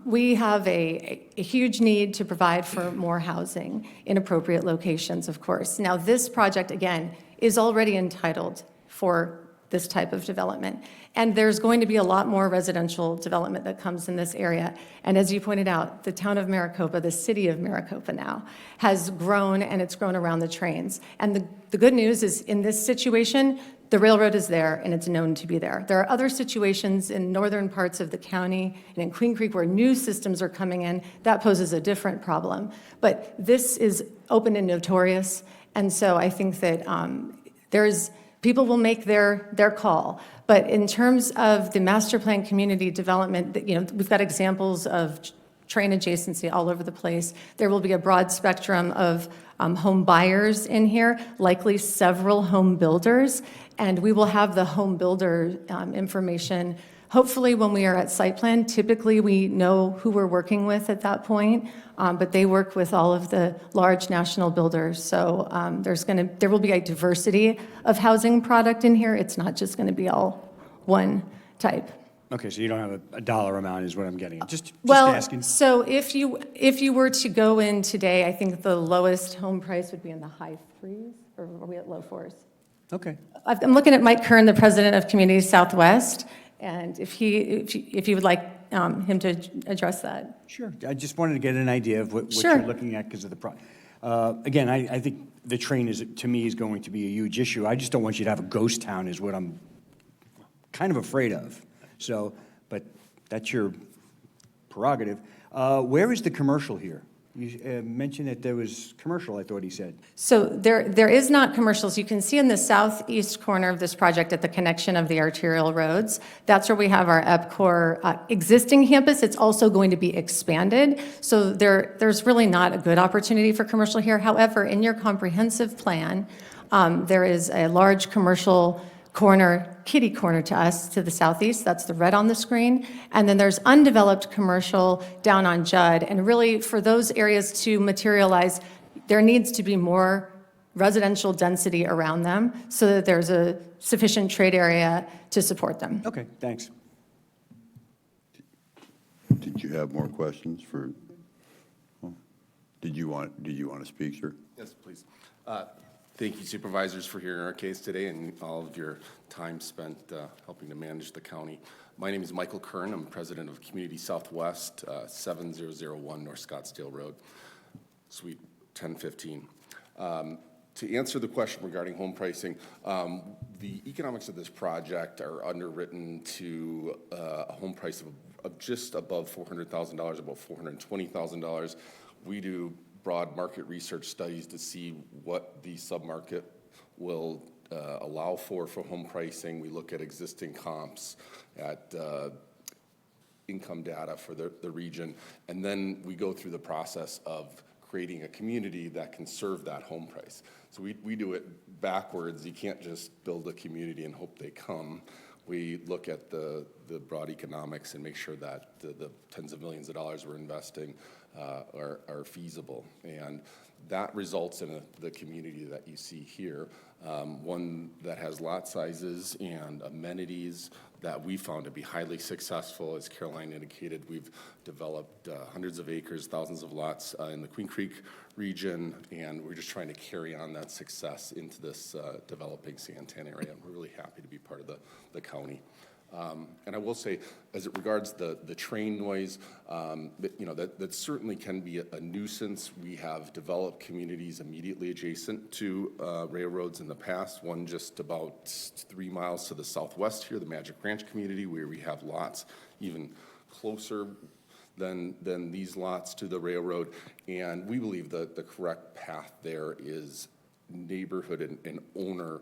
we have a huge need to provide for more housing in appropriate locations, of course. Now, this project, again, is already entitled for this type of development. And there's going to be a lot more residential development that comes in this area. And as you pointed out, the town of Maricopa, the city of Maricopa now, has grown, and it's grown around the trains. And the good news is, in this situation, the railroad is there, and it's known to be there. There are other situations in northern parts of the county and in Queen Creek where new systems are coming in. That poses a different problem. But this is open and notorious, and so I think that people will make their call. But in terms of the master plan community development, we've got examples of train adjacency all over the place. There will be a broad spectrum of home buyers in here, likely several home builders, and we will have the home builder information hopefully when we are at site plan. Typically, we know who we're working with at that point, but they work with all of the large national builders. So there will be a diversity of housing product in here. It's not just going to be all one type. Okay, so you don't have a dollar amount is what I'm getting at. Just asking. So if you were to go in today, I think the lowest home price would be in the high 3s, or are we at low 4s? Okay. I'm looking at Mike Kern, the president of Community Southwest, and if you would like him to address that. Sure. I just wanted to get an idea of what Sure. you're looking at because of the again, I think the train to me is going to be a huge issue. I just don't want you to have a ghost town is what I'm kind of afraid of. So, but that's your prerogative. Where is the commercial here? You mentioned that there was commercial, I thought he said. So there is not commercials. You can see in the southeast corner of this project at the connection of the arterial roads, that's where we have our EPCOR existing campus. It's also going to be expanded. So there's really not a good opportunity for commercial here. However, in your comprehensive plan, there is a large commercial kitty corner to us to the southeast. That's the red on the screen. And then there's undeveloped commercial down on Judd. And really, for those areas to materialize, there needs to be more residential density around them so that there's a sufficient trade area to support them. Okay, thanks. Did you have more questions for, did you want to speak, sir? Yes, please. Thank you, supervisors, for hearing our case today and all of your time spent helping to manage the county. My name is Michael Kern. I'm president of Community Southwest, 7001 North Scottsdale Road, Suite 1015. To answer the question regarding home pricing, the economics of this project are underwritten to a home price of just above $400,000, about $420,000. We do broad market research studies to see what the submarket will allow for home pricing. We look at existing comps, at income data for the region, and then we go through the process of creating a community that can serve that home price. So we do it backwards. You can't just build a community and hope they come. We look at the broad economics and make sure that the tens of millions of dollars we're investing are feasible. And that results in the community that you see here, one that has lot sizes and amenities that we found to be highly successful. As Caroline indicated, we've developed hundreds of acres, thousands of lots in the Queen Creek region, and we're just trying to carry on that success into this developing Santan area. We're really happy to be part of the county. And I will say, as it regards the train noise, that certainly can be a nuisance. We have developed communities immediately adjacent to railroads in the past, one just about 3 miles to the southwest here, the Magic Ranch community, where we have lots even closer than these lots to the railroad. And we believe that the correct path there is neighborhood and owner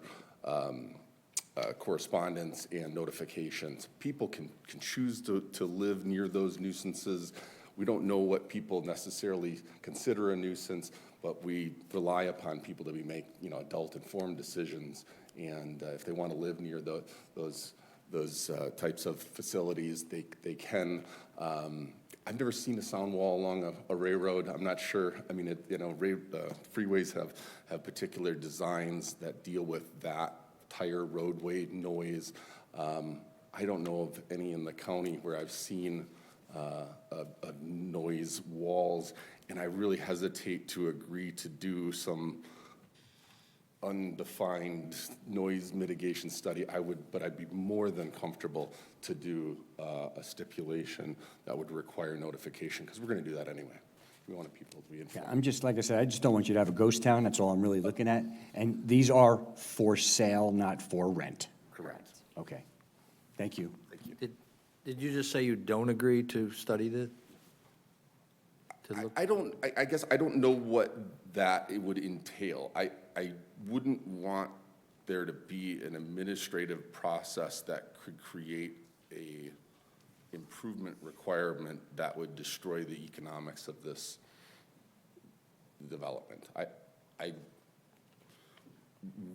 correspondence and notifications. People can choose to live near those nuisances. We don't know what people necessarily consider a nuisance, but we rely upon people to make adult informed decisions. And if they want to live near those types of facilities, they can. I've never seen a sound wall along a railroad. I'm not sure. I mean, freeways have particular designs that deal with that tire roadway noise. I don't know of any in the county where I've seen a noise walls, and I really hesitate to agree to do some undefined noise mitigation study. But I'd be more than comfortable to do a stipulation that would require notification, because we're going to do that anyway. We want people to be informed. Yeah, I'm just, like I said, I just don't want you to have a ghost town. That's all I'm really looking at. And these are for sale, not for rent. Correct. Okay. Thank you. Thank you. Did you just say you don't agree to study this? I guess I don't know what that it would entail. I wouldn't want there to be an administrative process that could create a improvement requirement that would destroy the economics of this development. I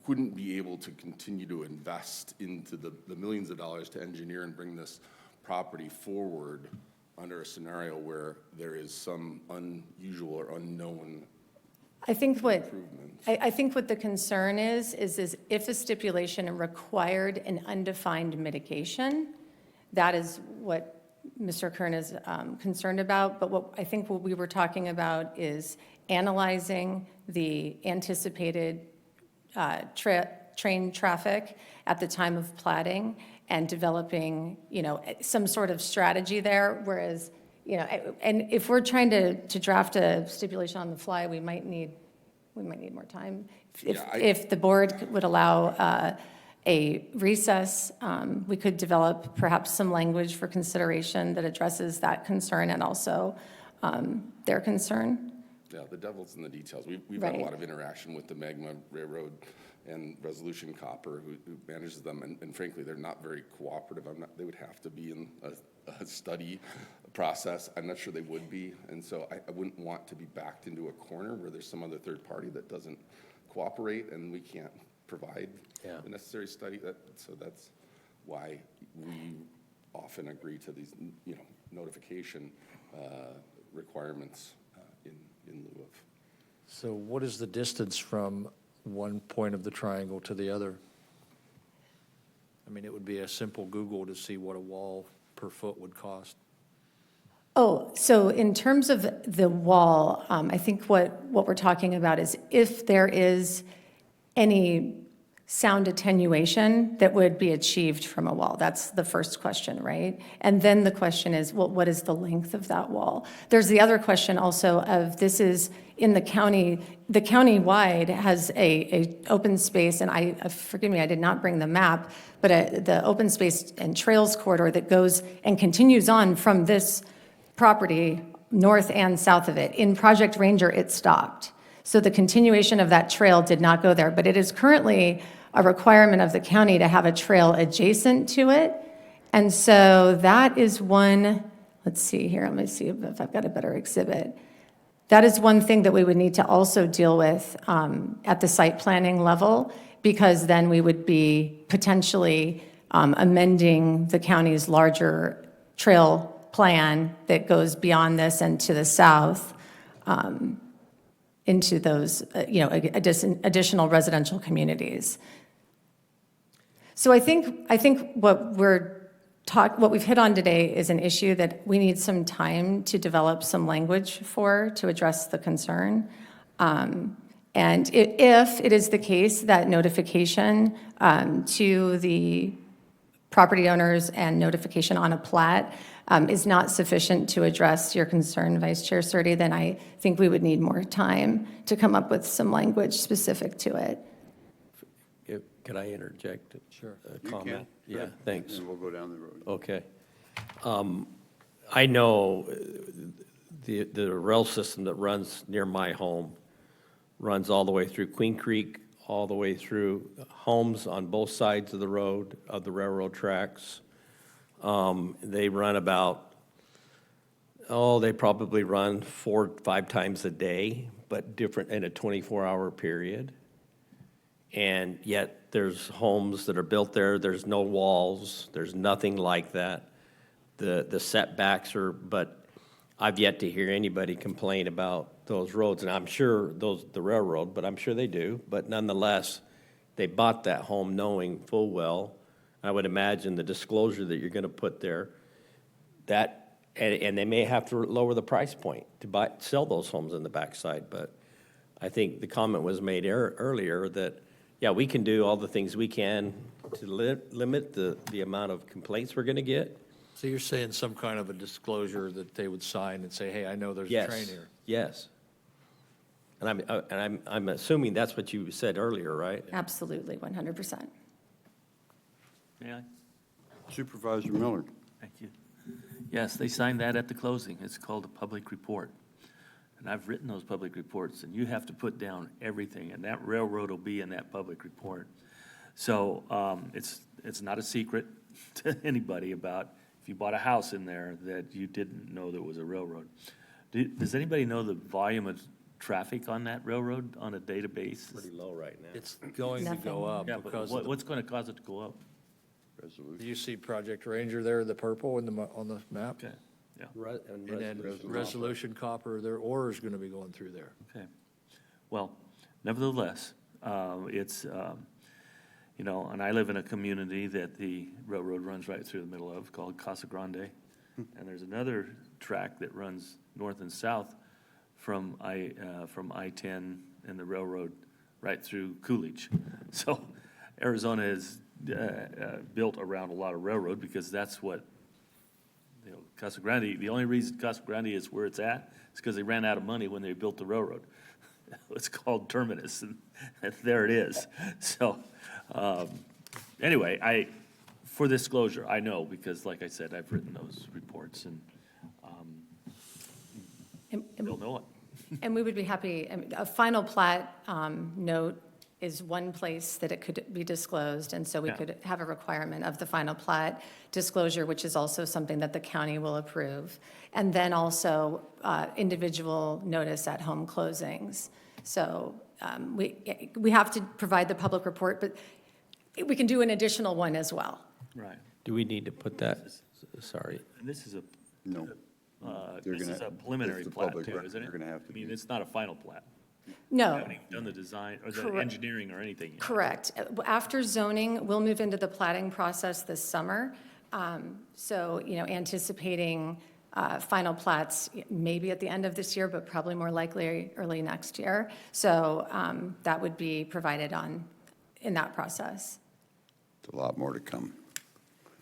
wouldn't be able to continue to invest into the millions of dollars to engineer and bring this property forward under a scenario where there is some unusual or unknown I think what improvements. I think what the concern is if a stipulation required an undefined mitigation, that is what Mr. Kern is concerned about. But what we were talking about is analyzing the anticipated train traffic at the time of platting and developing, some sort of strategy there. Whereas, and if we're trying to draft a stipulation on the fly, we might need more time. If the board would allow a recess, we could develop perhaps some language for consideration that addresses that concern and also their concern. Yeah, the devil's in the details. We've Right. had a lot of interaction with the Magma Railroad and Resolution Copper, who manages them, and frankly, they're not very cooperative. They would have to be in a study process. I'm not sure they would be, and so I wouldn't want to be backed into a corner where there's some other third party that doesn't cooperate, and we can't provide the necessary study. So that's why we often agree to these, notification requirements in lieu of. So what is the distance from one point of the triangle to the other. I mean, it would be a simple Google to see what a wall per foot would cost. Oh, so in terms of the wall, I think what we're talking about is if there is any sound attenuation that would be achieved from a wall. That's the first question, right? And then the question is, well, what is the length of that wall? There's the other question also of this is in the county-wide has a open space, and forgive me, I did not bring the map, but the open space and trails corridor that goes and continues on from this property north and south of it. In Project Ranger, it stopped. So the continuation of that trail did not go there, but it is currently a requirement of the county to have a trail adjacent to it. And so that is one, let's see here, let me see if I've got a better exhibit. That is one thing that we would need to also deal with at the site planning level, because then we would be potentially amending the county's larger trail plan that goes beyond this and to the south. Into those, additional residential communities. So I think what we've hit on today is an issue that we need some time to develop some language to address the concern. And if it is the case that notification to the property owners and notification on a plat is not sufficient to address your concern, Vice Chair Surtee, then I think we would need more time to come up with some language specific to it. Could I interject? Sure. A comment? Yeah, thanks. And we'll go down the road. Okay. I know the rail system that runs near my home runs all the way through Queen Creek, all the way through homes on both sides of the road, of the railroad tracks. They run they probably run 4 or 5 times a day, but different in a 24-hour period. And yet there's homes that are built there, there's no walls, there's nothing like that. The setbacks but I've yet to hear anybody complain about those roads, and I'm sure the railroad, but I'm sure they do. But nonetheless, they bought that home knowing full well, I would imagine the disclosure that you're going to put there, and they may have to lower the price point to sell those homes on the backside. But I think the comment was made earlier that, yeah, we can do all the things we can to limit the amount of complaints we're going to get. So you're saying some kind of a disclosure that they would sign and say, hey, I know there's a train here. Yes. And I'm assuming that's what you said earlier, right? Absolutely, 100%. Yeah, Supervisor Miller. thank you. Yes, they signed that at the closing. It's called a public report. And I've written those public reports, and you have to put down everything, and that railroad will be in that public report. So it's not a secret to anybody about if you bought a house in there that you didn't know there was a railroad. Does anybody know the volume of traffic on that railroad on a database? Pretty low right now. It's going to go up Yeah, but because what's going to cause it to go up? do you see Project Ranger there, the purple on the map? Okay, yeah. And then Resolution Copper, their ore is going to be going through there. Okay. Well, nevertheless, it's, and I live in a community that the railroad runs right through the middle of called Casa Grande. And there's another track that runs north and south from I-10 and the railroad right through Coolidge. So Arizona is built around a lot of railroad because that's what, Casa Grande, the only reason Casa Grande is where it's at is because they ran out of money when they built the railroad. It's called Terminus, and there it is. So anyway, for disclosure, I know because, like I said, I've written those reports, and they'll know it. And we would be happy, a final plat note is one place that it could be disclosed, and so we could have a requirement of the final plat disclosure, which is also something that the county will approve, and then also individual notice at home closings. So we have to provide the public report, but we can do an additional one as well. Right. Do we need to put that? Sorry. And this is No. this is a preliminary plat too, isn't it? They're gonna have to I mean, it's not a final plat. No. haven't even done the design or the Correct. engineering or anything yet. Correct. After zoning, we'll move into the plating process this summer. So, anticipating final plats maybe at the end of this year, but probably more likely early next year. So that would be provided in that process. It's a lot more to come.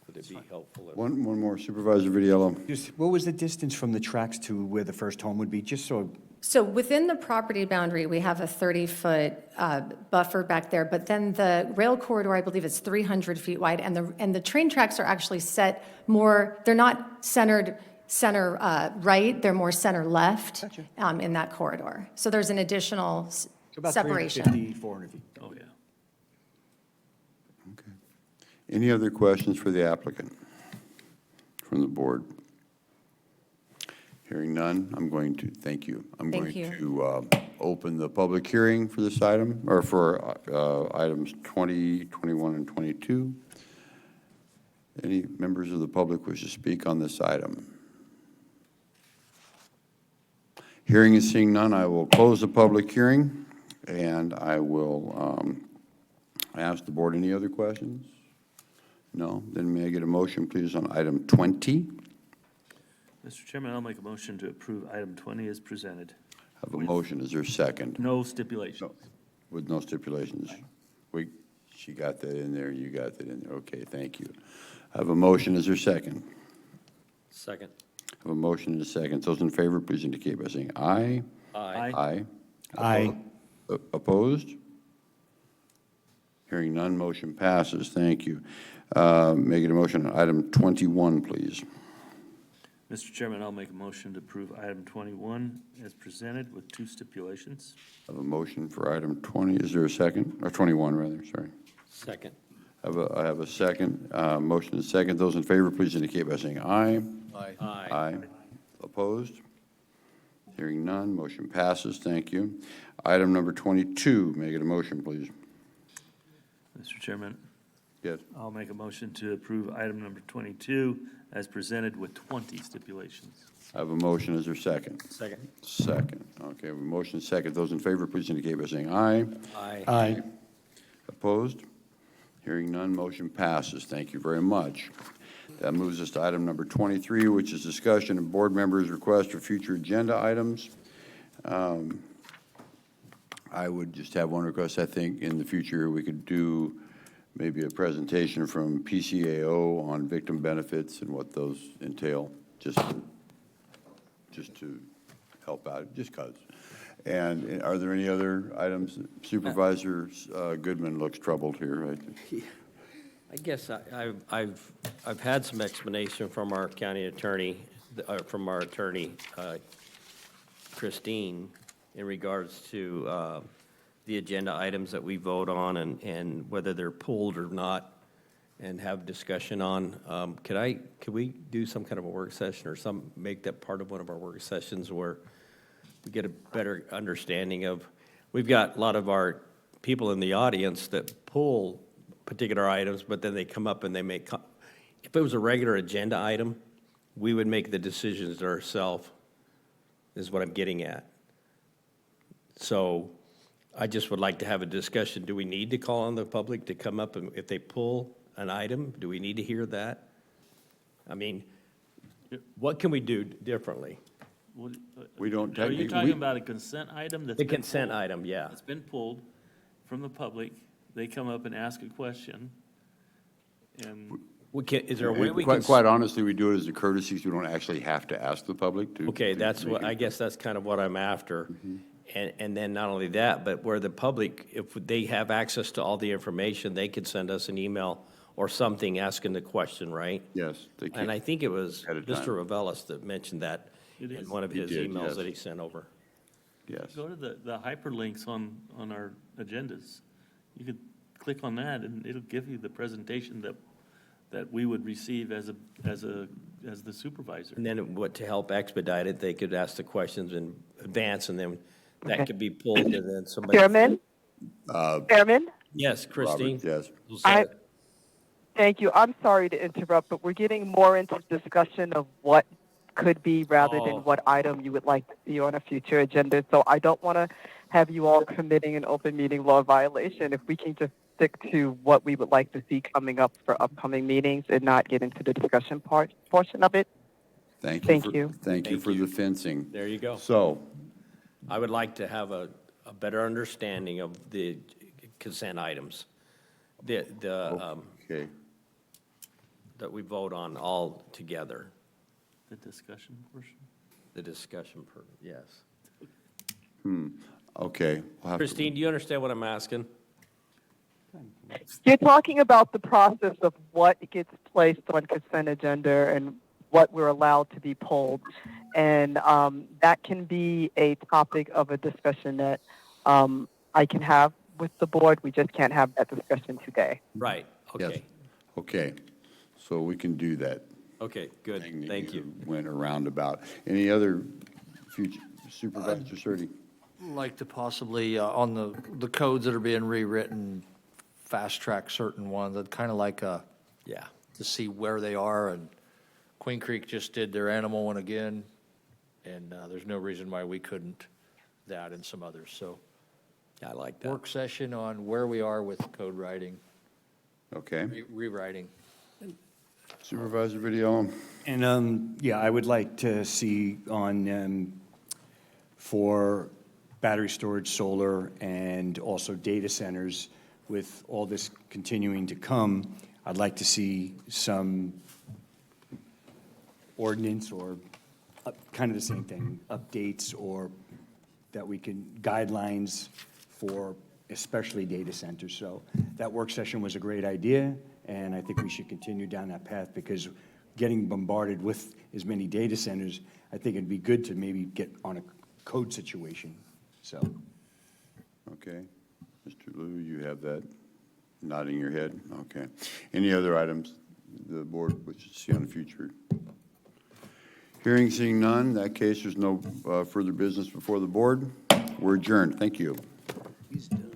Would it be helpful if One more, Supervisor Vitiello. Just, what was the distance from the tracks to where the first home would be, just so, So within the property boundary, we have a 30-foot buffer back there, but then the rail corridor, I believe, is 300 feet wide, and the train tracks are actually set more, they're not center right, they're more center left in that corridor. So there's an additional so about separation. 350, 400 feet? Oh, yeah. Any other questions for the applicant from the board? Hearing none, I'm going to, thank you. I'm Thank going you. to open the public hearing for this item, or for items 20, 21, and 22. Any members of the public wish to speak on this item? Hearing and seeing none, I will close the public hearing, and I will ask the board any other questions? No? Then may I get a motion, please, on item 20? Mr. Chairman, I'll make a motion to approve item 20 as presented. Have a motion, is there a second? No stipulations. With no stipulations? She got that in there, you got that in there, okay, thank you. I have a motion, is there a second? Second. I have a motion and a second. Those in favor, please indicate by saying aye. Aye. Aye. Opposed? Hearing none, motion passes, thank you. May I get a motion on item 21, please? Mr. Chairman, I'll make a motion to approve item 21 as presented with 2 stipulations. I have a motion for item 20, is there a second? Or 21, rather, sorry. Second. I have a second, motion and second. Those in favor, please indicate by saying aye. Aye. Aye. Opposed? Hearing none, motion passes, thank you. Item number 22, may I get a motion, please? Mr. Chairman, Yes. I'll make a motion to approve item number 22 as presented with 20 stipulations. I have a motion, is there a second? Second. Second, okay, I have a motion, second. Those in favor, please indicate by saying aye. Aye. Aye. Opposed? Hearing none, motion passes. Thank you very much. That moves us to item number 23, which is discussion of board members' request for future agenda items. I would just have one request. I think in the future, we could do maybe a presentation from PCAO on victim benefits and what those entail, just to help out, just because. And are there any other items? Supervisor Goodman looks troubled here, right? I guess I've had some explanation from our county attorney, from our attorney, Christine, in regards to the agenda items that we vote on and whether they're pulled or not, and have discussion on. Could we do some kind of a work session or make that part of one of our work sessions where we get a better understanding of, we've got a lot of our people in the audience that pull particular items, but then they come up and they make, if it was a regular agenda item, we would make the decisions ourselves, is what I'm getting at. So I just would like to have a discussion. Do we need to call on the public to come up and if they pull an item, do we need to hear that? I mean, what can we do differently? We don't Are you technically. talking about a consent item that's The been consent pulled? item, yeah. It's been pulled from the public. They come up and ask a question. And Is there a way we can? Quite honestly, we do it as a courtesy, so we don't actually have to ask the public to. Okay, to that's make what, it- I guess that's kind of what I'm after. And then not only that, but where the public, if they have access to all the information, they could send us an email or something asking the question, right? Yes, they can. And I think it was At a Mr. time. Ravelis that mentioned that It in is. one of He his did, emails yes. that he sent over. Yes. go to the hyperlinks on our agendas. You could click on that and it'll give you the presentation that we would receive as the supervisor. And then to help expedite it, they could ask the questions in advance and then that could be pulled and then somebody. Chairman? Chairman? Yes, Christine? Robert, yes. Thank you. I'm sorry to interrupt, but we're getting more into discussion of what could be rather than what item you would like to see on a future agenda. So I don't want to have you all committing an open meeting law violation if we can just stick to what we would like to see coming up for upcoming meetings and not get into the discussion portion of it. Thank you. Thank for- you. Thank you Thank for you. the fencing. There you go. So, I would like to have a better understanding of the consent items. okay, That we vote on all together, The discussion portion? the discussion yes. okay. We'll have to- Christine, do you understand what I'm asking? You're talking about the process of what gets placed on consent agenda and what we're allowed to be pulled. And that can be a topic of a discussion that I can have with the board. We just can't have that discussion today. Right, Yes. okay, Okay, so we can do that. okay, good, thing that thank you. Went around about. Any other future Supervisor Surtee? Like to possibly, on the codes that are being rewritten, fast-track certain ones, I'd kind of like Yeah, to see where they are, and Queen Creek just did their animal one again, and there's no reason why we couldn't that and some others, so. I like that. Work session on where we are with code writing, Okay. rewriting. Supervisor Video? And, yeah, I would like to see on, for battery storage, solar, and also data centers, with all this continuing to come, I'd like to see some ordinance or kind of the same thing, updates or that we can, guidelines for especially data centers. So that work session was a great idea, and I think we should continue down that path because getting bombarded with as many data centers, I think it'd be good to maybe get on a code situation, so. Okay. Mr. Liu, you have that nodding your head? Okay. Any other items the board wishes to see on the future? Hearing, seeing none, in that case, there's no further business before the board. We're adjourned. Thank you. He's done.